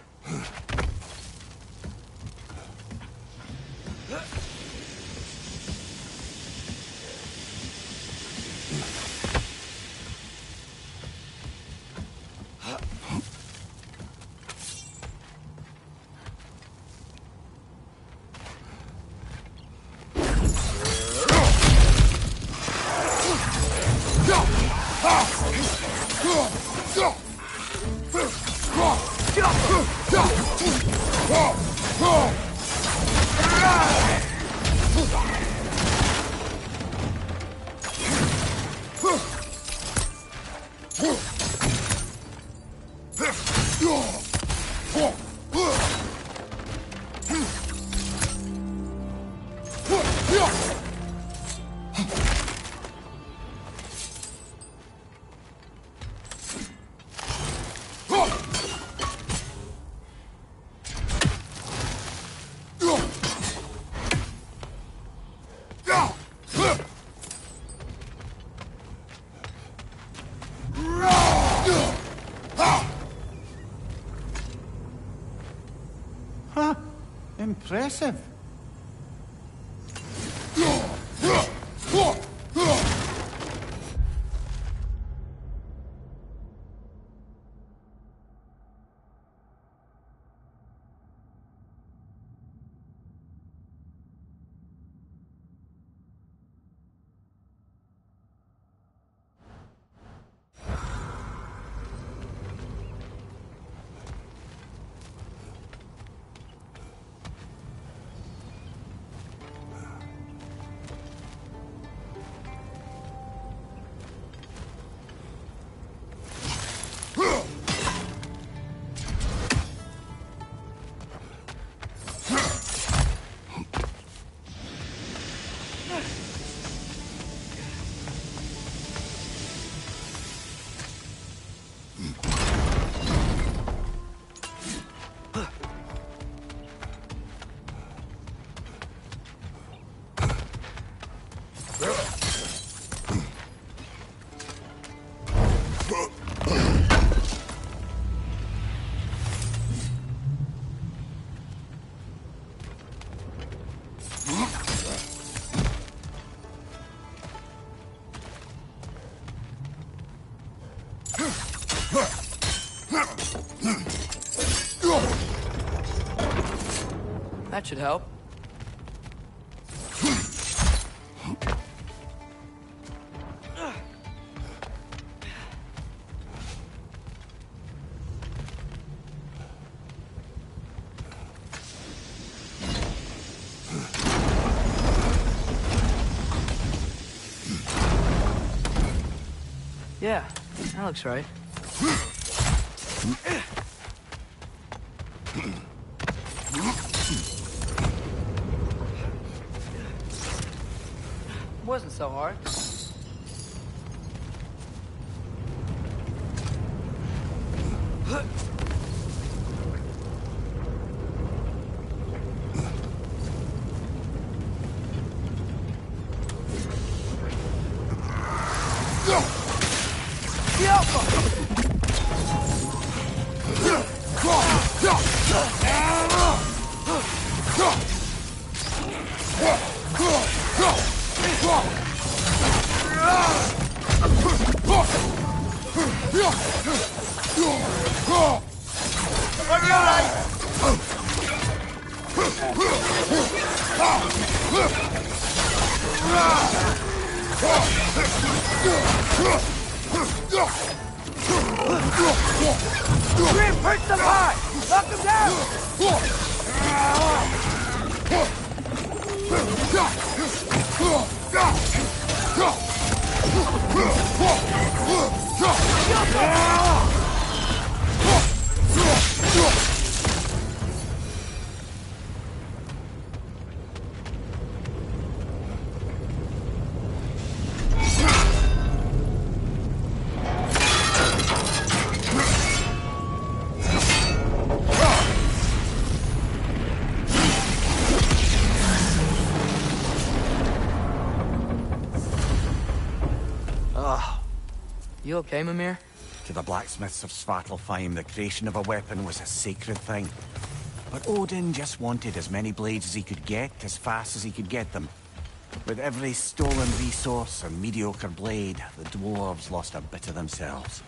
Huh. Impressive. That should help. Yeah, that looks right. Wasn't so hard. Reinforce them hard! Knock them You okay, Mimir? To the blacksmiths of Svartalfheim, the creation of a weapon was a sacred thing. But Odin just wanted as many blades as he could get, as fast as he could get them. With every stolen resource and mediocre blade, the dwarves lost a bit of themselves.